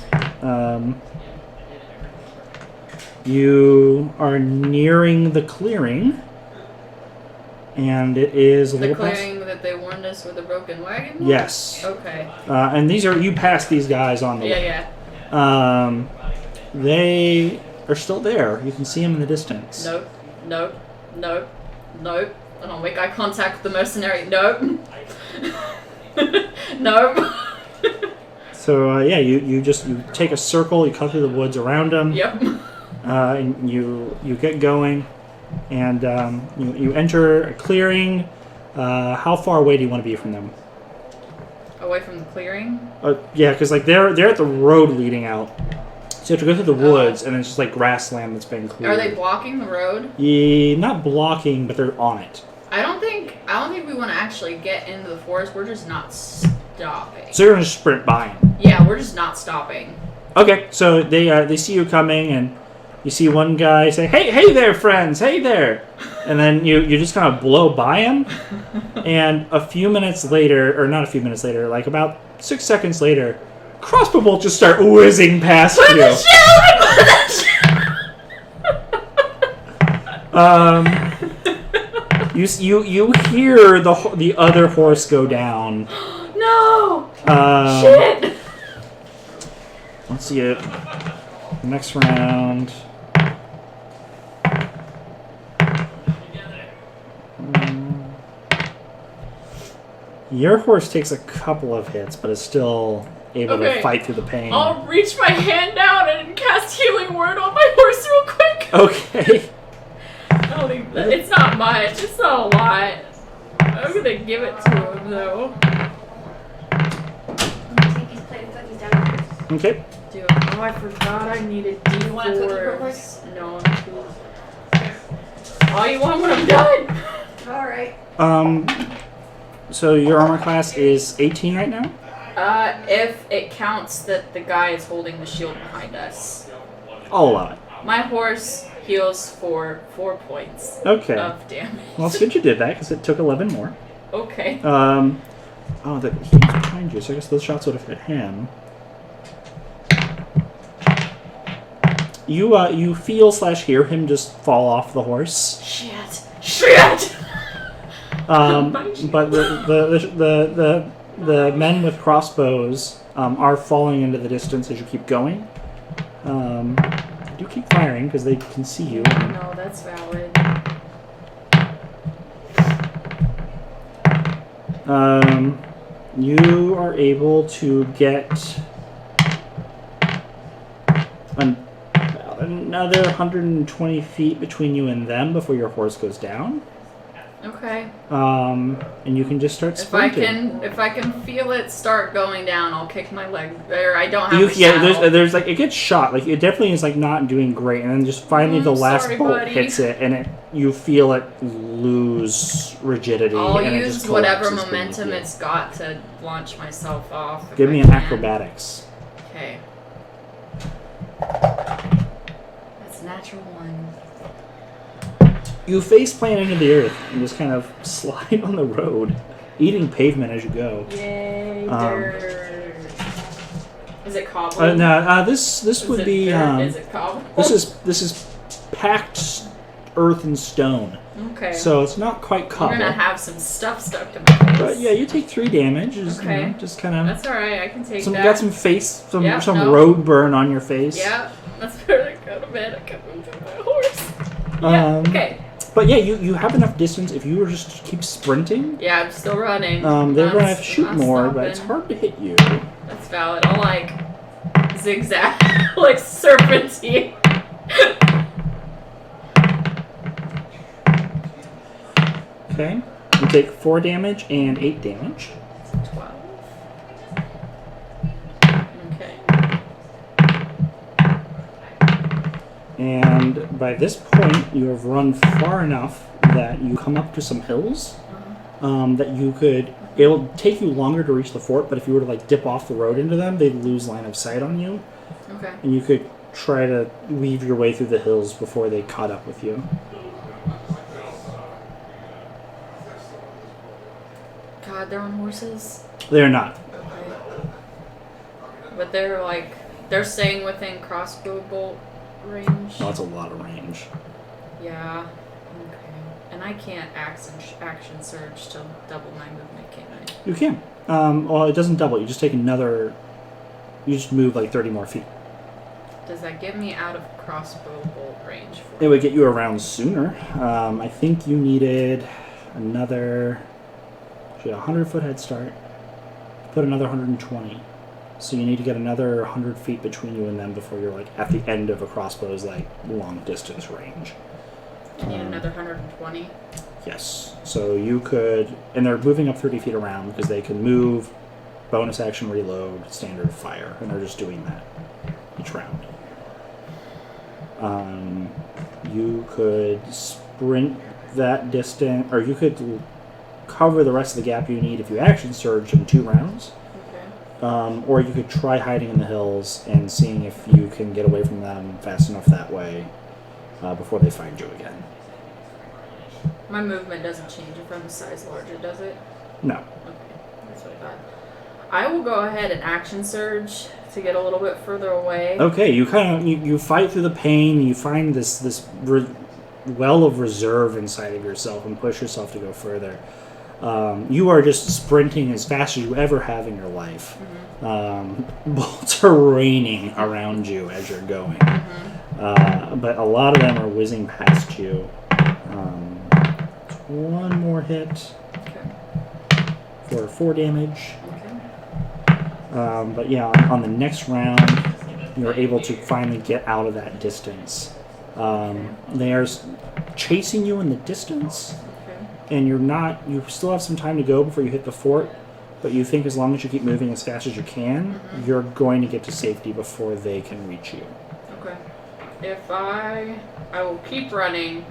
You are nearing the clearing, and it is a The little clearing that they warned us with the broken wagon? was? Yes. Okay. And these are, you passed these guys on the way. Yeah. They are still there. You can see them in the distance. Nope. I don't make eye contact with the mercenary. Nope. Nope. So you take a circle, you cut through the woods around them. Yep. And you get going, and you enter a clearing. How far away do you want to be from them? Away from the clearing? Yeah, because like they're at the road leading out, so you have to go through the woods, and it's just like grassland that's been cleared. Are they blocking the road? Yeah, not blocking, but they're on it. I don't think we want to actually get into the forest. We're just not stopping. So you're gonna sprint by them. Yeah, we're just not stopping. Okay, so they see you coming, and you see one guy say, "Hey there, friends! Hey there!" And then you just kind of blow by him, and a few minutes later, or not a few minutes later, like about 6 seconds later, crossbow bolts just start whizzing past Put you. the shield! Put the shield! You hear the other horse go down. No! Shit! Let's see it. Next round. Your horse takes a couple of hits, but is still able to fight through the pain. I'll reach my hand down and cast Healing Word on my horse real quick. Okay. I don't think it's not much. It's not a lot. I'm gonna give it to him though. Take these plate of cookies down. Okay. Dude, oh, I forgot I needed D4s. You want a cookie real quick? No, I'm cool. Oh, you want when I'm done? Alright. So your armor class is 18 right now? If it counts that the guy is holding the shield behind us. I'll allow it. My horse heals for 4 points Okay. of damage. Well, it's good you did that, because it took 11 more. Okay. He's behind you, so I guess those shots would have hit him. You feel/hear him just fall off the horse. Shit! But the men with crossbows are falling into the distance as you keep going. Do keep firing because they can see you. No, that's valid. You are able to get another 120 feet between you and them before your horse goes down. Okay. And you can just start sprinting. If I can feel it start going down, I'll kick my leg. Or I don't have. There's like it gets shot. Like it definitely is like not doing great, and then just finally the last bolt hits it, and you feel it lose rigidity. I'll and use it just whatever collapses momentum beneath it's got to launch myself off. you. Give me an acrobatics. Okay. That's a natural 1. You face plant into the earth and just kind of slide on the road, eating pavement as you go. Yay, dirt. Is it cobble? No, this would be. Is it cobble? This is packed earth and stone. Okay. So it's not quite cobble. I'm gonna have some stuff stuck to my face. But yeah, you take 3 damage. Okay. Just kind of. That's alright. I can take that. Got some road burn on your face. Yeah. That's where I go to bed. I can move to my horse. Yeah. Okay. But yeah, you have enough distance. If you were just to keep sprinting. Yeah, I'm still running. They're gonna have to shoot more, but it's hard to hit you. That's valid. I'll like zigzag, like serpentine. Okay. You take 4 damage and 8 damage. 12. Okay. And by this point, you have run far enough that you come up to some hills that you could. It'll take you longer to reach the fort, but if you were to like dip off the road into them, they'd lose line of sight on you. Okay. And you could try to weave your way through the hills before they caught up with you. God, they're on horses? They're not. Okay. But they're staying within crossbow bolt range? That's a lot of range. Yeah. Okay. And I can't action surge to double my movement, can I? You can. Well, it doesn't double. You just take another. You just move like 30 more feet. Does that get me out of crossbow bolt range? It would get you around sooner. I think you needed another. You had a 100-foot head start. Put another 120. So you need to get another 100 feet between you and them before you're like at the end of a crossbow's like long distance range. You need another 120. Yes. So you could, and they're moving up 30 feet around because they can move, bonus action reload, standard fire, and they're just doing that each round. You could sprint that distance, or you could cover the rest of the gap you need if you action surge in 2 rounds. Okay. Or you could try hiding in the hills and seeing if you can get away from them fast enough that way before they find you again. My movement doesn't change if I'm a size larger, does it? No. Okay, that's what I thought. I will go ahead and action surge to get a little bit further away. Okay, you kind of you fight through the pain. And you find this well of reserve inside of yourself and push yourself to go further. You are just sprinting as fast as you ever have in your life. Mm-hmm. Bolts are raining around you as you're going. Mm-hmm. But a lot of them are whizzing past you. One more hit for 4 damage. But yeah, on the next round, you're able to finally get out of that distance. They are chasing you in the distance, and you still have some time to go before you hit the fort, but you think as long as you keep moving as fast as you can, you're going to get to safety before they can reach you. Okay. If I will keep running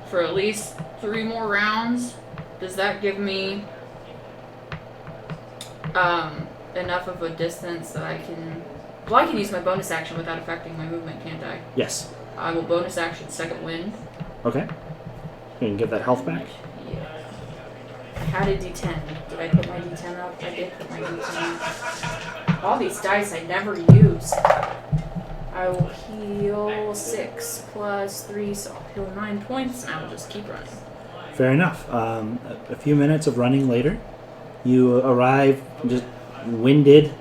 for at least 3 more rounds, does that give me enough of a distance that I can... Well, I can use my bonus action without affecting my movement, can't I? Yes. I will bonus action second wind. Okay. You can get that health back. Yeah. I had a D10. Did I put my D10 up? I did put my D10 up. All these dice I never use. I will heal 6 plus 3, so I'll heal 9 points, and I will just keep running. Fair enough. A few minutes of running later, you arrive just winded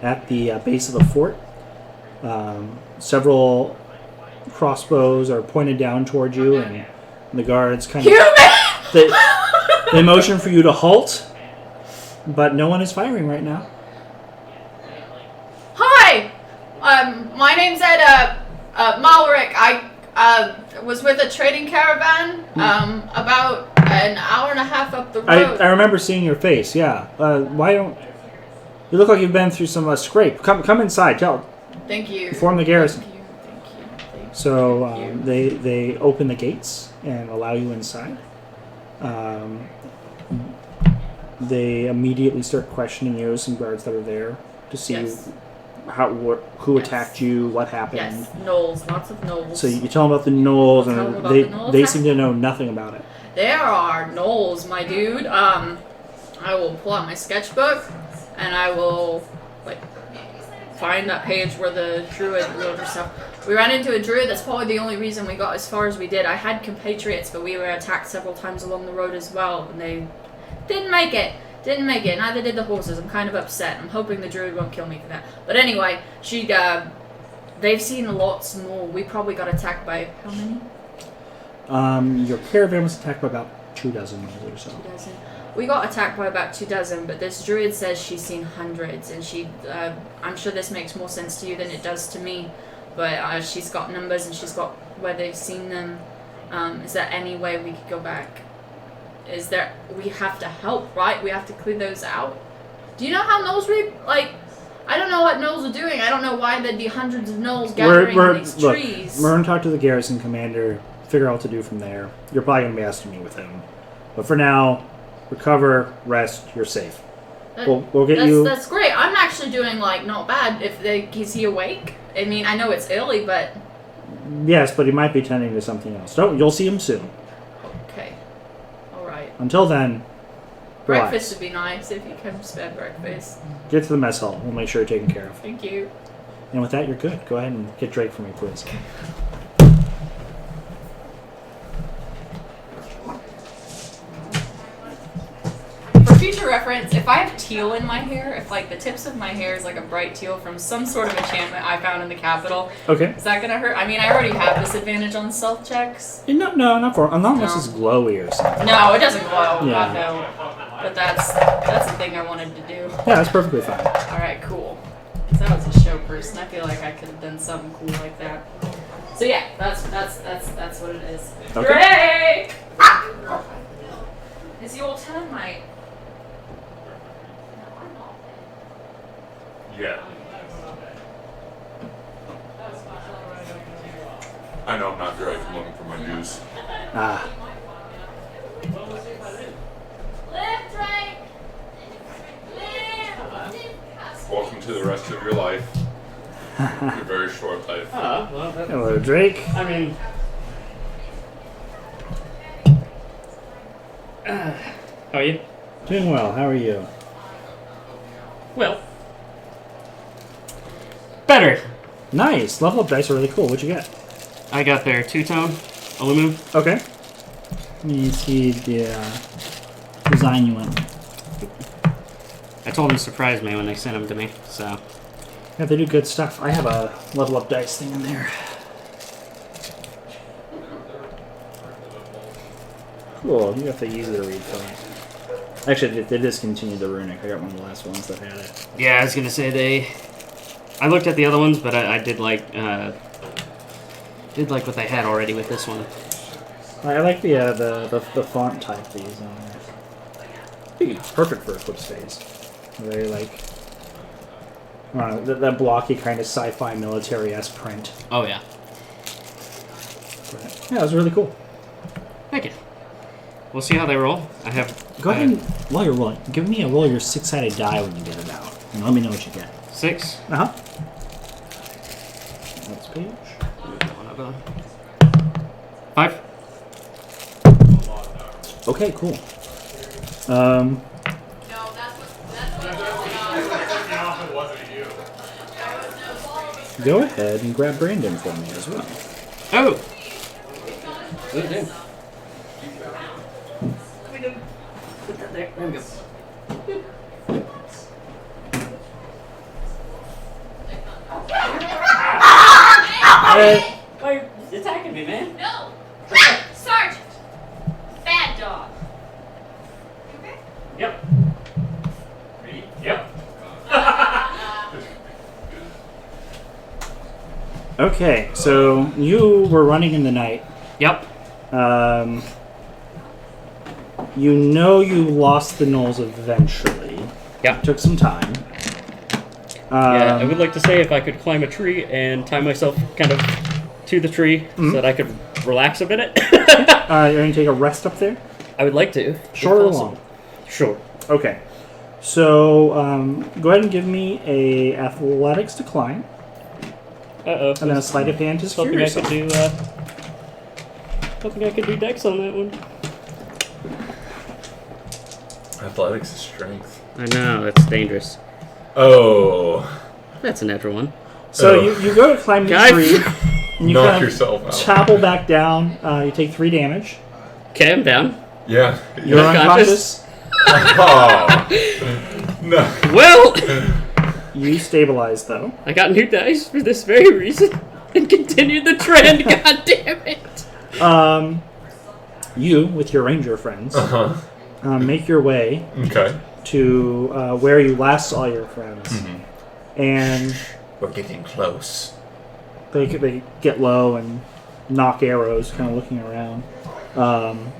at the base of the fort. Several crossbows are pointed down toward you, and the guards kind of they motion for you to halt, but no one is firing right now. Hi, my name's Ed Malrick. I was with a trading caravan about an hour and a half up the road. I remember seeing your face. Yeah. Why don't you look like you've been through some scrape? Come inside. Thank you. Inform the garrison. Thank you. So they open the gates and allow you inside. They immediately start questioning you, some guards that are there, to see who attacked you, what happened. Yes, gnolls, lots of gnolls. So you tell them about the gnolls, Tell them and about the gnolls. they seem to know nothing about it. There are gnolls, my dude. I will pull out my sketchbook, and I will find that page where the druid wrote herself. We ran into a druid. That's probably the only reason we got as far as we did. I had compatriots, but we were attacked several times along the road as well, and they didn't make it. Neither did the horses. I'm kind of upset. I'm hoping the druid won't kill me for that. But anyway, they've seen lots more. We probably got attacked by how many? Your caravan was attacked by about 24 or so. 24. We got attacked by about 24, but this druid says she's seen hundreds, and I'm sure this makes more sense to you than it does to me, but she's got numbers and she's got where they've seen them. Is there any way we could go back? We have to help, right? We have to clear those out. Do you know how gnolls I don't know what gnolls are doing. I don't know why there'd be hundreds of gnolls gathering in these trees. We're going to talk to the garrison commander, figure out what to do from there. You're probably going to be asked to meet with him. But for now, recover, rest, you're safe. We'll get you... That's great. I'm actually doing, not bad. Is he awake? I mean, I know it's early, but... Yes, but he might be tending to something else. You'll see him soon. Okay. Alright. Until then, relax. Breakfast would be nice if you can spare breakfast. Get to the mess hall. We'll make sure you're taken care of. Thank you. And with that, you're good. Go ahead and get Drake for me, please. For future reference, if I have teal in my hair, if like the tips of my hair is like a bright teal from some sort of enchantment I found in the capital, Okay. is that gonna hurt? I mean, I already have disadvantage on stealth checks. No, not unless it's glowy or something. No, it doesn't glow. Yeah. God no. But that's the thing I wanted to do. Yeah, that's perfectly fine. All right, cool. 'Cause I was a show person. I feel like I could have done something cool like that. So yeah, that's what it is. Okay. Drake! Is the old termite? Yeah. I know I'm not Drake. I'm looking for my juice. Ah. Lift, Drake! Welcome to the rest of your life. Your very short life. Oh, well, that, Hello, Drake. I mean, how are you? Doing well. How are you? Well, better. Nice. Level up dice are really cool. What'd you get? I got their two-tone aluminum. Okay. Let me see the design you went with. I told them to surprise me when they sent them to me, so. Yeah, they do good stuff. I have a level up dice thing in there. Cool. You got the easy to read font. Actually, they discontinued the runic. I got one of the last ones that had it. Yeah, I was gonna say I looked at the other ones, but I did like what they had already with this one. I like the font type they use on there. I think it's perfect for Eclipse phase. Very like that blocky kind of sci-fi military-esque print. Oh yeah. But, yeah, it was really cool. Thank you. We'll see how they roll. I have. Go ahead and, while you're rolling, give me a roll your 6-sided die when you get it out, and let me know what you get. 6. Uh huh. Next page. 5. Okay, cool. No, that's what It wasn't you. Go ahead and grab Brandon for me as well. Oh. Put that there. There we go. Why are you attacking me, man? No! Sergeant! Bad dog! Okay? Yep. Yep. Okay, so you were running in the night. Yep. You know you lost the gnolls eventually. Yep. Took some time. Yeah, I would like to say if I could climb a tree and tie myself kind of to the tree so that I could relax a minute. You're going to take a rest up there? I would like to. Short or long? Short. Okay. So, go ahead and give me a athletics to climb, Uh-oh. and then a sleight of hand to secure Hoping I could yourself. do, hoping I could do dex on that one. Athletics is strength. I know, that's dangerous. Oh. That's a natural one. So Oh. you go to climb the Guys. tree, and you Knock kind of yourself out. topple back down. You take 3 damage. Okay, I'm down. Yeah. You're Unconscious? unconscious. Oh. No. Well, You stabilize, though. I got new dice for this very reason and continued the trend. God damn it! You, with your ranger friends, Uh-huh. make your way Okay. to where you last saw your friends. And We're getting close. they get low and knock arrows, kind of looking around.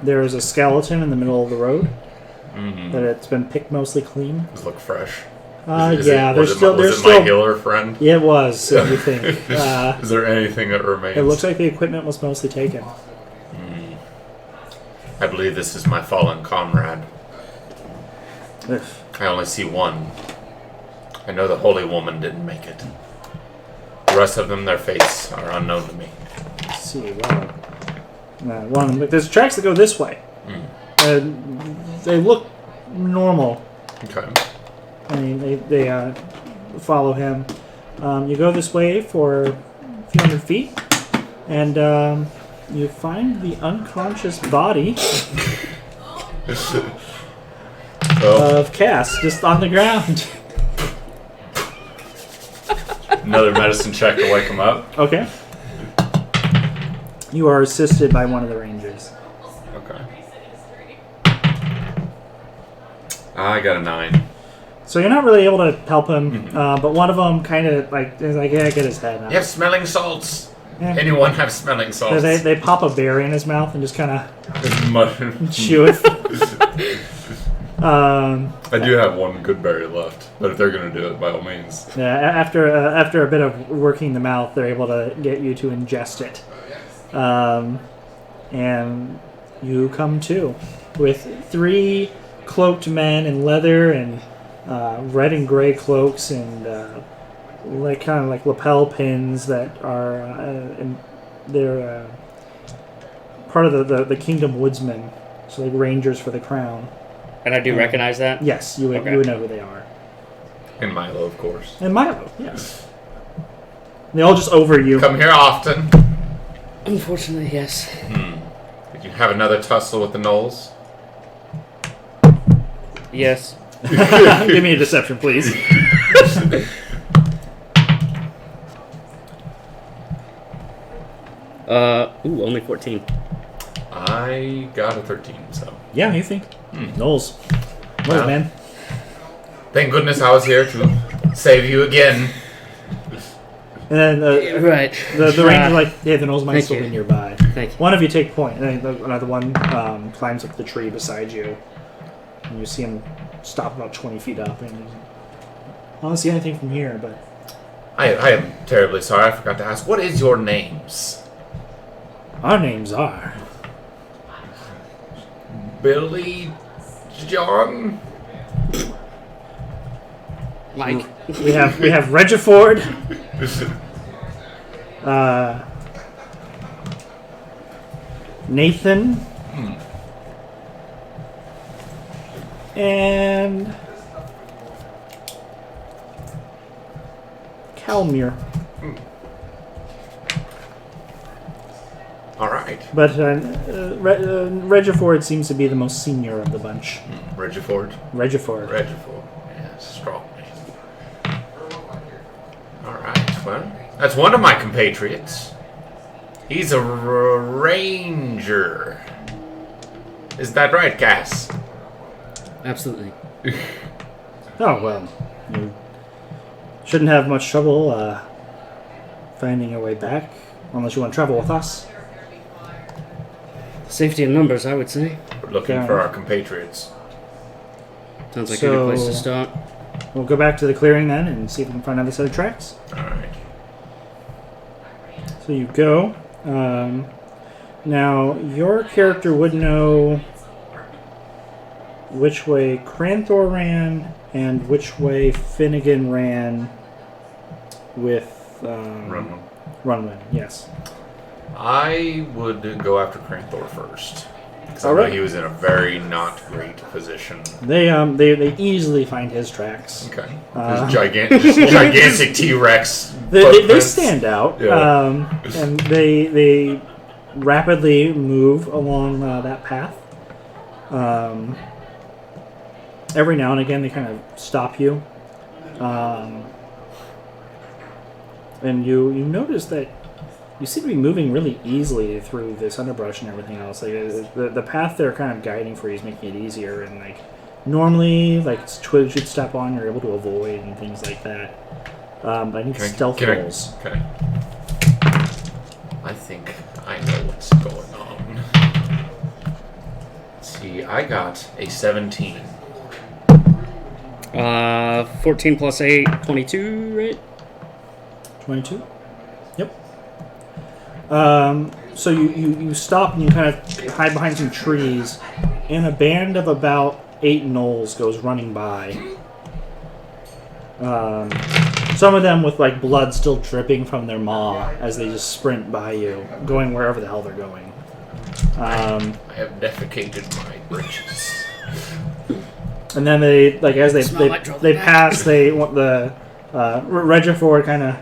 There is a skeleton in the middle of the road that it's been picked mostly clean. Does it look fresh? Yeah, was there's it, still was there's it still my healer friend? Yeah, it was. If you think Is there anything that remains? it looks like the equipment was mostly taken. I believe this is my fallen comrade. Ugh. I only see one. I know the holy woman didn't make it. The rest of them, their fates are unknown to me. Let's see, wow. There's tracks that go this way. They look normal. Okay. I mean, they follow him. You go this way for a few hundred feet, and you find the unconscious body of Cass just on the ground. Another medicine check to wake him up. Okay. You are assisted by one of the rangers. Okay. I got a 9. So you're not really able to help him, but one of them kind of is like, yeah, get his head out. You have smelling salts. Yeah. Anyone have smelling salts? So they pop a berry in his mouth and just kind of Just chew it. I do have one good berry left, but if they're gonna do it, by all means. Yeah, after a bit of working the mouth, they're able to get you to ingest it, and you come to with 3 cloaked men in leather and red and gray cloaks and kind of like lapel pins that are they're part of the Kingdom Woodsmen, so like rangers for the crown. And I do recognize that? Yes, you would know who they are. And Milo, of course. And Milo, yes. They all just over you. Come here often. Unfortunately, yes. Did you have another tussle with the gnolls? Yes. Give me a deception, please. Only 14. I got a 13, so. Yeah, you think? Knowles. Knowles, man. Thank goodness I was here to save you again. And then Right. the ranger's like, yeah, the Knowles might Thank still you. be nearby. Thank you. One of you take point, and then another one climbs up the tree beside you. And you see him stop about 20 feet up. And I don't see anything from here, but... I am terribly sorry. I forgot to ask. What is your names? Our names are... Billy, John. Mike. We have Regiford. Nathan. And Calmir. All right. But Regiford seems to be the most senior of the bunch. Regiford. Regiford. Yes, strong man. All right. Well, that's one of my compatriots. He's a ranger. Is that right, Cass? Absolutely. Oh, well. You shouldn't have much trouble finding your way back, unless you want to travel with us. Safety in numbers, I would say. We're looking for our compatriots. Sounds like a good place to start. We'll go back to the clearing then and see if we can find another set of tracks. All right. So you go. Now, your character would know which way Cranthor ran and which way Finnegan ran with Runwin, yes. I would go after Cranthor first. Because I All know right. he was in a very not great position. They easily find his tracks. Okay. His gigantic T-Rex. They footprints. stand out, Yeah. and they rapidly move along that path. Every now and again, they kind of stop you, and you notice that you seem to be moving really easily through this underbrush and everything else. Like the path they're kind of guiding for you is making it easier, and like normally, like twigs you'd step on, you're able to avoid and things like that. But I need stealth rolls. Okay. I think I know what's going on. Let's see, I got a 17. 14 plus 8, 22, right? 22? Yep. So you stop and you kind of hide behind some trees, and a band of about 8 gnolls goes running by. Some of them with like blood still dripping from their maw as they just sprint by you, going wherever the hell they're going. I have defecated my britches. And then they like as they Smell like pass, the Regifor kind of.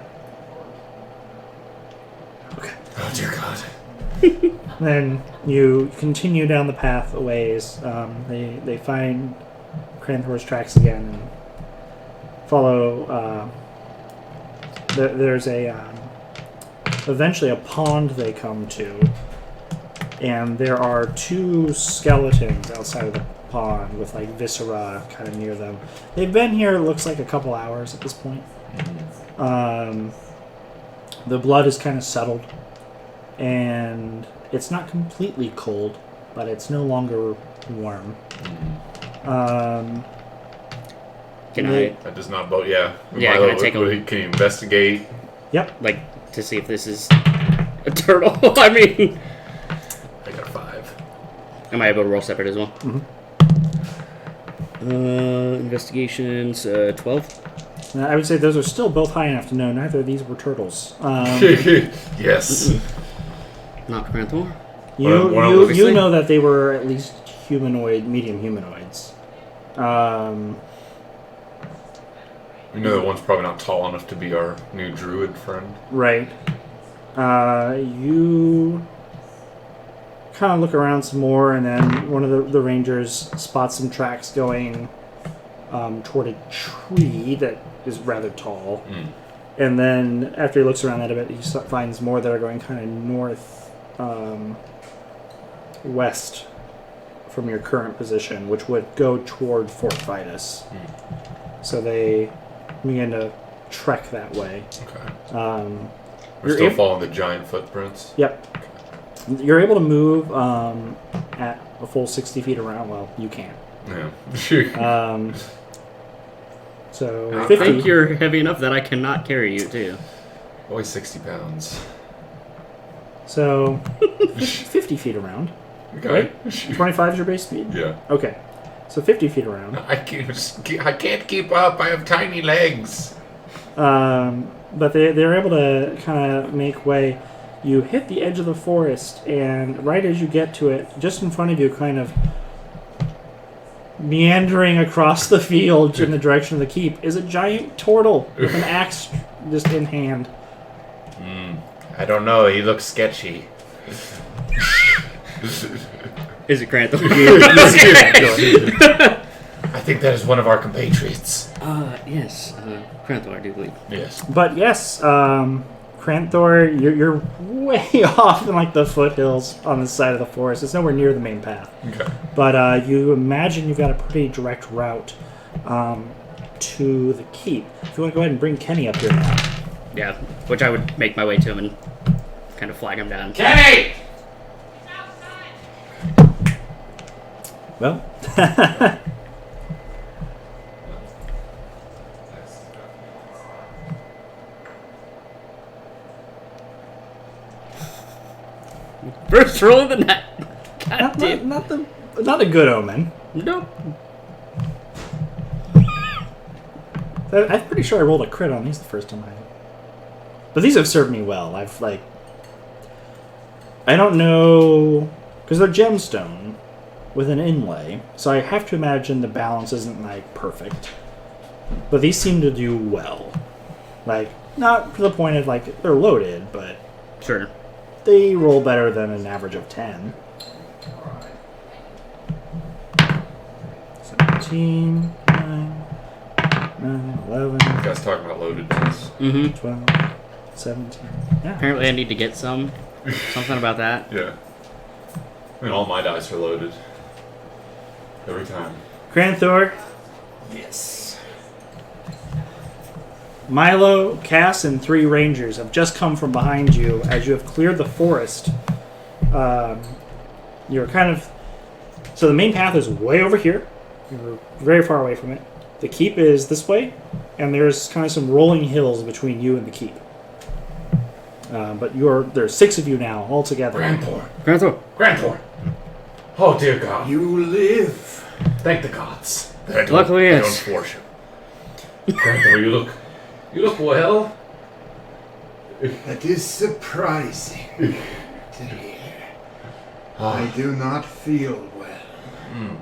Okay. Oh dear God. Then you continue down the path a ways. They find Cranthor's tracks again and follow. There's eventually a pond they come to, and there are 2 skeletons outside of the pond with like viscera kind of near them. They've been here, it looks like a couple hours at this point. The blood is kind of settled, and it's not completely cold, but it's no longer warm. Can I That does not bode. Yeah. Yeah, can I take a- Can you investigate? Yep. like to see if this is a turtle? I mean, I got a 5. am I able to roll separate as well? Mhm. Investigations 12. I would say those are still both high enough to know neither of these were turtles. Yes. Not Cranthor. You know that they were at least medium humanoids. We know that one's probably not tall enough to be our new druid friend. Right. You kind of look around some more, and then one of the rangers spots some tracks going toward a tree that is rather tall. And then after he looks around that a bit, he finds more that are going kind of north west from your current position, which would go toward Fort Vitus. So they begin to trek that way. Okay. You're We're still following the giant footprints. Yep. You're able to move at a full 60 feet around. Well, you can. Yeah. So I 50. think you're heavy enough that I cannot carry you too. Always 60 pounds. So 50 feet around. Okay. Right? 25 is your base speed? Yeah. Okay. So 50 feet around. I can't keep up. I have tiny legs. But they're able to kind of make way. You hit the edge of the forest, and right as you get to it, just in front of you, kind of meandering across the field in the direction of the keep, is a giant turtle with an axe just in hand. I don't know. He looks sketchy. Is it Cranthor? I think that is one of our compatriots. Yes. Cranthor, I do believe. Yes. But yes, Cranthor, you're way off in like the foothills on the side of the forest. It's nowhere near the main path. Okay. But you imagine you've got a pretty direct route to the keep. If you want to go ahead and bring Kenny up here now. Yeah, which I would make my way to him and kind of flag him down. Kenny! Well, First roll of the night. God damn. not a good omen. Nope. I'm pretty sure I rolled a crit on these the first time but these have served me well. I don't know, because they're gemstone with an inlay, so I have to imagine the balance isn't like perfect. But these seem to do well. Like, not to the point of like they're loaded, but Sure. they roll better than an average of 10. 17, 9, 11, You guys talking about loaded dice? Mm-hmm. 12, 17. Yeah. Apparently I need to get some. Something about that. Yeah. I mean, all my dice are loaded. Every time. Cranthor, Yes. Milo, Cass, and 3 rangers have just come from behind you as you have cleared the forest. You're kind of... So the main path is way over here. You're very far away from it. The keep is this way, and there's kind of some rolling hills between you and the keep. But there's 6 of you now, all together. Cranthor. Grantor! Oh, dear God. You live. Thank the gods. They Luckily, they yes. don't worship. Grantor, you look well. That is surprising to hear. I do not feel well. You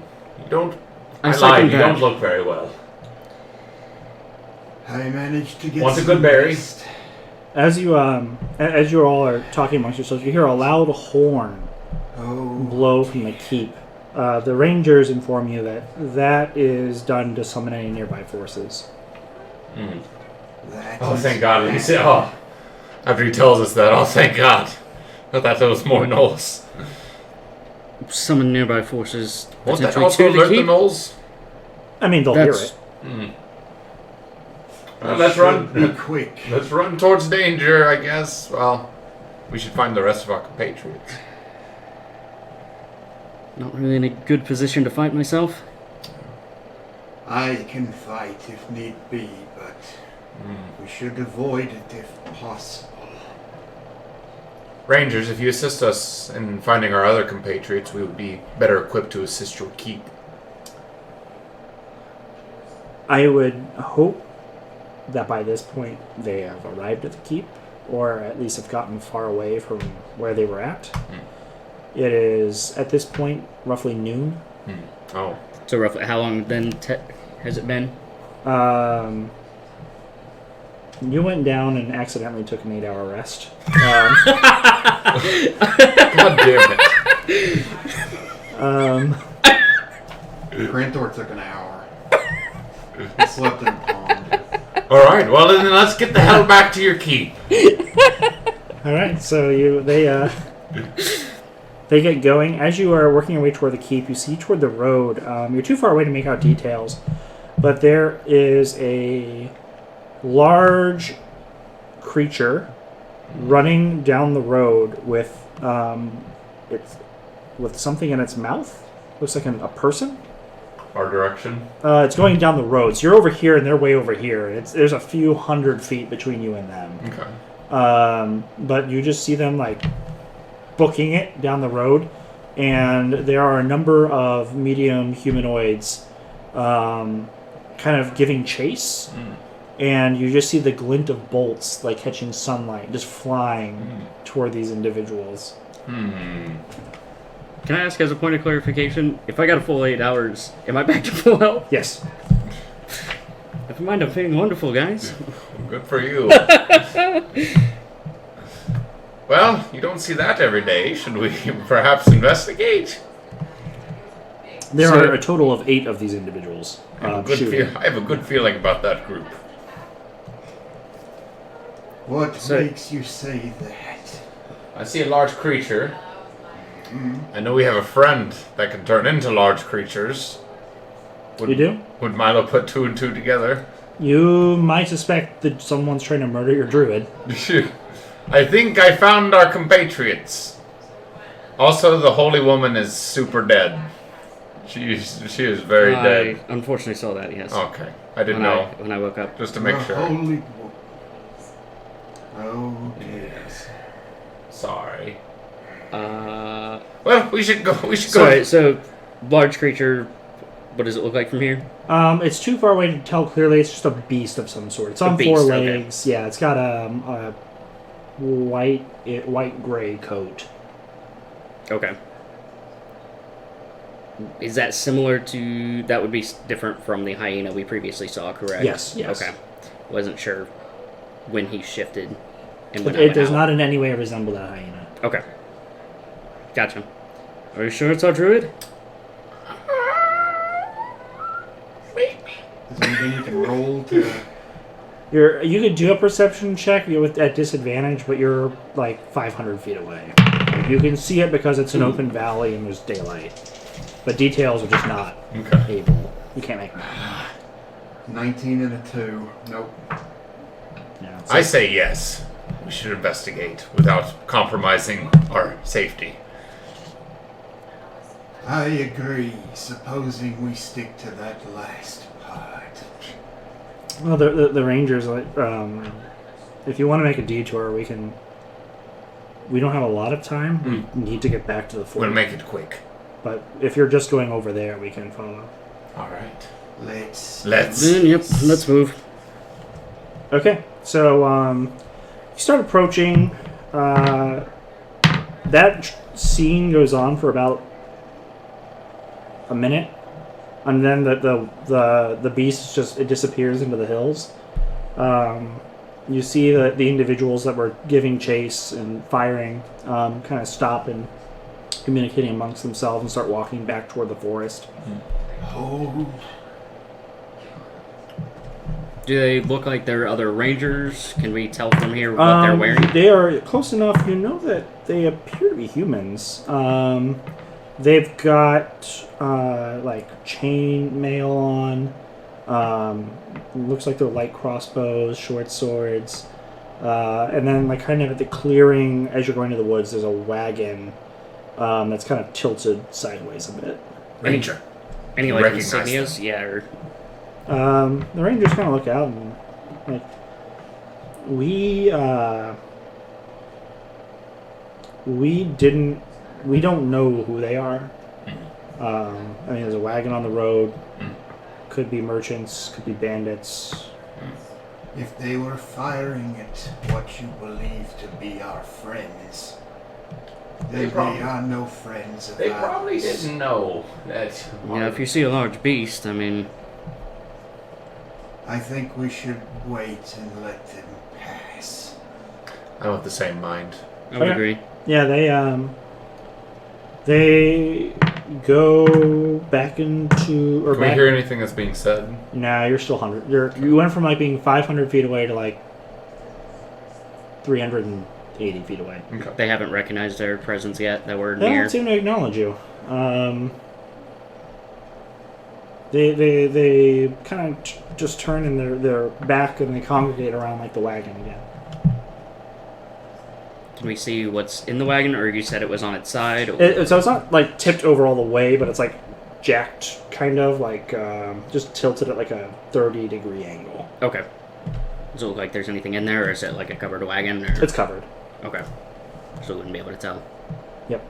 don't... I I second lied. You that. don't look very well. I managed to get Want a some good berry? rest. As you all are talking amongst yourselves, you hear a loud horn Oh, blow from the keep. The rangers inform you that is done to summon any nearby forces. that Oh, is thank God. He bad. said, after he tells us that, thank God. I thought that was more gnolls. Summon nearby forces. Won't that potentially also to the alert the keep. gnolls? I mean, they'll That's- hear it. Well, let's Should run. Be quick. Let's run towards danger, I guess. Well, we should find the rest of our compatriots. Not really in a good position to fight myself. I can fight if need be, but we should avoid it if possible. Rangers, if you assist us in finding our other compatriots, we would be better equipped to assist your keep. I would hope that by this point they have arrived at the keep, or at least have gotten far away from where they were at. It is, at this point, roughly noon. Oh. So roughly, how long then has it been? You went down and accidentally took an 8-hour rest. God damn it. Grantor took an hour. He slept in a pond. Alright, well then let's get the hell back to your keep. All right, so they get going. As you are working your way toward the keep, you see toward the road. You're too far away to make out details, but there is a large creature running down the road with something in its mouth. Looks like a person. Our direction? It's going down the road. So you're over here and they're way over here. There's a few hundred feet between you and them. Okay. But you just see them like booking it down the road, and there are a number of medium humanoids kind of giving chase, and you just see the glint of bolts like catching sunlight just flying toward these individuals. Can I ask as a point of clarification, if I got a full 8 hours, am I back to full health? Yes. Never mind, I'm feeling wonderful, guys. Good for you. Well, you don't see that every day. Should we perhaps investigate? There So- are a total of 8 of these individuals I have a shooting. I have a good feeling about that group. What So- makes you say that? I see a large creature. I know we have a friend that can turn into large creatures. You do? Would Milo put 2 and 2 together? You might suspect that someone's trying to murder your druid. I think I found our compatriots. Also, the holy woman is super dead. She is very dead. I unfortunately saw that, yes. Okay, I didn't when know. when I woke up. Just to make The sure. Holy wo- Oh, yes. Sorry. Uh, Well, we should go. We should sorry, go. so, large creature, what does it look like from here? It's too far away to tell clearly. It's just a beast of some sort. It's on beast, 4 okay. legs. Yeah, it's got a white gray coat. Okay. Is that similar to... That would be different from the hyena we previously saw, correct? Yes, yes. Okay. Wasn't sure when he shifted and when It, I went does out. not in any way resemble that hyena. Okay. Gotcha. Are you sure it's our druid? Is there anything you can roll to? You could do a perception check at disadvantage, but you're like 500 feet away. You can see it because it's an open valley and there's daylight, but details are just not Okay. able. You can't make them out. 19 and a 2. Nope. Yeah, it's I say yes. We should investigate without compromising our safety. I agree. Supposing we stick to that last part. well, the rangers like if you want to make a detour, we can. We don't have a lot of time. We need to get back to the fort. We'll make it quick. But if you're just going over there, we can follow. All right. Let's. Then, yep, let's move. Okay, so you start approaching. That scene goes on for about a minute, and then the beast just disappears into the hills. You see the individuals that were giving chase and firing kind of stop and communicating amongst themselves and start walking back toward the forest. Oh, Do they look like they're other rangers? Can we tell from here what they're wearing? They are close enough. You know that they appear to be humans. They've got like chain mail on. Looks like they're light crossbows, short swords, and then like kind of at the clearing as you're going to the woods, there's a wagon that's kind of tilted sideways a bit. Ranger. Any like Recognize insignias? them. Yeah. Or... The rangers kind of look out and like we don't know who they are. I mean, there's a wagon on the road. Could be merchants, could be bandits. if they were firing at what you believe to be our friends, They then probably- they are no friends of They ours. probably didn't know that. Yeah, if you see a large beast, I mean, I think we should wait and let them pass. I'm of the same mind. I would Okay. agree. Yeah, they go back into or Can we back. hear anything that's being said? Nah, you're still 100. You went from like being 500 feet away to like 380 feet away. Okay. They haven't recognized their presence yet that we're They near. don't seem to acknowledge you. They kind of just turn in their back and they congregate around like the wagon again. Can we see what's in the wagon, or you said it was on its side? Or... So it's not like tipped over all the way, but it's like jacked, kind of like just tilted at like a 30-degree angle. Okay. Does it look like there's anything in there, or is it like a covered wagon? Or... It's covered. Okay. So we wouldn't be able to tell. Yep.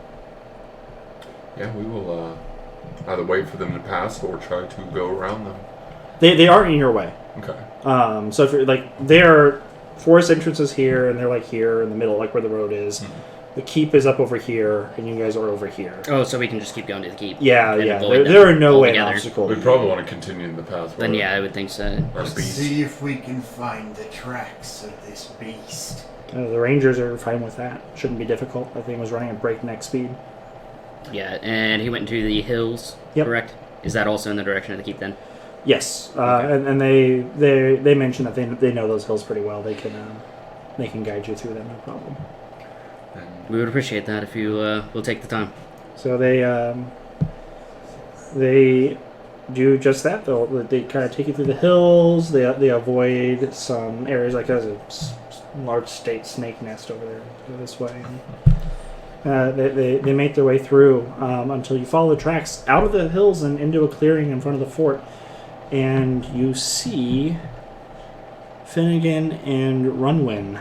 Yeah, we will either wait for them to pass or try to go around them. They are in your way. Okay. So if you're like their forest entrance is here, and they're like here in the middle, like where the road is. Mhm. The keep is up over here, and you guys are over here. Oh, so we can just keep going to the keep. Yeah, and yeah. avoid There are them no way an altogether. obstacle. We probably want to continue the path. Then yeah, I would think so. Our Let's speed. see if we can find the tracks of this beast. The Rangers are fine with that. Shouldn't be difficult. That thing was running at breakneck speed. Yeah, and he went into the hills, Yep. correct? Is that also in the direction of the keep then? Yes, Okay. and they mentioned that they know those hills pretty well. They can guide you through them, no problem. And We would appreciate that if you will take the time. So they do just that. They kind of take you through the hills. They avoid some areas like there's a large state snake nest over there. Go this way. They make their way through until you follow the tracks out of the hills and into a clearing in front of the fort, and you see Finnegan and Runwin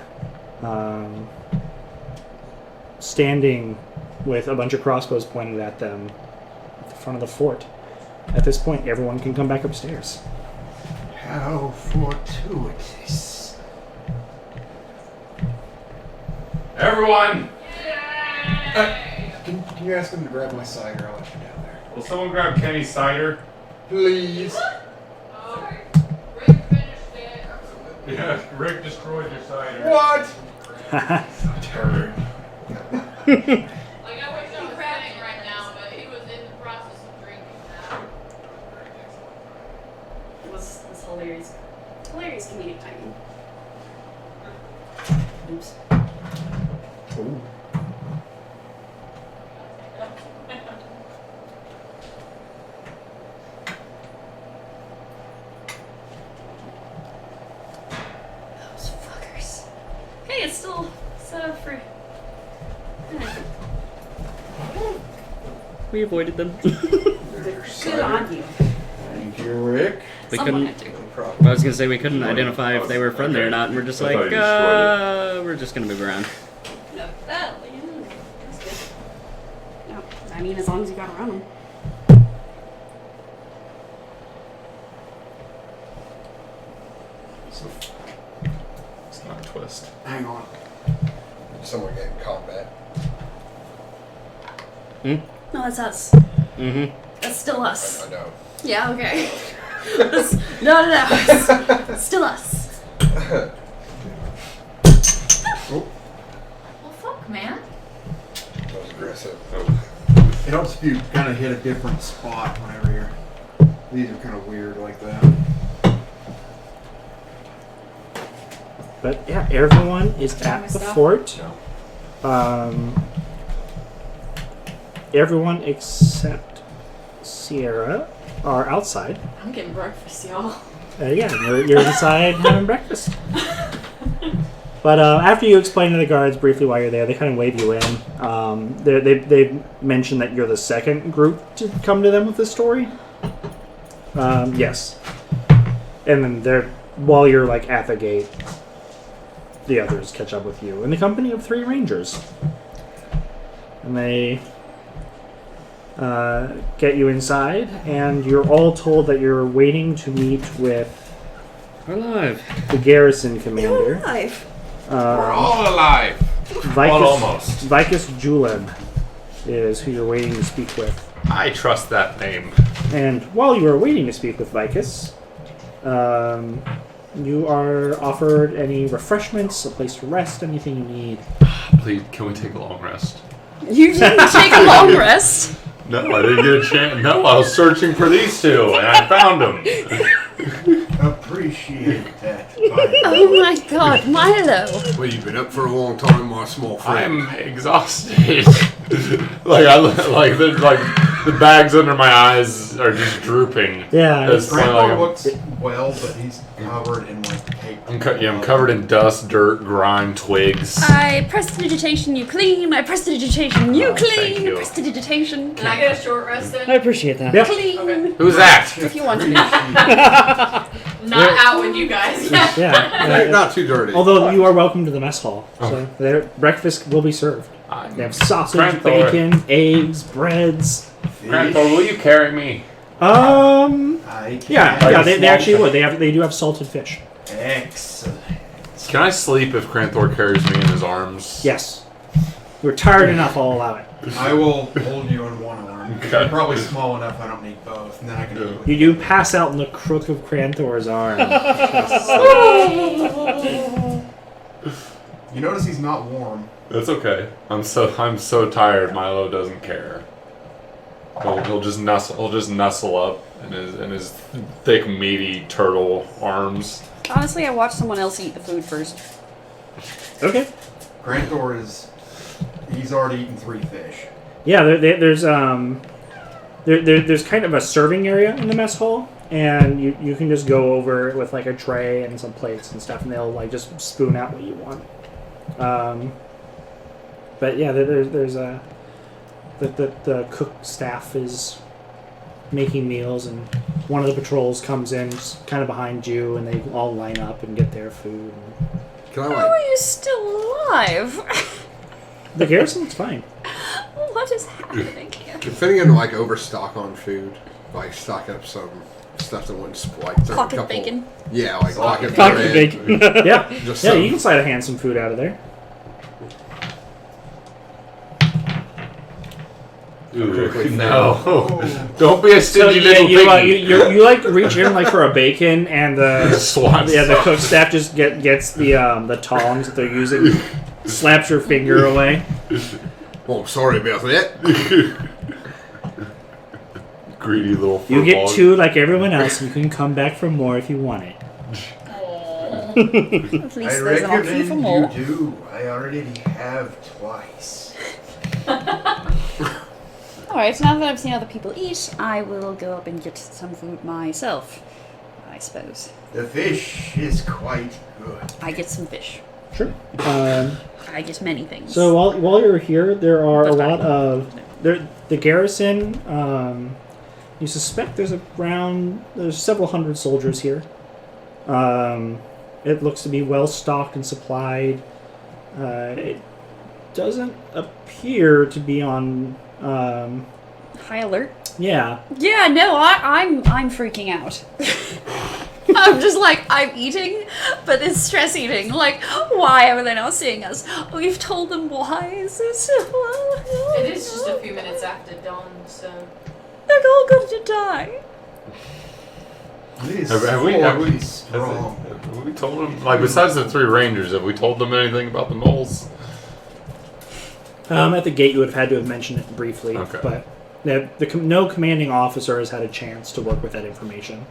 standing with a bunch of crossbows pointed at them at the front of the fort. At this point, everyone can come back upstairs. How fortuitous. everyone, Can you ask him to grab my cider? I'll let you down there. will someone grab Kenny's cider? Please. Rick finished it. Yeah, Rick destroyed your cider. What? Like, Turd. I wish I was crabbing right now, but he was in the process of drinking that. It was hilarious. Hilarious comedic timing. Oops. Ooh. Those fuckers. Hey, it's still set up for. We avoided them. Good on you. Thank you, Rick. We Someone couldn't. had to. No problem. I was gonna say we couldn't identify if they were friendly or not, and we're just I like, thought you destroyed we're just gonna move around. No, that, yeah, that's good. No, I mean, as long as you got around them. So, it's not a twist. Hang on. Someone get in combat. No, that's us. Mm-hmm. That's still us. I know. Yeah, okay. No. It's still us. Oh, Well, fuck, man. that was aggressive. It helps if you kind of hit a different spot whenever you're. These are kind of weird like that. But yeah, everyone is my at the stuff? fort. Everyone except Sierra are outside. I'm getting breakfast, y'all. Yeah, you're inside having breakfast. But after you explain to the guards briefly why you're there, they kind of wave you in. They mentioned that you're the second group to come to them with this story. Yes. And then while you're like at the gate, the others catch up with you in the company of 3 rangers. And they get you inside, and you're all told that you're waiting to meet with We're live. the garrison commander. Alive. We're all alive. Well, almost. Vicus Juleb is who you're waiting to speak with. I trust that name. And while you are waiting to speak with Vicus, you are offered any refreshments, a place to rest, anything you need. Please, can we take a long rest? You didn't take a long rest. No, I didn't get a chance. No, I was searching for these 2, and I found them. Appreciate that. Oh my god, Milo. Well, you've been up for a long time, my small friend. I'm exhausted. The bags under my eyes are just drooping. Yeah, It's kinda Grandpa like looks well, but he's covered in like tape. I'm covered in dust, dirt, grime, twigs. I prestidigitation, you clean. I prestidigitation, you Oh, thank clean. you. Prestidigitation, Can I get a short rest I then? appreciate that. Yep. clean. Okay. Who's that? If you want to. Not out with you guys. Yeah. Not too dirty. Although you are welcome to the mess hall, so their breakfast will be served. They have sausage, Granthor. bacon, eggs, breads. Granthor, will you carry me? Yeah, they actually would. They do have salted fish. Excellent. Can I sleep if Granthor carries me in his arms? Yes. You're tired enough, I'll allow it. I will hold you in one arm. Okay. You're probably small enough I don't need both, and then I can do it. You do pass out in the crook of Cranthor's arm. You notice he's not warm. That's okay. I'm so tired. Milo doesn't care. He'll just nestle up in his thick, meaty turtle arms. Honestly, I watched someone else eat the food first. Okay. Granthor he's already eaten 3 fish. Yeah, there's kind of a serving area in the mess hall, and you can just go over with like a tray and some plates and stuff, and they'll like just spoon out what you want. But yeah, there's the cook staff is making meals, and one of the patrols comes in just kind of behind you, and they all line up and get their food. Can I How are you still alive? The garrison's fine. What is happening here? If Finnegan like overstock on food, like stock up some stuff that wouldn't like throw a Pocket couple. bacon. Yeah, like pocket Pocket bread. bacon. Yeah, Just yeah, some. you can slide a hand some food out of there. Ooh, no. Don't be a stingy little you piggy. you like reach in like for a bacon, and the Swats. the cook staff just gets the tongs that they're using, slaps your finger away. Oh, I'm sorry about that. Greedy little You get furball. 2 like everyone else. You can come back for more if you want it. At least I there's an option for recommend more. you do. I already have twice. Alright, now that I've seen other people eat, I will go up and get some food myself, I suppose. The fish is quite good. I get some fish. Sure. I get many things. So while you're here, there are a That's lot fine. of the garrison. You suspect there's several hundred soldiers here. It looks to be well stocked and supplied. It doesn't appear to be on. High alert? Yeah. Yeah, no, I'm freaking out. I'm just like, I'm eating, but it's stress eating. Like, why are they not seeing us? We've told them why. Is this? It is just a few minutes after dawn, so. They're all going to die. This Have we strong. have we told them, like, besides the 3 rangers, have we told them anything about the moles? At the gate, you would have had to have mentioned it briefly, Okay. but no commanding officer has had a chance to work with that information.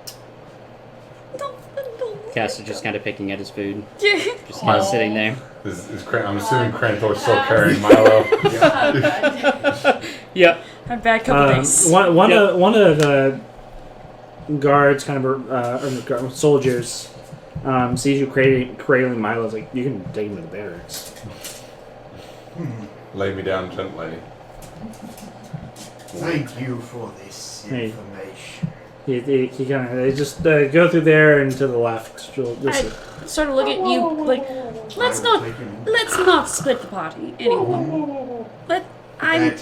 Cass is just kind of picking at his food. Yeah. Just kind of sitting there. I'm assuming Cranthor's still carrying Milo. Yep. A bad couple days. One of the guards, kind of soldiers, sees you cradling Milo. Is like, you can take him to the barracks. Lay me down gently. Thank you for this Hey. information. He kind of they just go through there and to the left. I sort of look at you like, let's not split the party anymore. That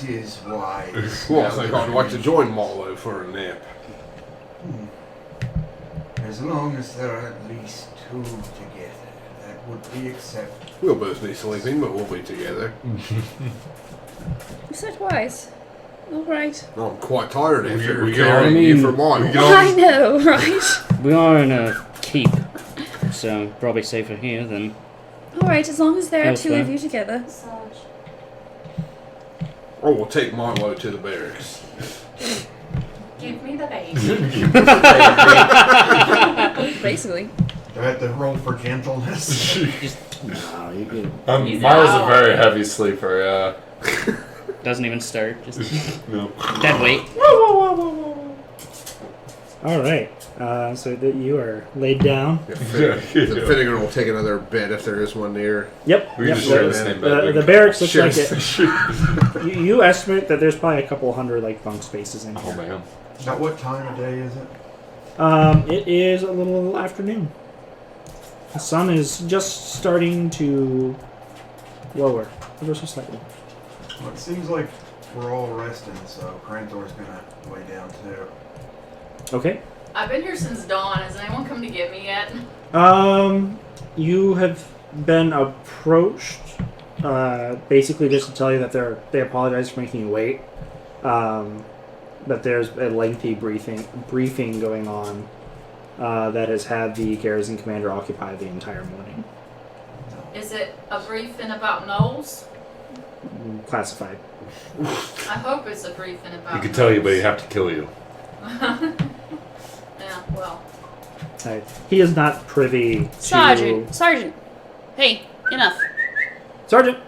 is wise. Well, I think I'd like to join Marlowe for a nap. As long as there are at least 2 together, that would be acceptable. We'll both be sleeping, but we'll be together. You said wise. All right. I'm quite tired after we can carrying only- you for miles. I know, right? We are in a keep, so probably safer here than. All right, as long as there are 2 Elsewhere. of you together. Or we'll take Marlowe to the barracks. Give me the baby. Basically. Do I have to roll for gentleness? No, you Milo's a very heavy sleeper, yeah. Doesn't even start. Just No. dead weight. all right. So that you are laid down. The Finnegan will take another bed if there is one near. Yep. We yep. just share the same bed. The barracks looks Share like it. You estimate that there's probably a couple hundred like bunk spaces in Oh, here. man. Now, what time of day is it? It is a little afternoon. The sun is just starting to lower ever so slightly. Well, it seems like we're all resting, so Cranthor's gonna lay down too. Okay. I've been here since dawn. Has anyone come to get me yet? You have been approached, basically just to tell you that they apologize for making you wait. That there's a lengthy briefing going on that has had the garrison commander occupy the entire morning. Is it a briefing about Knowles? Classified. I hope it's a briefing about He could tell you, but he'd Knowles. have to kill you. Yeah, well. He is not privy to... Sergeant. Hey, enough. Sergeant!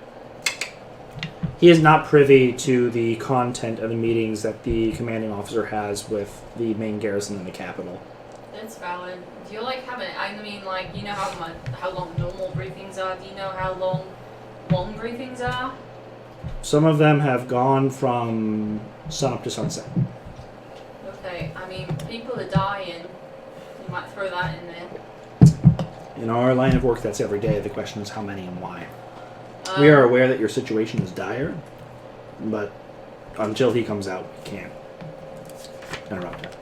He is not privy to the content of the meetings that the commanding officer has with the main garrison in the capital. That's valid. Do you like have it? I mean, like, you know how long normal briefings are? Do you know how long briefings are? Some of them have gone from sun up to sunset. Okay, I mean, people are dying. You might throw that in there. In our line of work, that's every day. The question is how many and why. We are aware that your situation is dire, but until he comes out, we can't interrupt it.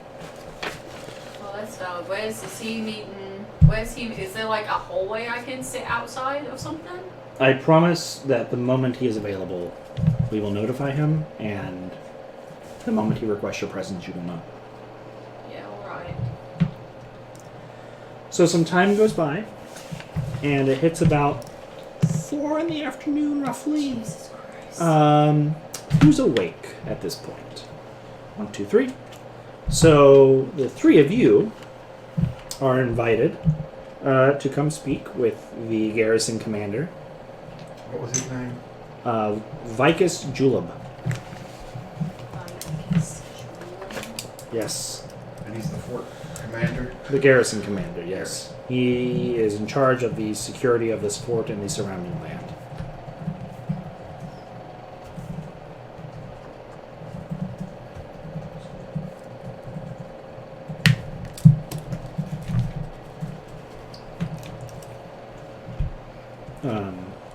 Well, that's valid. Is he meeting? Is there like a hallway I can sit outside or something? I promise that the moment he is available, we will notify him, and the moment he requests your presence, you will know. Yeah, alright. So some time goes by, and it hits about 4 in the afternoon, roughly. Jesus Christ. Who's awake at this point? 1, 2, 3. So the 3 of you are invited to come speak with the garrison commander, What was his name? Vicus Juleb. Yes. And he's the fort commander. The garrison commander, yes. He is in charge of the security of this fort and the surrounding land.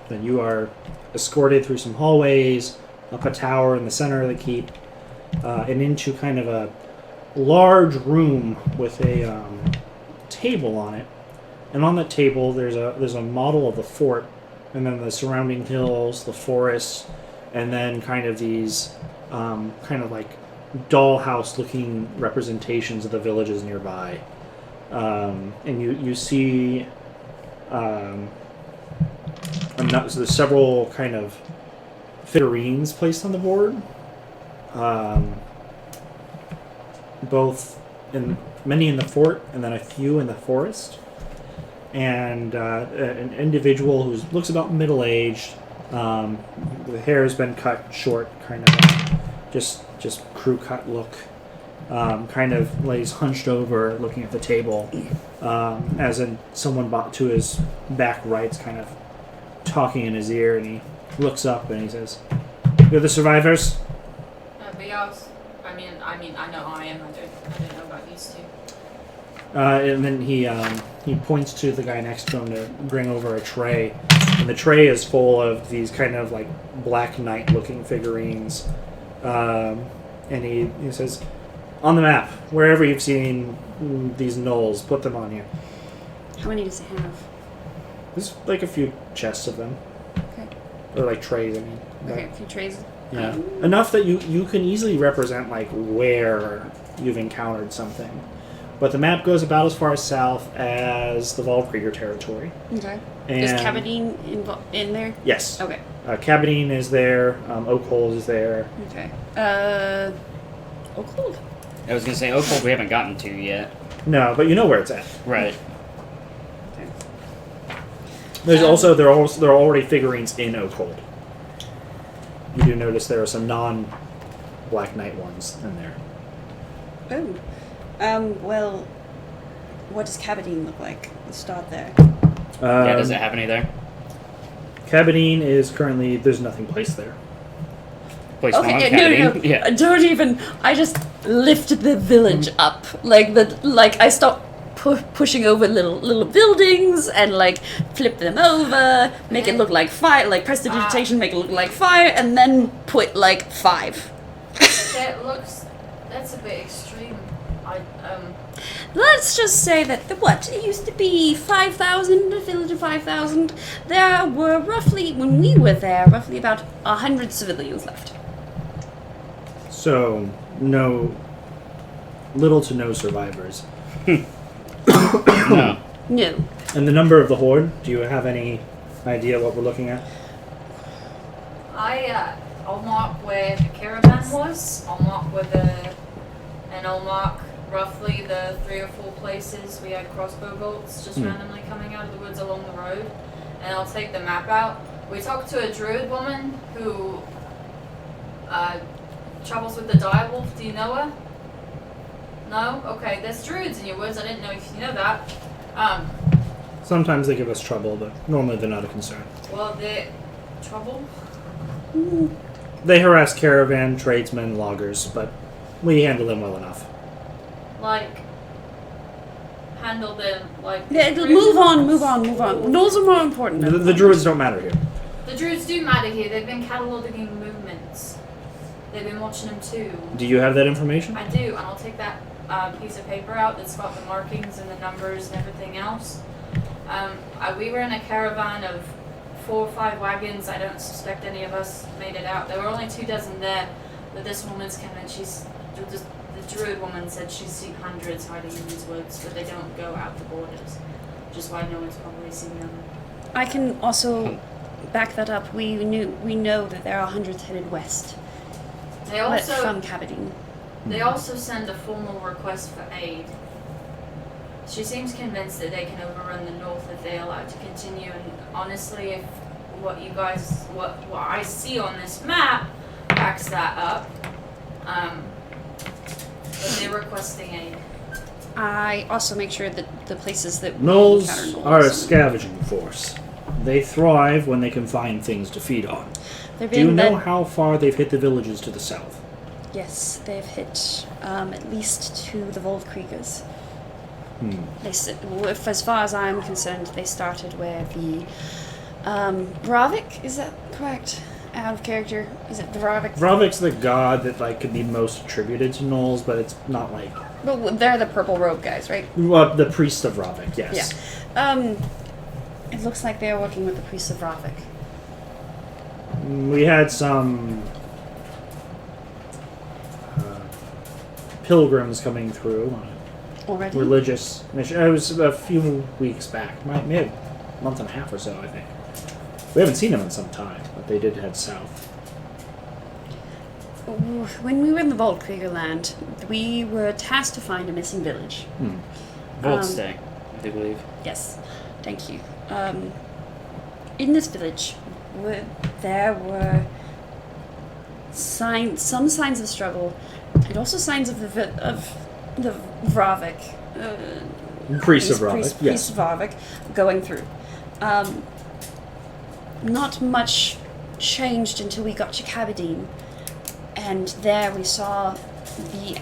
Then you are escorted through some hallways, up a tower in the center of the keep, and into kind of a large room with a table on it. And on that table, there's a model of the fort, and then the surrounding hills, the forests, and then kind of these kind of like dollhouse-looking representations of the villages nearby. and you see so there's several kind of figurines placed on the board, both in many in the fort and then a few in the forest, and an individual who looks about middle-aged. The hair has been cut short, kind of just crew cut look. Kind of lays hunched over, looking at the table, as in someone to his back right's kind of talking in his ear, and he looks up and he says, "You're the survivors?" But yes, I mean, I know I am. I don't know about these two. And then he points to the guy next to him to bring over a tray, and the tray is full of these kind of like Black Knight-looking figurines, and he says, "On the map, wherever you've seen these gnolls, put them on here." How many does it have? There's like a few chests of them. Okay. Or like trays, I mean. Okay, a few trays. Yeah. Enough that you can easily represent like where you've encountered something. But the map goes about as far south as the Volkrieger territory. Okay. And Is Cavadine in there? Yes. Okay. Cavadine is there. Oakhold is there. Okay. Oakhold? I was gonna say Oakhold we haven't gotten to yet. No, but you know where it's at. Right. Okay. There's also there are already figurines in Oakhold. You do notice there are some non-Black Knight ones in there. Oh. Well, what does Cavadine look like? Let's start there. Yeah, does it have any there? Cavadine is currently there's nothing placed there. Place Okay, one on no. Cavadine? Yeah. Don't even. I just lift the village up, I stop pushing over little buildings and like flip them over, make it look like fire, like prestidigitation, make it look like fire, and then put like 5. That's a bit extreme. Let's just say that it used to be 5,000, a village of 5,000. There were when we were there, roughly about 100 civilians left. So little to no survivors. No. No. And the number of the horde, do you have any idea what we're looking at? I'll mark where the caravan was. I'll mark and I'll mark roughly the 3 or 4 places we had crossbow bolts just randomly coming out of the woods along the road. And I'll take the map out. We talked to a druid woman who travels with the direwolf. Do you know her? No? Okay, there's druids in your woods. I didn't know if you know that. Sometimes they give us trouble, but normally they're not a concern. Well, they're trouble? They harass caravan, tradesmen, loggers, but we handle them well enough. Handle them Yeah, move on. Those are more important. The druids don't matter here. The druids do matter here. They've been cataloging movements. They've been watching them too. Do you have that information? I do, and I'll take that piece of paper out that's got the markings and the numbers and everything else. We were in a caravan of 4 or 5 wagons. I don't suspect any of us made it out. There were only 2 dozen there, but this woman's convinced the druid woman said she's seen hundreds hiding in these woods, but they don't go out the borders, which is why no one's probably seen them. I can also back that up. We know that there are hundreds headed west. They also from Cavadine. They also send a formal request for aid. She seems convinced that they can overrun the North if they allow it to continue. And honestly, if what I see on this map backs that up, but they're requesting aid. I also make sure that the places that Gnolls we encounter gnolls are a scavenging force. They thrive when they can find things to feed on. Do you know how far they've hit the villages to the south? Yes, they've hit at least to the Volkriegers. As far as I'm concerned, they started where the Bravik, is that correct? Out of character, is it Bravik? Bravik's the god that could be most attributed to gnolls, but it's not like. But they're the purple robe guys, right? Well, the priest of Ravik, yes. Yeah. It looks like they're working with the priest of Ravik. We had some pilgrims coming through on a Already? religious mission. It was a few weeks back, maybe a month and a half or so, I think. We haven't seen them in some time, but they did head south. When we were in the Volkrieger land, we were tasked to find a missing village. Voltstay, I do believe. Yes, thank you. In this village, there were some signs of struggle, and also signs of the Vravik. Priest of Vravik, Priest of Vravik going through. Not much changed until we got to Cabadine, and there we saw the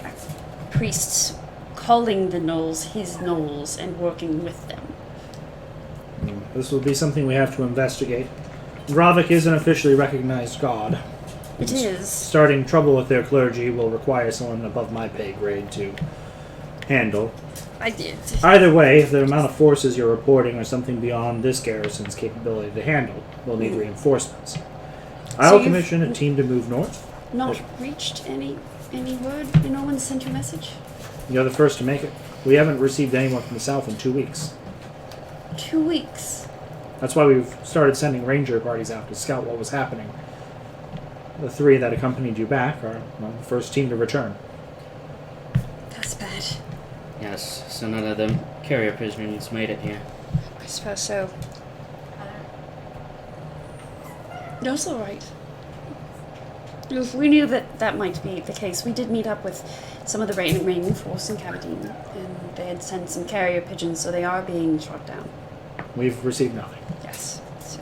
priests calling the gnolls his gnolls and working with them. This will be something we have to investigate. Vravik is an officially recognized god. It is. Starting trouble with their clergy will require someone above my pay grade to handle. I did. Either way, if the amount of forces you're reporting are something beyond this garrison's capability to handle, we'll need reinforcements. I'll commission a team to move north. Not reached any word? No one sent you a message? You're the first to make it. We haven't received anyone from the south in 2 weeks. 2 weeks. That's why we've started sending ranger parties out to scout what was happening. The 3 that accompanied you back are the first team to return. That's bad. Yes, so none of them carrier prisoners made it here. I suppose so. That's alright. We knew that might be the case. We did meet up with some of the remaining force in Cabadine, and they had sent some carrier pigeons, so they are being shot down. We've received nothing. Yes. So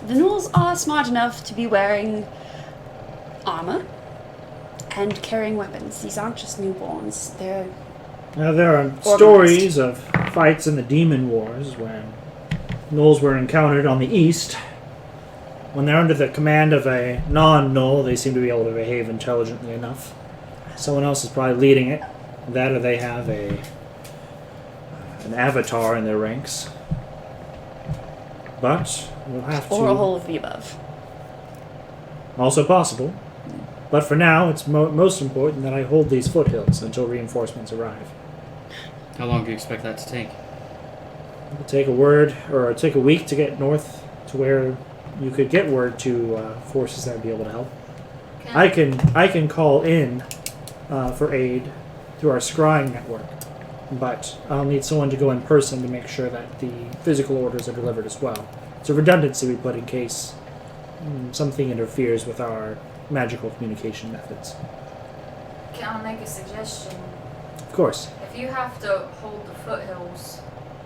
the gnolls are smart enough to be wearing armor and carrying weapons. These aren't just newborns. They're Now, there are organized. stories of fights in the Demon Wars where gnolls were encountered on the east. When they're under the command of a non-gnoll, they seem to be able to behave intelligently enough. Someone else is probably leading it. That or they have an avatar in their ranks. But we'll have to... or a whole of the above. Also possible. But for now, it's most important that I hold these foothills until reinforcements arrive. How long do you expect that to take? It'll take take a week to get north to where you could get word to forces that would be able to help. I can call in for aid through our scrying network, but I'll need someone to go in person to make sure that the physical orders are delivered as well. It's a redundancy we put in case something interferes with our magical communication methods. Can I make a suggestion? Of course. If you have to hold the foothills,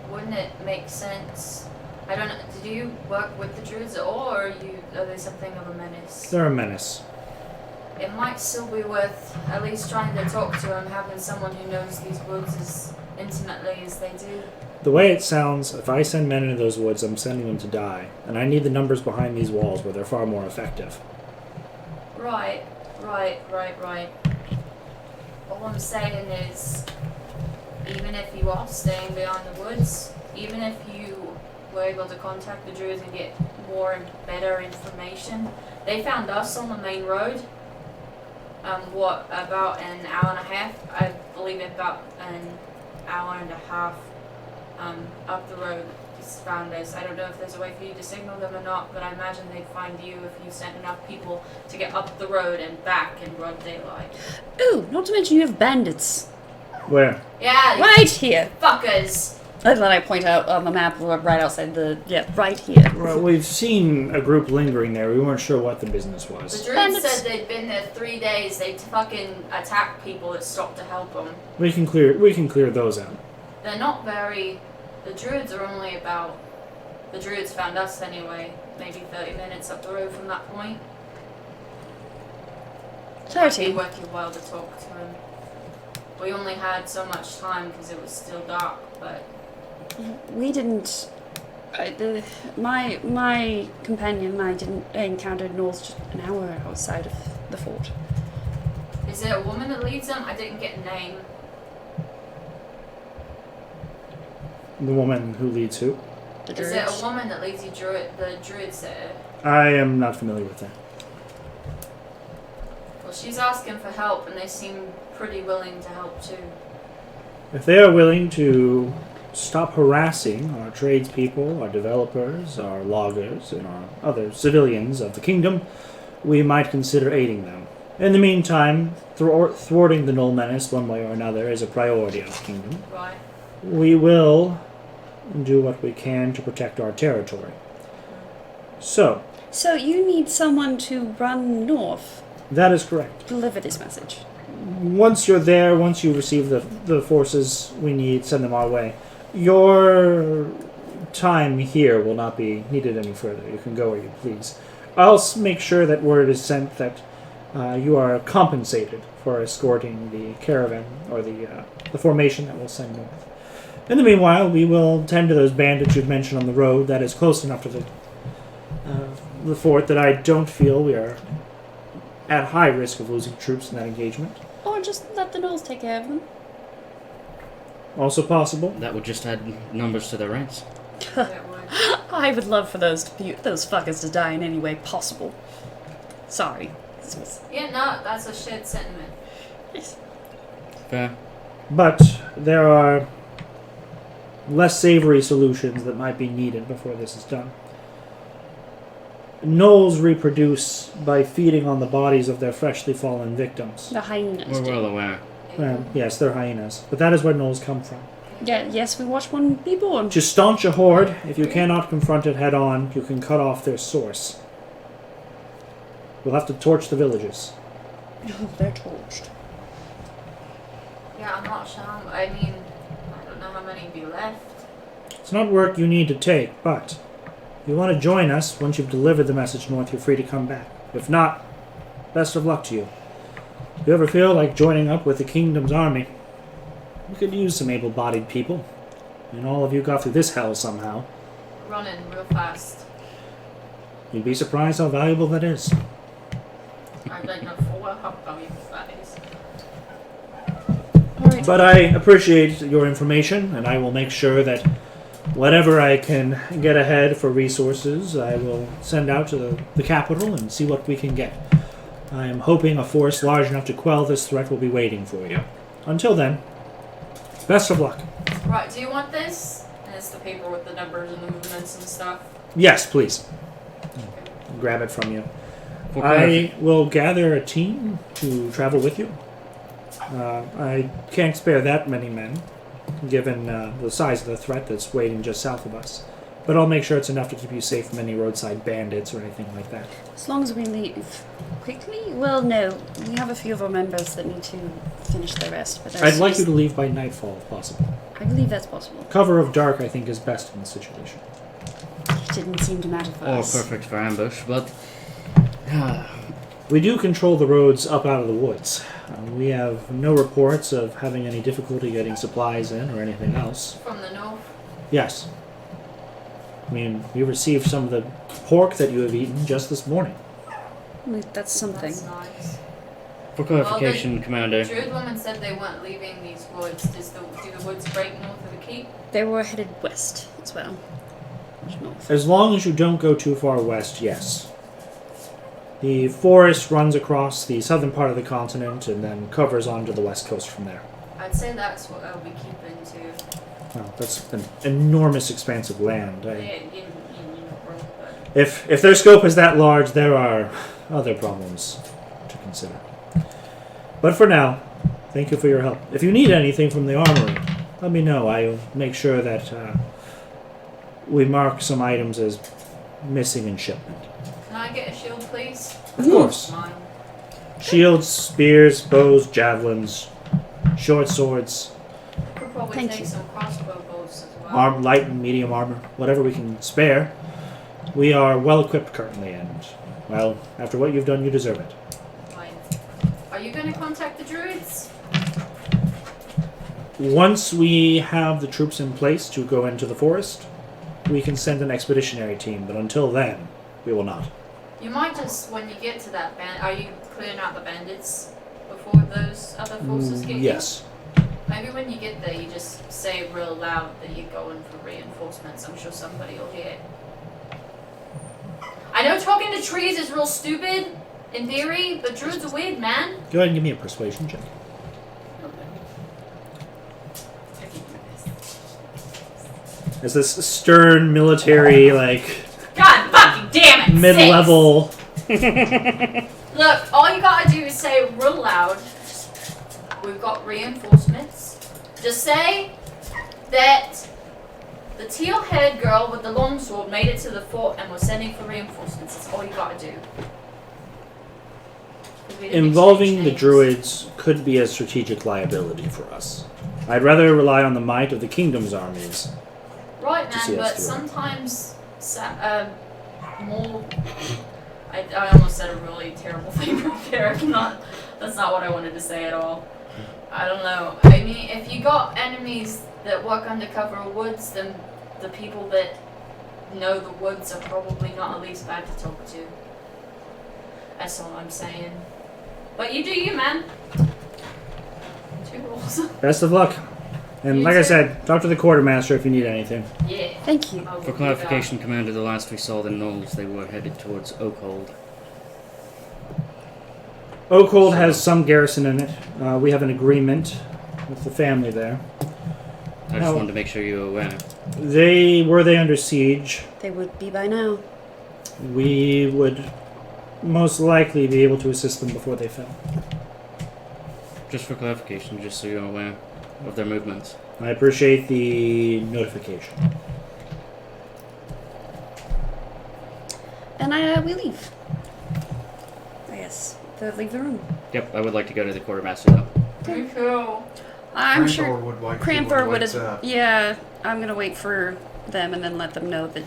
wouldn't it make sense? I don't know. Do you work with the druids at all, or are they something of a menace? They're a menace. It might still be worth at least trying to talk to them, having someone who knows these woods as intimately as they do. The way it sounds, if I send men into those woods, I'm sending them to die. And I need the numbers behind these walls where they're far more effective. Right. All I'm saying is, even if you are staying beyond the woods, even if you were able to contact the druids and get more and better information, they found us on the main road. About an hour and a half? I believe about an hour and a half up the road. Just found us. I don't know if there's a way for you to signal them or not, but I imagine they'd find you if you sent enough people to get up the road and back in broad daylight. Ooh, not to mention you have bandits. Where? Yeah, Right here. fuckers. And then I point out on the map right outside right here. Well, we've seen a group lingering there. We weren't sure what the business The was. druids said they'd been there 3 days. They fucking attacked people that stopped to help them. We can clear those out. They're not very... The druids are only about... The druids found us anyway. Maybe 30 minutes up the road from that point. It might be worth your while to talk to him. We only had so much time because it was still dark, but... We didn't. My companion and I encountered gnolls just an hour outside of the fort. Is there a woman that leads them? I didn't get a name. The woman who leads who? Is there a woman that leads you the druids there? I am not familiar with that. Well, she's asking for help, and they seem pretty willing to help too. If they are willing to stop harassing our tradespeople, our developers, our loggers, and our other civilians of the kingdom, we might consider aiding them. In the meantime, thwarting the Null Menace one way or another is a priority of the kingdom. Right. We will do what we can to protect our territory. So you need someone to run north, that is correct. deliver this message. Once you're there, once you receive the forces we need, send them our way. Your time here will not be needed any further. You can go where you please. I'll make sure that word is sent that you are compensated for escorting the caravan or the formation that we'll send north. In the meanwhile, we will tend to those bandits you've mentioned on the road. That is close enough to the fort that I don't feel we are at high risk of losing troops in that engagement. Or just let the Knolls take care of them. Also possible. That would just add numbers to their ranks. I would love for those fuckers to die in any way possible. Sorry. Yeah, no, that's a shared sentiment. Fair. But there are less savory solutions that might be needed before this is done. Gnolls reproduce by feeding on the bodies of their freshly fallen victims. The hyenas. We're well aware. Yes, they're hyenas. But that is where gnolls come from. Yeah, yes, we watch one be born. To staunch a horde, if you cannot confront it head on, you can cut off their source. We'll have to torch the villages. Oh, they're torched. Yeah, I'm not sure. I mean, I don't know how many be left. It's not work you need to take, but if you want to join us, once you've delivered the message north, you're free to come back. If not, best of luck to you. If you ever feel like joining up with the kingdom's army, we could use some able-bodied people. And all of you got through this hell somehow. Running real fast. You'd be surprised how valuable that is. I don't know for how valuable that is. Alright. But I appreciate your information, and I will make sure that whatever I can get ahead for resources, I will send out to the capital and see what we can get. I am hoping a force large enough to quell this threat will be waiting for you. Until then, best of luck. Right, do you want this? And it's the paper with the numbers and the movements and stuff. Yes, please. Grab it from you. I will gather a team to travel with you. I can't spare that many men, given the size of the threat that's waiting just south of us. But I'll make sure it's enough to keep you safe from any roadside bandits or anything like that. As long as we leave quickly? Well, no. We have a few of our members that need to finish their rest. But I'd like you to leave by nightfall, if possible. I believe that's possible. Cover of dark, I think, is best in this situation. It didn't seem to matter for Or us. perfect for ambush, but... We do control the roads up out of the woods. We have no reports of having any difficulty getting supplies in or anything else. From the north? Yes. I mean, we received some of the pork that you have eaten just this morning. That's something. That's nice. For clarification, Well, the Commander. Druid woman said they weren't leaving these woods. Do the woods break north of the keep? They were headed west as well. North. As long as you don't go too far west, yes. The forest runs across the southern part of the continent and then covers onto the west coast from there. I'd say that's what I'll be keeping to. Well, that's an enormous expanse of land. Yeah, you're not wrong, but If their scope is that large, there are other problems to consider. But for now, thank you for your help. If you need anything from the armory, let me know. I'll make sure that we mark some items as missing in shipment. can I get a shield, please? Of course. Mine. Shields, spears, bows, javelins, short swords, Could probably Thank take you. some crossbow bolts as well. light and medium armor, whatever we can spare. We are well equipped currently, and, well, after what you've done, you deserve it. Fine. Are you going to contact the druids? Once we have the troops in place to go into the forest, we can send an expeditionary team, but until then, we will not. You might just, when you get to that are you clearing out the bandits before those other forces get Yes. here? Maybe when you get there, you just say real loud that you're going for reinforcements. I'm sure somebody will hear it. I know talking to trees is real stupid, in theory, but druids are weird, man. Go ahead and give me a persuasion check. As this stern military, like God fucking damn it! mid-level. Look, all you gotta do is say real loud, we've got reinforcements. Just say that the teal-haired girl with the longsword made it to the fort and we're sending for reinforcements. That's all you gotta do. Involving the druids could be a strategic liability for us. I'd rather rely on the might of the kingdom's armies. Right, to see man, us but through. sometimes more. I almost said a really terrible thing right there. That's not what I wanted to say at all. I don't know. I mean, if you got enemies that work under cover of woods, then the people that know the woods are probably not at least bad to talk to. That's all I'm saying. But you do you, man. 2 rules. Best of luck. And You like I too. said, talk to the quartermaster if you need anything. Yeah. Thank you. I will For do clarification, Commander, the last we saw the gnolls, they were headed towards Oakhold. Oakhold has some garrison in it. We have an agreement with the family there. I just wanted to make sure you were aware. Were they under siege, They would be by now. we would most likely be able to assist them before they fell. Just for clarification, just so you're aware of their movements. I appreciate the notification. And we leave. I guess. Leave the room. Yep, I would like to go to the quartermaster though. Me too. I'm Cranthor sure would like to Cranthor when would he wakes have. up. Yeah, I'm gonna wait for them and then let them know that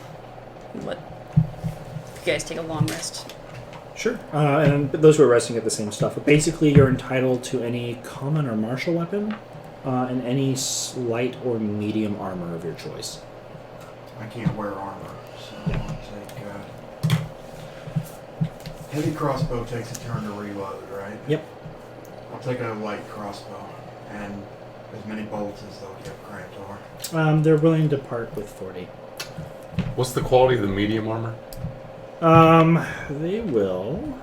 what you guys take a long rest. Sure. And those who are resting get the same stuff. But basically, you're entitled to any common or martial weapon and any light or medium armor of your choice. I can't wear armor, so I'll take. Heavy crossbow takes a turn to reload, right? Yep. I'll take a light crossbow and as many bolts as they'll give Cranthor. They're willing to part with 40. What's the quality of the medium armor? They will.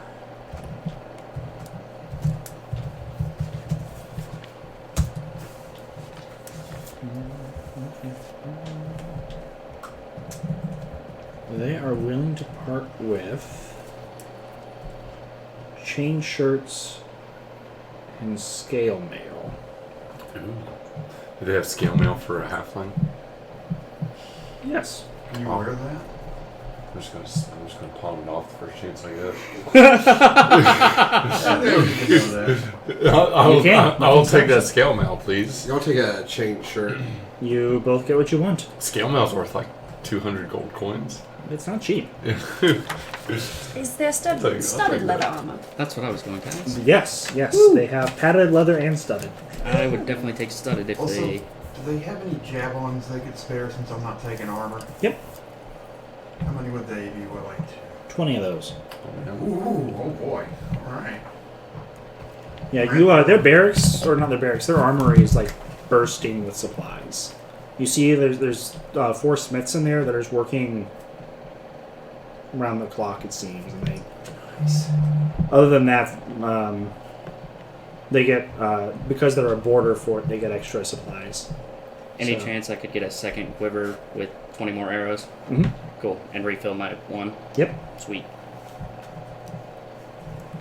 They are willing to part with chain shirts and scale mail. Ooh. Do they have scale mail for a halfling? Yes. Can you wear that? I'm just gonna pawn it off the first chance I get. I'll take that scale mail, please. Y'all take a chain shirt. You both get what you want. Scale mail's worth like 200 gold coins. It's not cheap. Is there I'll studded take leather that. armor? That's what I was going to ask. Yes, yes. They have padded leather and studded. I would definitely take studded if Also, they. do they have any javelins they could spare since I'm not taking armor? Yep. How many would they be willing to? 20 of those. Ooh, oh boy. Alright. Yeah, their barracks, or not their barracks, their armory is like bursting with supplies. You see there's 4 smiths in there that are working around the clock, it seems. And they, other than that, they get, because they're a border fort, they get extra supplies. Any So- chance I could get a second quiver with 20 more arrows? Mhm. Cool. And refill my one? Yep. Sweet.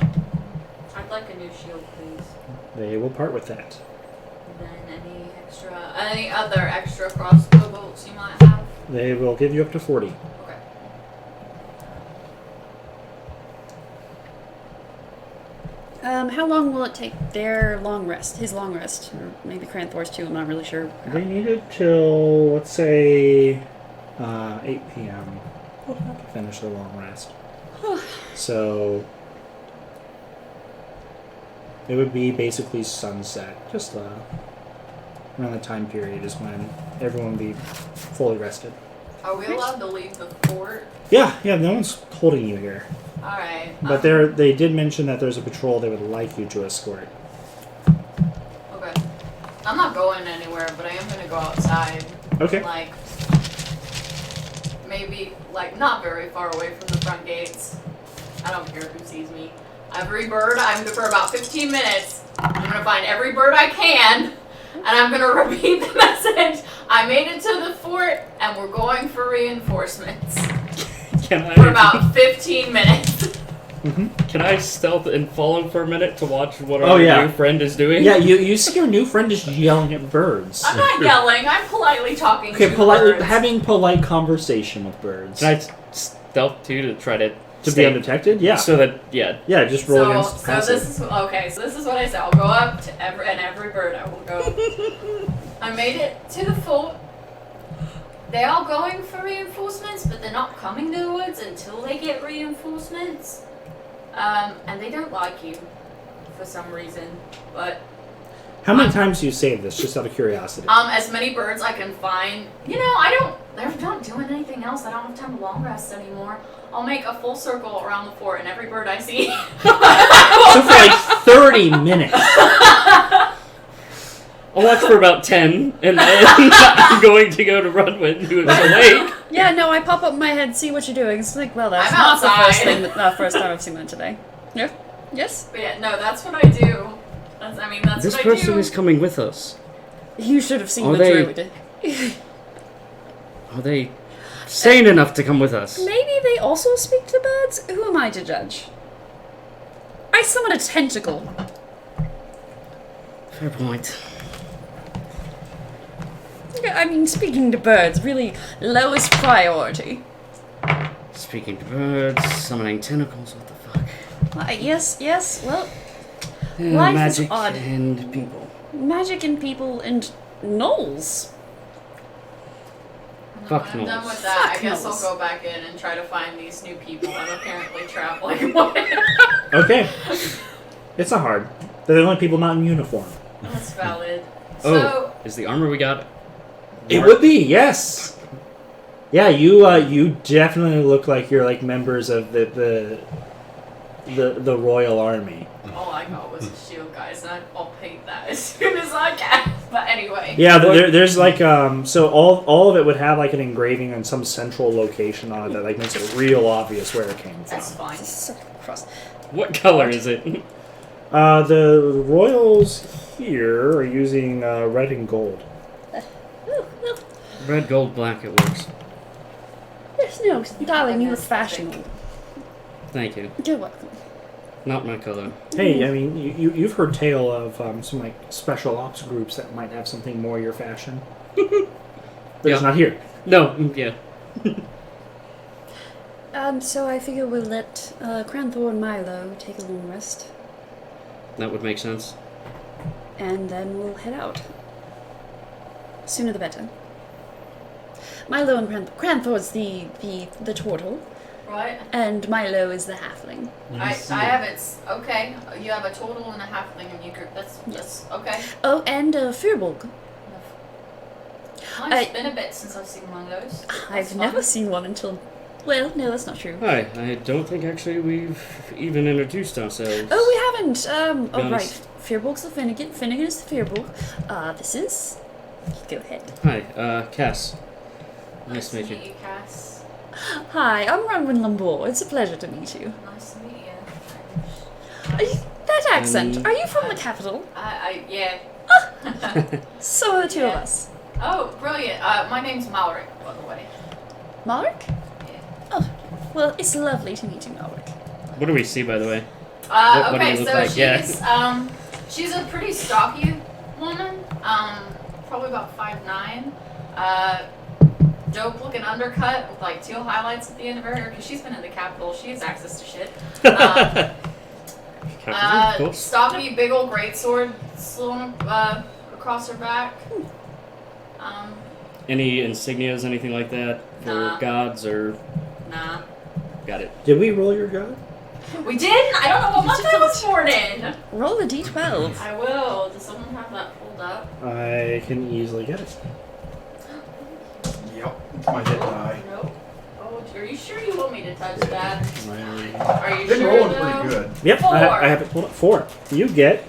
I'd like a new shield, please. They will part with that. And then any other extra crossbow bolts you might have. They will give you up to 40. Okay. How long will it take their long rest? His long rest, or maybe Cranthor's too. I'm not really sure. They need it till, let's say, 8 p.m. to finish their long rest. So it would be basically sunset, just around the time period is when everyone would be fully rested. Are we allowed to leave the fort? Yeah, no one's holding you here. Alright. But they did mention that there's a patrol they would like you to escort. Okay. I'm not going anywhere, but I am gonna go outside. Okay. Like, maybe, like, not very far away from the front gates. I don't care who sees me. Every bird, for about 15 minutes, I'm gonna find every bird I can, and I'm gonna repeat the message. I'm made it to the fort, and we're going for reinforcements. For about 15 minutes. Can I stealth and follow for a minute to watch what our new friend is doing? Yeah, you see your new friend is yelling at birds. I'm not yelling. I'm politely talking to politely birds. having polite conversation with birds. Can I stealth too to try to be undetected? Yeah. So that yeah, just roll against passive. This is what I said. I'll go up to every bird. I will go. I made it to the fort. They're all going for reinforcements, but they're not coming to the woods until they get reinforcements. And they don't like you for some reason. But how many times do you save this, just out of curiosity? as many birds I can find. You know, they're not doing anything else. I don't have time to long rest anymore. I'll make a full circle around the fort, and every bird I see. So for like 30 minutes. I'll watch for about 10, and then I'm going to go to run with who is awake. Yeah, no, I pop up my head, see what you're doing. It's like, well, that's I'm not the outside. first time I've seen that today. Yeah? Yes? But yeah, no, that's what I do. That's This what I do. person is coming with us. You should have seen Are the they- druid. Are they sane enough to come with us? Maybe they also speak to birds? Who am I to judge? I summon a tentacle. Fair point. I mean, speaking to birds, really lowest priority. Speaking to birds, summoning tentacles, what the fuck? Yes, well, Yeah, life magic is odd. and people. Magic and people and gnolls. Fuck I'm done gnolls. with that. Fuck I guess gnolls. I'll go back in and try to find these new people I'm apparently traveling with. Okay. It's not hard. They're the only people not in uniform. That's valid. Oh, So, is the armor we got? It would be, yes. Yeah, you definitely look like you're like members of the royal army. all I got was a shield, guys, and I'll paint that as soon as I can. But anyway. Yeah, there's like so all of it would have like an engraving on some central location on it that like makes it real obvious where it came from. That's fine. What color is it? The royals here are using red and gold. Red, gold, black, it works. Yes, no, darling, you were fashionable. Thank you. You're welcome. Not my color. Hey, I mean, you've heard tale of some like special ops groups that might have something more your fashion. But Yeah. it's not here. No, yeah. So I figure we'll let Cranthor and Milo take a long rest, That would make sense. and then we'll head out. Sooner the better. Milo and Cranthor's the turtle, Right? and Milo is the halfling. I have it. Okay, you have a total and a halfling in your group. That's okay. Oh, and Firbolg. Well, it's been a bit since I've seen one of those. That's I've fun. never seen one until... Well, no, that's not true. Hi, I don't think actually we've even introduced ourselves. Oh, we haven't. Oh, right. honest. Firbolg's the Finnegan. Finnegan is the Firbolg. This is... Go ahead. Hi, Cass. Nice to meet you. Cass. Hi, I'm Ronwyn Lambour. It's a pleasure to meet you. Nice to meet you. Are you that accent. Are you from the capital? Yeah. So are the two of us. Oh, brilliant. My name's Malric, by the way. Malric? Yeah. Oh, well, it's lovely to meet you, Malric. What do we see, by the way? What do Okay, you look so like? she's Yeah. she's a pretty stocky woman. Probably about 5'9". Dope looking undercut with like teal highlights at the end of her hair because she's been in the capital. She has access to shit. Of course. Stocky, big old greatsword slung across her back. Any insignias, anything like that for Nah. gods or? Nah. Got it. Did we roll your god? We didn't. I don't know what month I was born in. Roll a d12. I will. Does someone have that pulled up? I can easily get it. Yep, it's my hit die. Nope. Oh, are you sure you want me to touch that? I- Are you Been sure rolling though? pretty good. Yep, Four. I have it pulled up. 4. You get...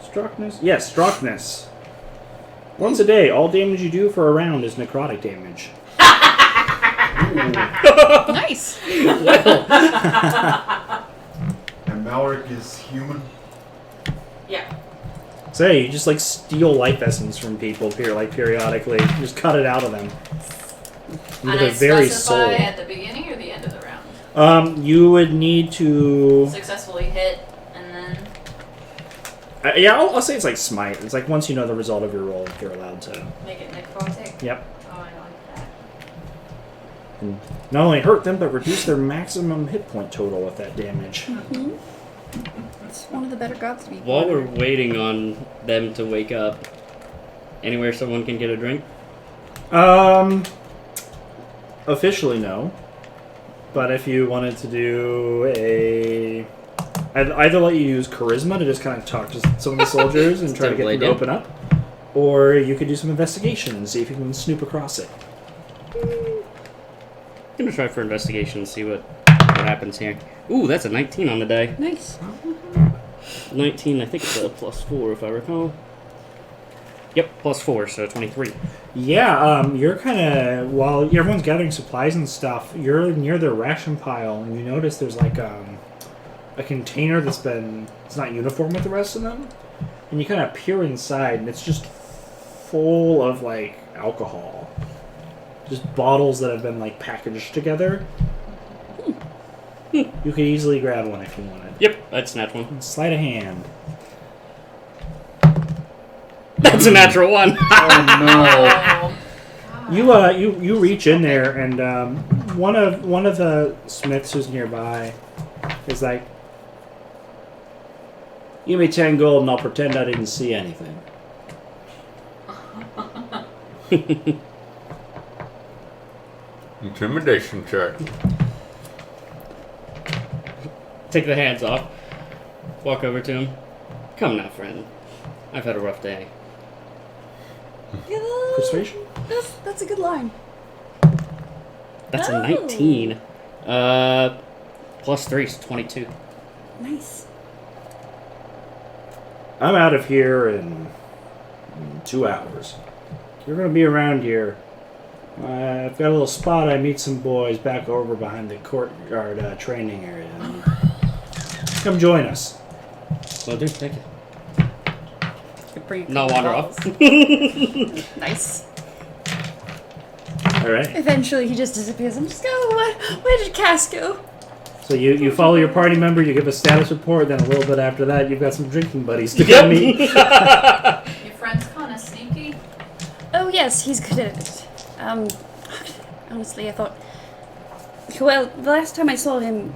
Struckness? Yes, struckness. Once a day, all damage you do for a round is necrotic damage. Nice. And Malric is human. Yeah. So yeah, you just like steal life essence from people periodically. You just cut it out of them. And With I a very specify soul. at the beginning or the end of the round? You would need to. Successfully hit, and then... Yeah, I'll say it's like smite. It's like once you know the result of your roll, you're allowed to. Make it necrotic? Yep. Oh, I like that. And not only hurt them, but reduce their maximum hit point total with that damage. It's one of the better gods to be. While we're waiting on them to wake up, anywhere someone can get a drink? Officially no. But if you wanted to do I'd either let you use charisma to just kind of talk to some of the soldiers and try to get them to open up, or you could do some investigation and see if you can snoop across it. I'm gonna try for investigation and see what happens here. Ooh, that's a 19 on the day. Nice. 19, I think it's a +4 if I recall. Yep, +4, so 23. Yeah, you're kind of, while everyone's gathering supplies and stuff, you're near their ration pile, and you notice there's like a container it's not uniform with the rest of them, and you kind of peer inside, and it's just full of like alcohol. Just bottles that have been like packaged together. You could easily grab one if you wanted. Yep, I'd snatch one. Sleight of hand. That's a natural one. Oh You reach in there, and one of the smiths who's nearby is like, "Give me 10 gold, and I'll pretend I didn't see anything." Intimidation check. Take the hands off. Walk over to him. Come now, friend. I've had a rough day. Yeah, Persuasion? that's a good line. That's Oh. a 19. +3 is 22. Nice. I'm out of here in 2 hours. You're gonna be around here. I've got a little spot. I meet some boys back over behind the courtyard training area. Come join us. Well, dude, thank you. Bring Not wander off. Nice. All right. Eventually, he just disappears. I'm just going. Where did Cass go? So you follow your party member. You give a status report. Then a little bit after that, you've got some drinking buddies to go meet. Your friend's kind of sneaky. Oh yes, he's good at it. Honestly, I thought. Well, the last time I saw him,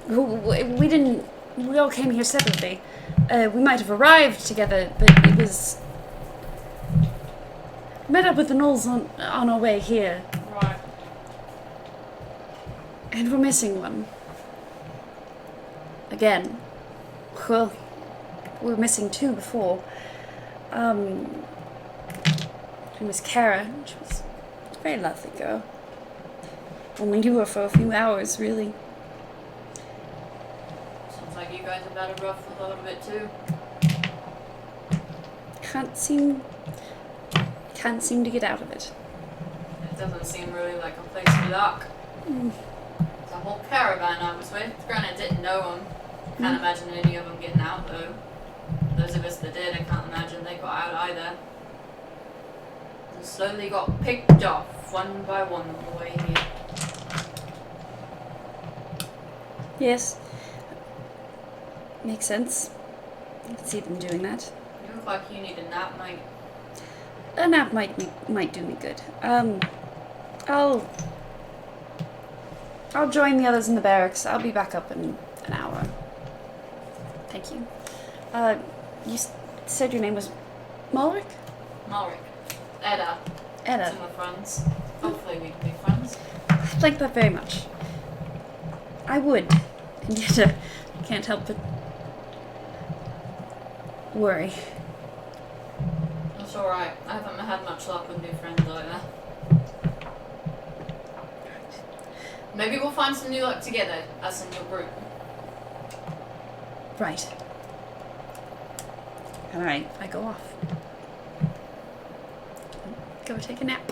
we didn't. We all came here separately. We might have arrived together, but it was. Met up with the Knolls on our way here. Right. And we're missing one. Again. Well, we were missing 2 before. Her name was Kara. She was a very lovely girl. Only knew her for a few hours, really. Sounds like you guys have had a rough a little bit too. Can't seem to get out of it. It doesn't seem really like a place for luck. It's a whole caravan I was with. Granted, didn't know them. Can't imagine any of them getting out though. Those of us that did, I can't imagine they got out either. And slowly got picked off one by one on the way here. Yes. Makes sense. I can see them doing that. You look like you need a nap, mate. A nap might do me good. I'll join the others in the barracks. I'll be back up in an hour. Thank you. You said your name was Malric? Malric. Edda. Edda. To my friends. Hopefully we can be friends. I'd like that very much. I would. And yet, I can't help but worry. That's alright. I haven't had much luck with new friends either. Maybe we'll find some new luck together, us and your group. Right. Alright, I go off. Go take a nap.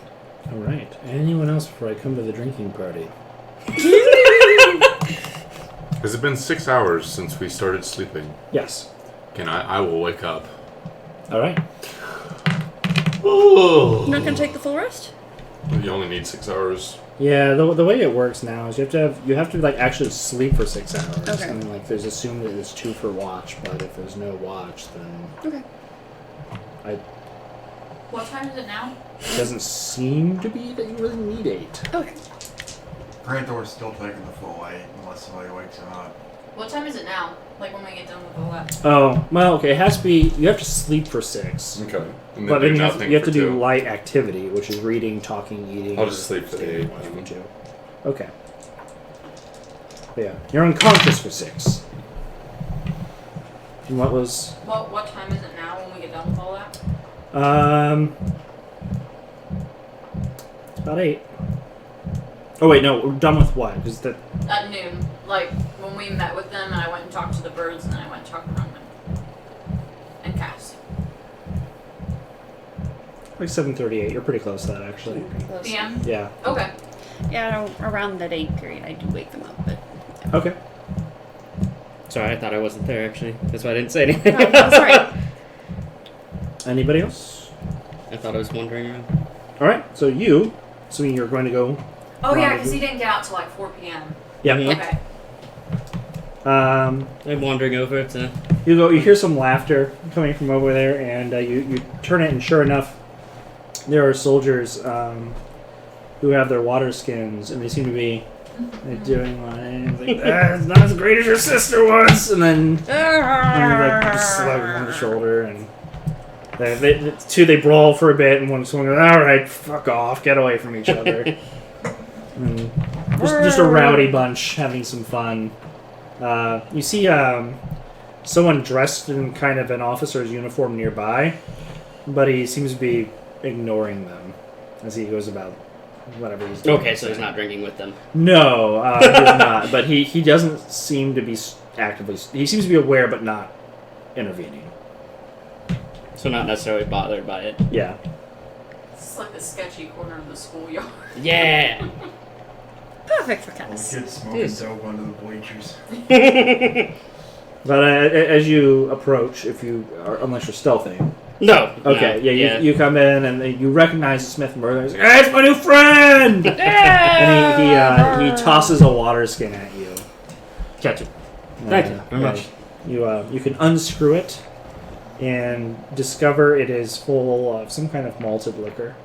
All right. Anyone else before I come to the drinking party? Has it been 6 hours since we started sleeping? Yes. I will wake up. All right. Oh. You're not gonna take the full rest? You only need 6 hours. Yeah, the way it works now is you have to like actually sleep for 6 hours. Okay. I mean, like there's assumed that it's 2 for watch, but if there's no watch, then Okay. What time is it now? it doesn't seem to be that you really need 8. Okay. Granthor's still taking the full 8 unless somebody wakes him up. What time is it now? Like when we get done with all that? Oh, well, okay. It has to be. You have to sleep for 6. Okay. And But do then you nothing have to for do 2. light activity, which is reading, talking, eating. I'll just sleep for staying 8. awake for 2. Okay. But yeah, you're unconscious for 6. And what was? What time is it now when we get done with all that? It's about 8. Oh wait, no, we're done with what? Is that? At noon. Like when we met with them and I went and talked to the birds and then I went and talked to Roman. And Cass. Like 7:38. You're pretty close to that, actually. Pretty close. PM? Yeah. Okay. Yeah, around that 8 period, I do wake them up, but. Okay. Sorry, I thought I wasn't there, actually. That's why I didn't say anything. Oh, sorry. Anybody else? I thought I was wandering around. All right. So you, assuming you're going to go. Oh yeah, Rendezvous. because he didn't get out till like 4 p.m. Yeah. Mhm. Okay. I'm wandering over to... You go. You hear some laughter coming from over there, and you turn it, and sure enough, there are soldiers who have their water skins, and they seem to be doing like it's not as great as your sister was, and then like just slug him on the shoulder, and they brawl for a bit, and one goes, all right, fuck off, get away from each other. And just a rowdy bunch having some fun. You see someone dressed in kind of an officer's uniform nearby, but he seems to be ignoring them as he goes about whatever he's doing. Okay, so he's not drinking with them. No, he's not. But he doesn't seem to be actively... He seems to be aware, but not intervening. So not necessarily bothered by it. Yeah. It's like the sketchy corner of the schoolyard. Yeah! Perfect for Little Cass. kids smoking dope under the bleachers. But as you approach, unless you're stealthing... No. Okay, no, yeah, you come in and you recognize the Smith Murder. He's like, hey, it's my new friend! And he tosses a water skin at you. Catch it. Thank you very much. You can unscrew it and discover it is full of some kind of malted liquor.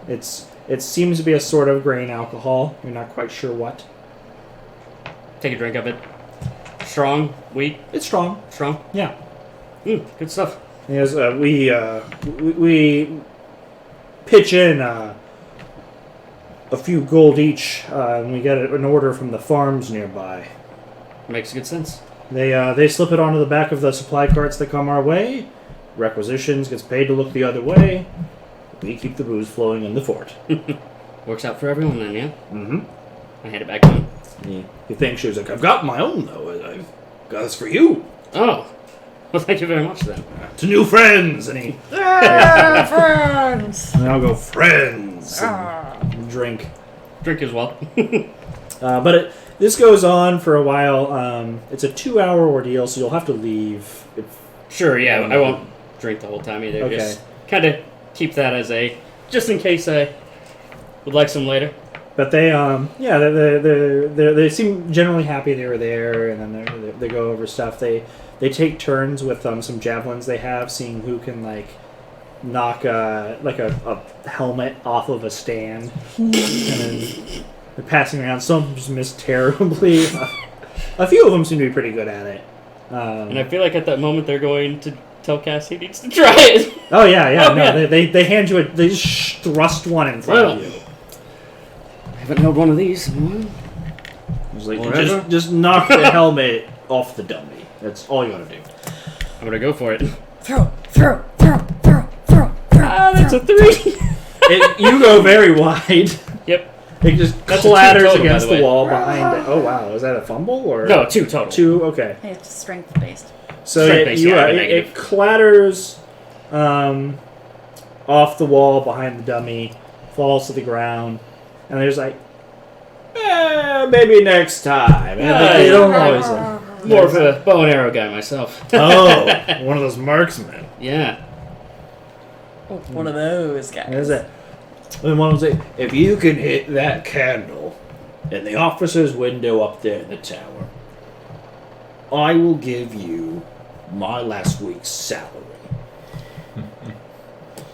It seems to be a sort of grain alcohol. You're not quite sure what. Take a drink of it. Strong? Weak? It's strong. Strong? Yeah. Good stuff. Yes, we pitch in a few gold each, and we get an order from the farms nearby. Makes good sense. They slip it onto the back of the supply carts that come our way. Requisitions gets paid to look the other way. We keep the booze flowing in the fort. Works out for everyone then, yeah? Mm-hmm. I hand it back to him. You think she was like, I've got my own though. I've got this for you. Oh. Well, thank you very much then. To new friends, and he. Friends! And I'll go friends. And drink. Drink as well. But this goes on for a while. It's a 2-hour ordeal, so you'll have to leave. Sure, yeah. I won't drink the whole time either. Okay. Just kind of keep that as a... Just in case I would like some later. But they seem generally happy they were there, and then they go over stuff. They take turns with some javelins they have, seeing who can knock a helmet off of a stand, and then they're passing around. Some of them just miss terribly. A few of them seem to be pretty good at it. And I feel like at that moment they're going to tell Cass he needs to try it. Oh yeah. They hand you they just thrust one in front of you. I haven't held one of these. It's like, just knock the helmet off the dummy. That's all you gotta do. I'm gonna go for it. Throw. Ah, that's a 3. You go very wide. Yep. It just That's a 2 clatters total, by against the the way. wall behind it. Oh wow, is that a fumble or No, 2 total. 2? Okay. Hey, it's strength based. So Strength-based, yeah, I have a it negative. clatters off the wall behind the dummy, falls to the ground, and there's maybe next time. And they don't always. More of a bow and arrow guy myself. Oh, one of those marksmen. Yeah. Oh, one of those guys. What is it? And one will say, if you can hit that candle in the officer's window up there in the tower, I will give you my last week's salary.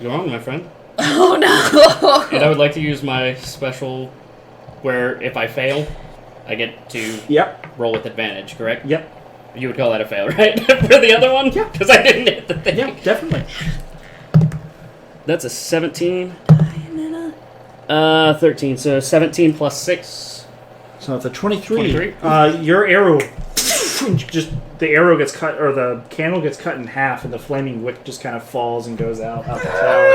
You're wrong, my friend. Oh no! And I would like to use my special where if I fail, I get to roll with advantage, correct? Yep. You would call that a fail, right? For the other one? Yeah. Because I didn't hit the thing. Yeah, definitely. That's a 17. 13. So 17 plus 6. So it's a 23. 23? Your arrow, the arrow gets cut, or the candle gets cut in half, and the flaming wick just kind of falls and goes out the tower.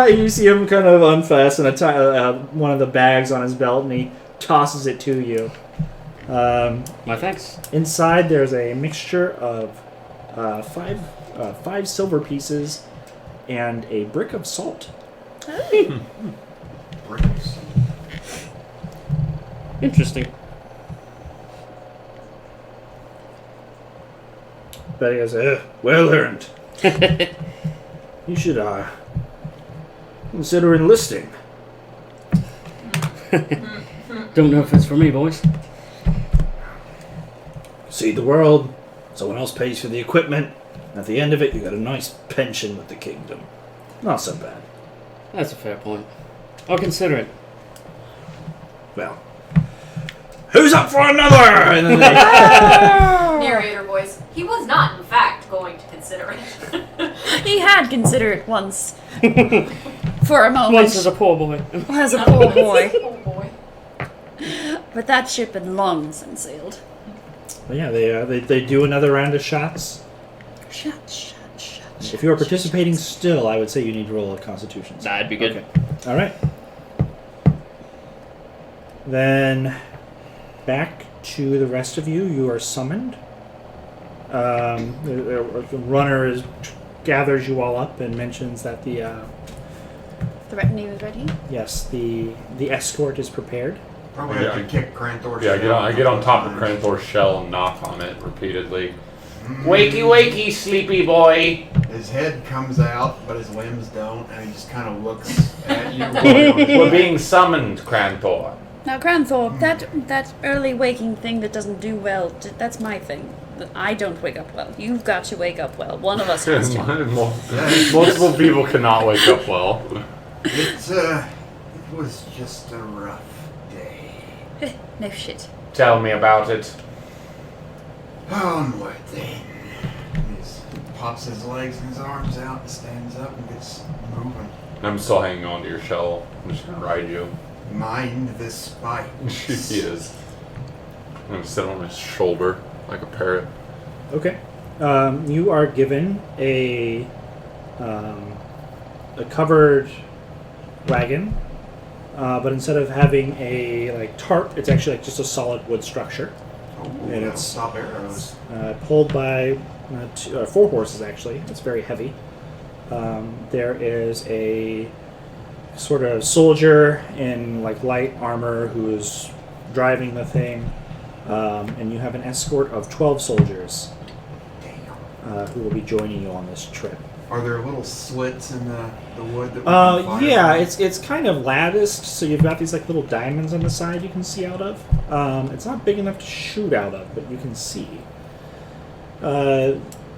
You see him kind of unfasten one of the bags on his belt, and he tosses it to you. My thanks. Inside, there's a mixture of five silver pieces and a brick of salt. Bricks. Interesting. But he goes, well earned. You should consider enlisting. Don't know if it's for me, boys. See the world, someone else pays for the equipment. At the end of it, you got a nice pension with the kingdom. Not so bad. That's a fair point. I'll consider it. Well, who's up for another? And then Narrator voice. He was not, in fact, going to consider it. He had considered once. For a moment. Once as a poor boy. As a poor boy. Oh boy. But that ship had long since sailed. But yeah, they do another round of shots. Shut. If you are participating still, I would say you need to roll a Constitution. That'd be good. Okay. All right. Then back to the rest of you. You are summoned. The runner gathers you all up and mentions that the retinue is ready. Yes, the escort is prepared. Probably have to kick Cranthor's Yeah, shell I get on top of times. Cranthor's shell and knock on it repeatedly. Wakey, wakey, sleepy boy. His head comes out, but his limbs don't, and he just kind of looks at you. We're being summoned, Cranthor. Now, Cranthor, that early waking thing that doesn't do well, that's my thing. I don't wake up well. You've got to wake up well. One of us has to. Multiple people cannot wake up well. It was just a rough day. No shit. Tell me about it. Onward then. He pops his legs and his arms out and stands up and gets moving. I'm still hanging on to your shell. I'm just gonna ride you. Mind the spikes. He is. I'm gonna sit on his shoulder like a parrot. Okay. You are given a covered wagon, but instead of having a tarp, it's actually just a solid wood structure. Oh, And it's stop arrows. pulled by 4 horses. Actually, it's very heavy. There is a sort of soldier in light armor who is driving the thing, and you have an escort of 12 soldiers who will be joining you on this trip. Are there little slits in the wood that we can fire Yeah, from? it's kind of latticed, so you've got these little diamonds on the side you can see out of. It's not big enough to shoot out of, but you can see.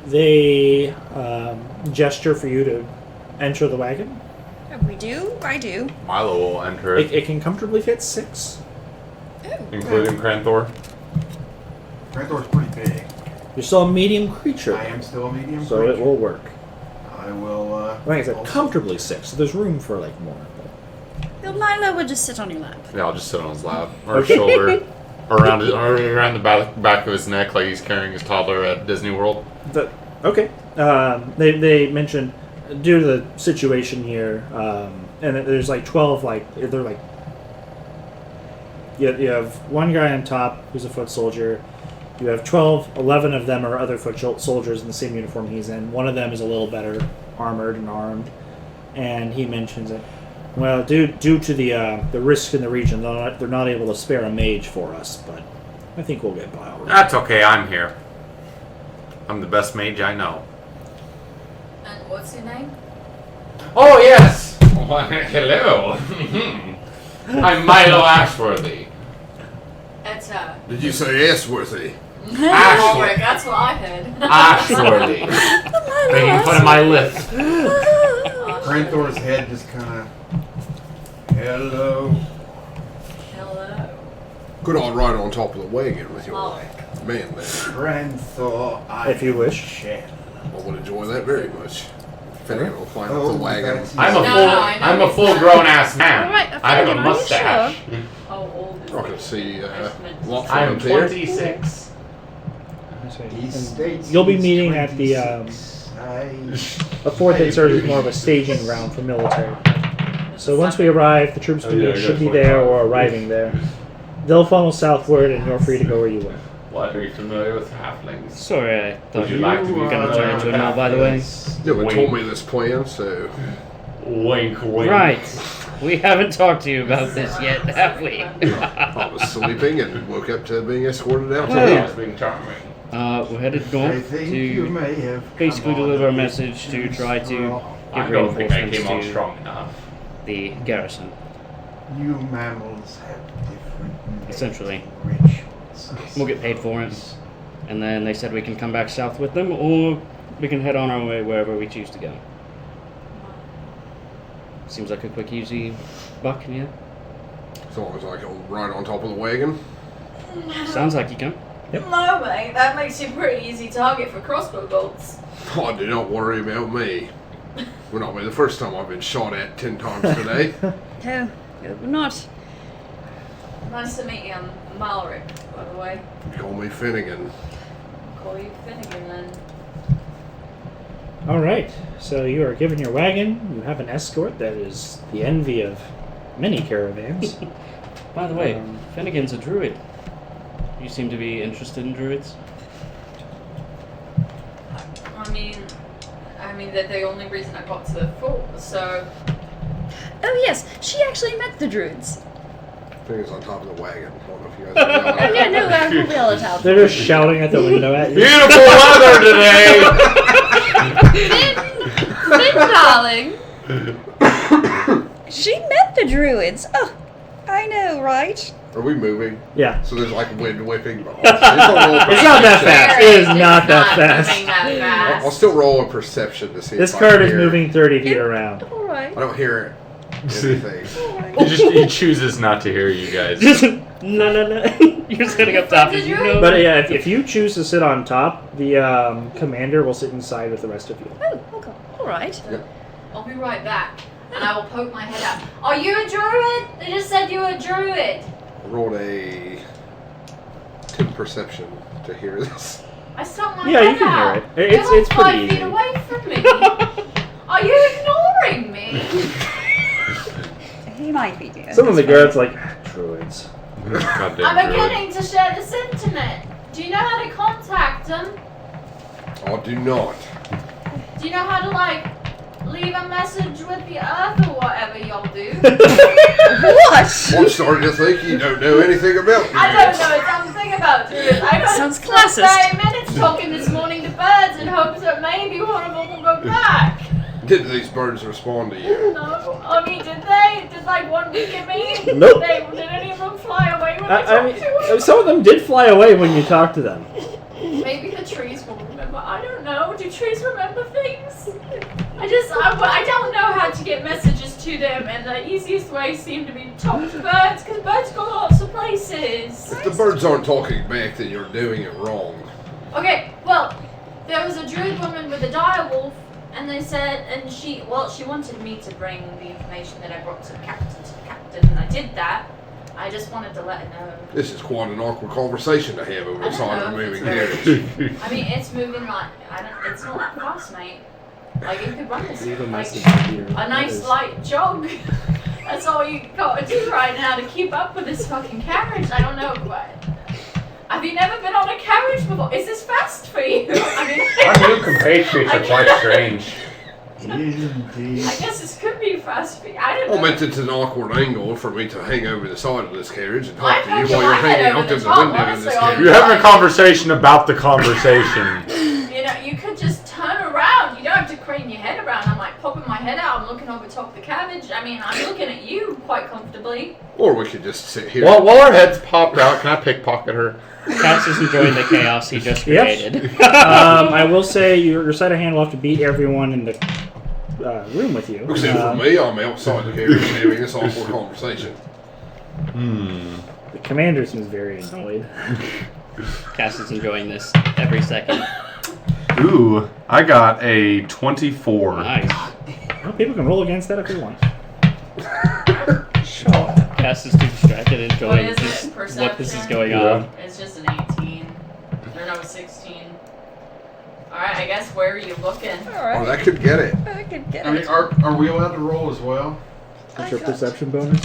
They gesture for you to enter the wagon. We do? I do. Milo will enter it, It can comfortably fit 6. including Cranthor. Cranthor's pretty big. You're still a medium creature, I am still a medium so creature. it will work. I will, Like I said, also- comfortably 6, so there's room for more. Well, Milo would just sit on your lap. Yeah, I'll just sit on his lap or his shoulder, or around the back of his neck, like he's carrying his toddler at Disney World. Okay. They mentioned due to the situation here, and there's 12 they're you have one guy on top who's a foot soldier. You have 11 of them are other foot soldiers in the same uniform he's in. One of them is a little better armored and armed, and he mentions it. Well, due to the risk in the region, they're not able to spare a mage for us, but I think we'll get by all right. That's okay, I'm here. I'm the best mage I know. And what's your name? Oh, yes! Why, hello. I'm Milo Ashworthy. It's Did you say S-worthy? Ashworth, that's what I heard. Ashworthy. Making fun of my lip. Cranthor's head just kind of. Hello. Hello. Could I ride on top of the wagon with your Malric. man there? Cranthor, If you wish. Shit. I would enjoy that very much. Finnegan will climb up the wagon. I'm a full-grown ass man. Alright, I have a Finnegan, are you mustache. How old is I can see lots I am of here. 26. You'll be meeting at the fort that serves as more of a staging ground for military. So once we arrive, the troops should be there or arriving there. They'll funnel southward, and you're free to go where you will. What, are you familiar with halflings? Sorry, I thought Would you you like to be were going to turn into a now, by the way. You haven't told me this plan, so... Wink, wink. Right. We haven't talked to you about this yet, have we? I was sleeping and woke up to being escorted out. Well, Yes, being charming. We're headed I north think you to may have basically come on deliver a bit message to too try to strong. I get don't think I came on reinforcements to strong enough. the garrison. You mammals have different Essentially. rituals. We'll get paid for it. And then they said we can come back south with them, or we can head on our way wherever we choose to go. Seems like a quick, easy buck, yeah? As long as I can ride on top of the wagon. Sounds like you can. No, mate, that makes you a pretty easy target for crossbow bolts. Oh, do not worry about me. Will not be the first time I've been shot at 10 times today. No, you're not. Nice to meet you, I'm Malric, by the way. Call me Finnegan. Call you Finnegan then. All right. So you are given your wagon. You have an escort that is the envy of many caravans. By the way, Finnegan's a druid. You seem to be interested in druids? I mean that the only reason I got to the fort, so... Oh yes, she actually met the druids. Finnegan's on top of the wagon. I don't know if you guys know. Oh yeah, no, we'll be all the time. They're just shouting at the window at you. Beautiful weather today! Finn, darling. She met the druids. Oh, I know, right? Are we moving? Yeah. So there's like wind whipping. It's It's not that fast. It is not that moving fast. that fast. I'll still roll a perception to see This if cart I is hear. moving 30 feet around. All right. I don't hear anything. All right. He chooses not to hear you guys. No. You're sitting up top, as you know. But yeah, if you choose to sit on top, the commander will sit inside with the rest of you. Oh, okay. All right. I'll be right back, and I will poke my head out. Are you a druid? They just said you were a druid. I rolled a 10 perception to hear this. I stuck my Yeah, head you can out. hear it. It's You're pretty 5 feet easy. away from me. Are you ignoring me? He might be doing. Some of the guards like druids. Goddamn I'm druid. beginning to share the sentiment. Do you know how to contact them? I do not. Do you know how to, like, leave a message with the earth or whatever y'all do? What? I'm starting to think you don't know anything about me. I don't know a damn thing about druids. I Sounds spent 30 classist. minutes talking this morning to birds in hopes that maybe one of them will go back. Did these birds respond to you? No, I mean, did they? Did like one weaken me? Nope. Did any of them fly away when I I talked mean, to them? some of them did fly away when you talked to them. Maybe the trees will remember. I don't know. Do trees remember things? I don't know how to get messages to them, and the easiest way seemed to be to talk to birds, because birds go lots of places. If the birds aren't talking back, then you're doing it wrong. Okay, well, there was a druid woman with a dire wolf, and they said, and she wanted me to bring the information that I brought to the captain, and I did that. I just wanted to let her know. This is quite an awkward conversation to have over I the don't side of a know if moving it's carriage. I mean, it's moving like, it's not that fast, mate. Like, you could run this, Leave a like, message here. a nice light jog. That's all you gotta do right now to keep up with this fucking carriage. I don't know, but... Have you never been on a carriage before? Is this fast for you? I mean... Our new compatriots are quite strange. Indeed. I guess this could be fast speed. I don't I know. meant it's an awkward angle for me to hang over the side of this carriage and I talk to you put while your you're hanging head out over through the the top, window in honestly, this all carriage. You're having a conversation about the conversation. You know, you could just turn around. You don't have to crane your head around. I'm like popping my head out. I'm looking over top of the cabbage. I mean, I'm looking at you quite comfortably. Or we could just sit here. While our heads popped out, can I pickpocket her? Cass is enjoying the chaos he just Yes. created. I will say your sleight of hand will have to beat everyone in the room with you. Except for me, I'm outside the carriage having this awkward conversation. The commander seems very annoyed. Cass is enjoying this every second. Ooh, I got a 24. Nice. Well, people can roll against that if they want. Cass is too distracted enjoying What is it? what this is Perception? going on. It's just an 18. Or no, 16. Alright, I guess where are you looking? Oh, that could get it. I could get I mean, it. are we allowed to roll as well? What's I your got- perception bonus?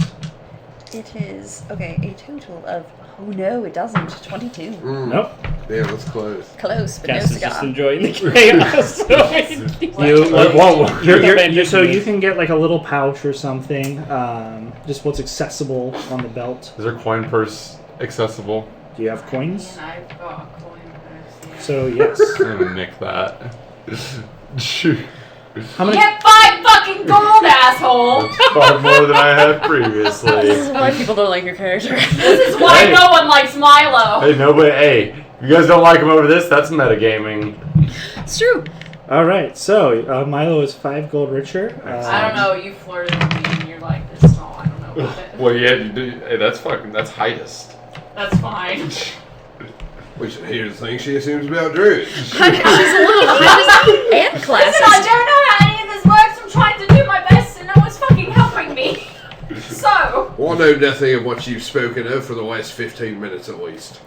It is, okay, a total of, oh no, it doesn't, 22. Nope. Damn, that's close. Close, but Cass no is just cigar. enjoying the chaos. So you can get like a little pouch or something. Just what's accessible on the belt. Is there coin purse accessible? Do you have coins? And I've got a coin purse, yeah. So yes. I'm gonna nick that. How You many? get 5 fucking gold, asshole! That's far more than I had This previously. is why people don't like your character. This is why Hey. no one likes Milo! Hey, nobody. Hey, you guys don't like him over this? That's metagaming. It's true. All right. So Milo is 5 gold richer. I don't know, you flirted with me and you're like this tall, I don't know about it. Well, yeah, you do. Hey, that's heightest. That's fine. We should hear the things she assumes about druids. She's a little classist and Listen, I classist. don't know how any of this works, I'm trying to do my best and no one's fucking helping me. So, Well, I know nothing of what you've spoken of for the last 15 minutes at least.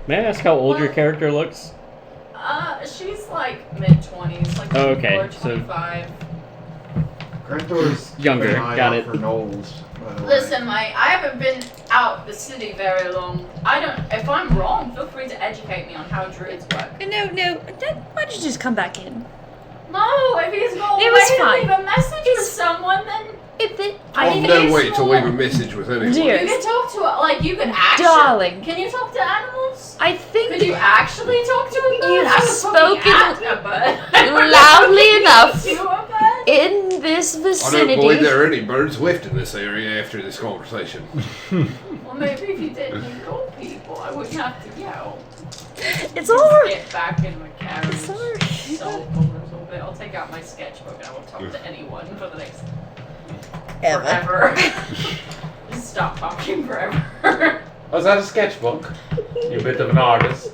May I ask how old your character looks? she's like mid-20s, like Oh, okay, 24, so- 25. Grantor's Younger, keeping an eye got out it. for Knowles, by the way. Listen, mate, I haven't been out the city very long. If I'm wrong, feel free to educate me on how druids work. No, why don't you just come back in? No, if he's got a It way was to fine. leave a message for someone, then I've no way to leave a message with anyone. Dear. you can talk to like you can actually. Darling. Can you talk to animals? I think Could you actually talk to a bird? You've I was talking spoken at a bird. I don't know loudly if enough. to a bird. in this I don't believe vicinity. there are any birds left in this area after this conversation. Well, maybe if you didn't ignore people, I wouldn't have to yell. It's over. Get back in the carriage. It's over. Sulk a little bit. I'll take out my sketchbook and I will talk to anyone for the next Ever. forever. Just stop talking forever. Was that a sketchbook? You bit of an artist.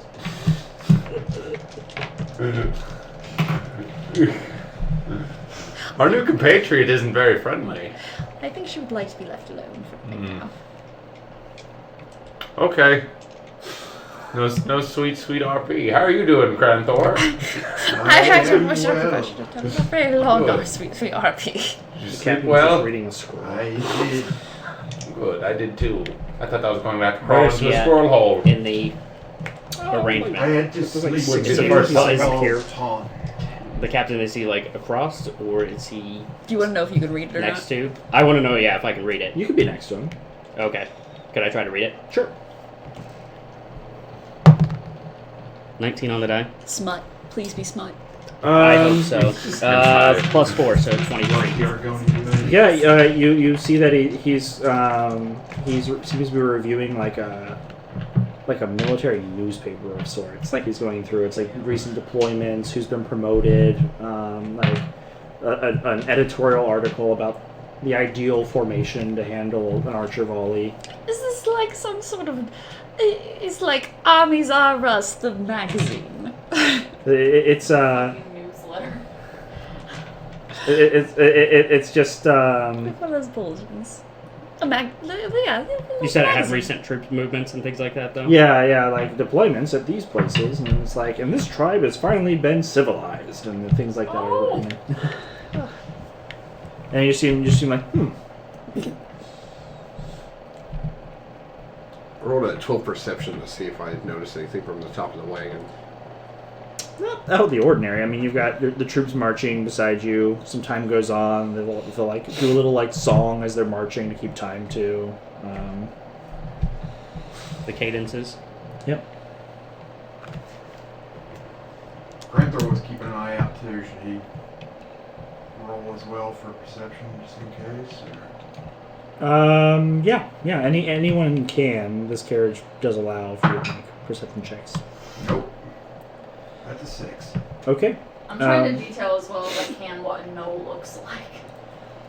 Our new compatriot isn't very friendly. I think she would like to be left alone for right now. Okay. No sweet RP. How are you doing, Cranthor? I haven't much well. professional. I'm not very long Good. on sweet RP. Did you The sleep captain was well? just reading a scroll. I did. Good, I did too. I thought I was going back to Where crawl is into he the at? squirrel hole. In the I arrangement. had to was sleep like with 16 the first size small here. taunt. The captain, is he like across or is he Do you want to know if you could read it or next to? I want to know, yeah, if I can read it. You could be next to him. Okay. Could I try to read it? Sure. 19 on the die. not? Smut. Please be smut. I hope so. Plus 4, so 23. Yeah, you see that he's seems to be reviewing like a military newspaper of sorts. Like he's going through it's like recent deployments, who's been promoted, like an editorial article about the ideal formation to handle an archer volley. Is this like some sort of... It's like Armies R Us, the magazine. It's Newsletter. it's just Like one of those bulletins. Yeah. You said it had recent troop movements and things like that, though? yeah, like deployments at these places, and it's like, and this tribe has finally been civilized, and things like that are written there. And you seem like, I rolled a 12 perception to see if I noticed anything from the top of the wagon. not out of the ordinary. I mean, you've got the troops marching beside you. Some time goes on. They'll like do a little like song as they're marching to keep time to. The cadences. Yep. Granther was keeping an eye out too. Should he roll as well for perception, just in case? Or? Yeah. Anyone can. This carriage does allow for you to make perception checks. Nope. That's a 6. Okay. I'm trying to detail as well as I can what a no looks like.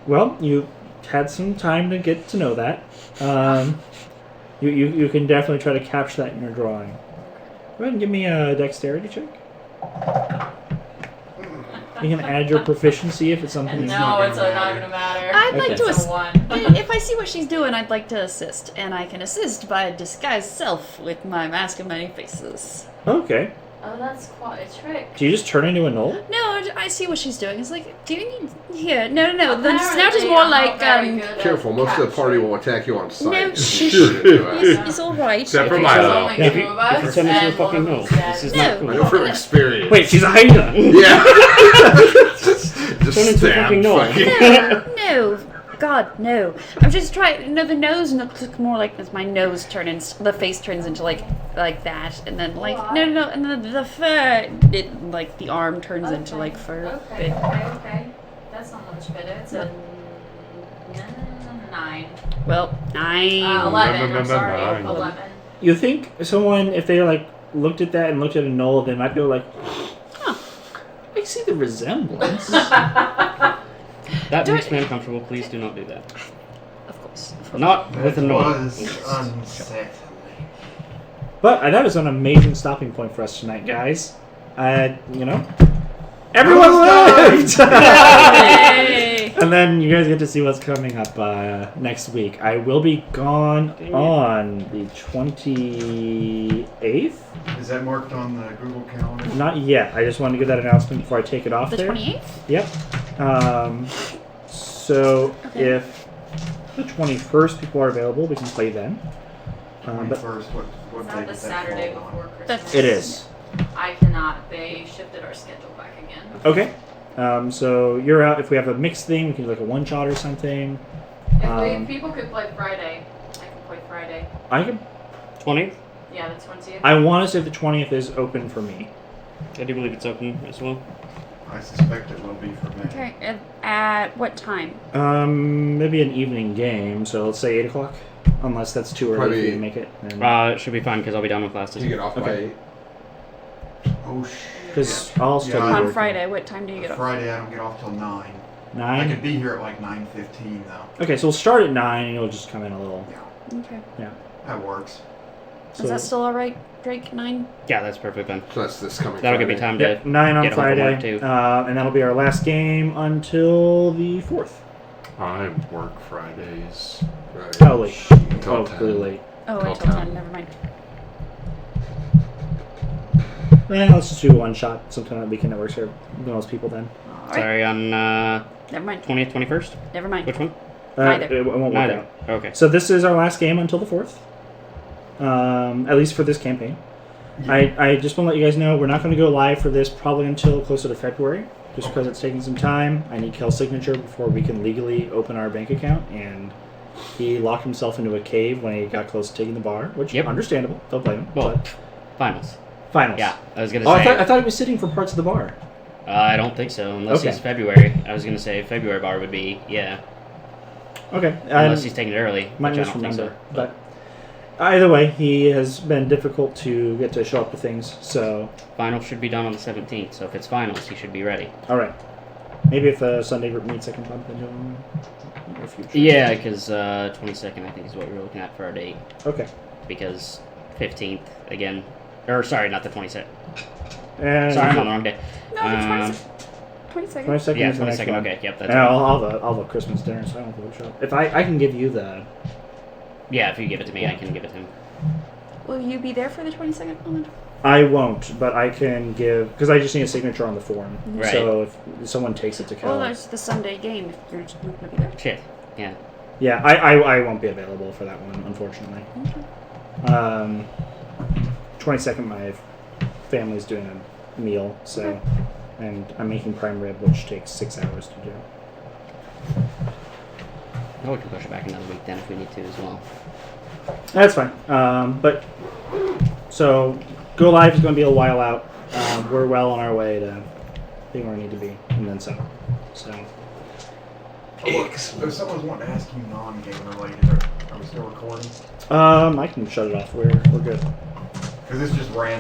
Well, you had some time to get to know that. You can definitely try to capture that in your drawing. Go ahead and give me a dexterity check. You can add your proficiency if it's something. No, it's not gonna matter. I'd like to It's a 1. If I see what she's doing, I'd like to assist, and I can assist by disguised self with my mask of many faces. Okay. Oh, that's quite a trick. Do you just turn into a knoll? No, I see what she's doing. It's like, do you need here? No. The Apparently, snout is more I'm not like very good at Careful, most of the party capturing. will attack you on sight. No, Just shh. shoot it. It's all right. Except for There's Milo. only If two you- of us, if you turn into a and fucking one of no, them's dead. this is No. not I cool. know from experience. Wait, she's a hyena. Yeah. just Turn into a stab fucking knoll. No, God, no. I'm just trying. No, the nose looks more like as my nose turns, the face turns into like that, and then like What? no, and then the fur, it like the arm turns into like fur. Okay, But, okay. That's not much better. It's a 9. well, 9. 11. I'm sorry. 9. 11. You think someone, if they like looked at that and looked at a knoll, they might go like, "Huh, I see the resemblance." That makes me uncomfortable. Please do not do that. Of course. Not with a That noise. was unsettling. But that was an amazing stopping point for us tonight, guys. Everyone lived! Yay! And then you guys get to see what's coming up next week. I will be gone on the 28th. Is that marked on the Google Calendar? Not yet. I just wanted to give that announcement before I take it off The there. 28th? Yep. So Okay. if the 21st people are available, we can play then. But 21st, what It's day not the does that Saturday fall on? before Christmas. That's- it is. I cannot. They shifted our schedule back again. Okay. So you're out. If we have a mixed thing, we can do like a one shot or something. If people could play Friday, I can play Friday. I could. 20th? Yeah, the 20th. I want to say the 20th is open for me. I do believe it's open as well. I suspect it will be for me. Okay, at what time? Maybe an evening game. So let's say 8:00, unless that's too early for you to make it. It should be fine because I'll be done with classes. You get off by Okay. 8. Oh, Because I'll still Yeah. be On working. Friday, what time do you get off? Friday, I don't get off till 9. I 9. could be here at like 9:15 though. Okay, so we'll start at 9, and you'll just come in a little. Okay. That works. So, Is that still alright, Drake? 9? Yeah, that's perfect then. So that's this coming That'll give me Friday. time Yep, to 9 on get home from work, Friday, too. and that'll be our last game until the 4th. I work Fridays. Right. How late? Until Oh, 10. really late. Oh, Till until 10. 10. Never mind. Let's just do a one shot sometime that weekend that works for most people then. Alright. Sorry, on Never mind. 20th, 21st? Never mind. Which one? Neither. It won't work Neither. out. Okay. So this is our last game until the 4th. At least for this campaign. I just want to let you guys know we're not going to go live for this probably until closer to February, just because it's taking some time. I need Kel's signature before we can legally open our bank account, and he locked himself into a cave when he got close to taking the bar, which Yep. understandable. Don't blame him. Well, But finals. finals. Yeah, I was gonna Oh, say. I thought he was sitting for parts of the bar. I don't think so, unless Okay. he's February. I was gonna say February bar would be Okay. unless he's taking it early, Might which I don't think misremember, so. but either way, he has been difficult to get to show up to things. So, Finals should be done on the 17th, so if it's finals, he should be ready. all right. Maybe if Sunday group meets, I can bump into him in the future. Yeah, because 22nd I think is what we're looking at for our date. Okay. Because 15th again, or sorry, not the 22nd. And Sorry, I'm on the wrong day. No, the 22nd. 22nd Yeah, is the next 22nd. one. Okay, yep, that's And right. I'll have a Christmas dinner, so I don't think I'll show up. If I can give you the. Yeah, if you give it to me, I can give it to him. Will you be there for the 22nd? Ellen? I won't, but I can give because I just need a signature on the form. Right. So if someone takes it to Kel, Well, there's the Sunday game if you're just not going to be there. Shit. Yeah. yeah, I won't be available for that one, unfortunately. Okay. 22nd, my family's doing a meal. So, and I'm making prime rib, which takes 6 hours to do. Oh, we can push it back another week then if we need to as well. That's fine. But so go live is going to be a while out. We're well on our way to being where we need to be, and then some. So. If someone's wanting to ask you non-game related, are we still recording? I can shut it off. We're good. Because this just ran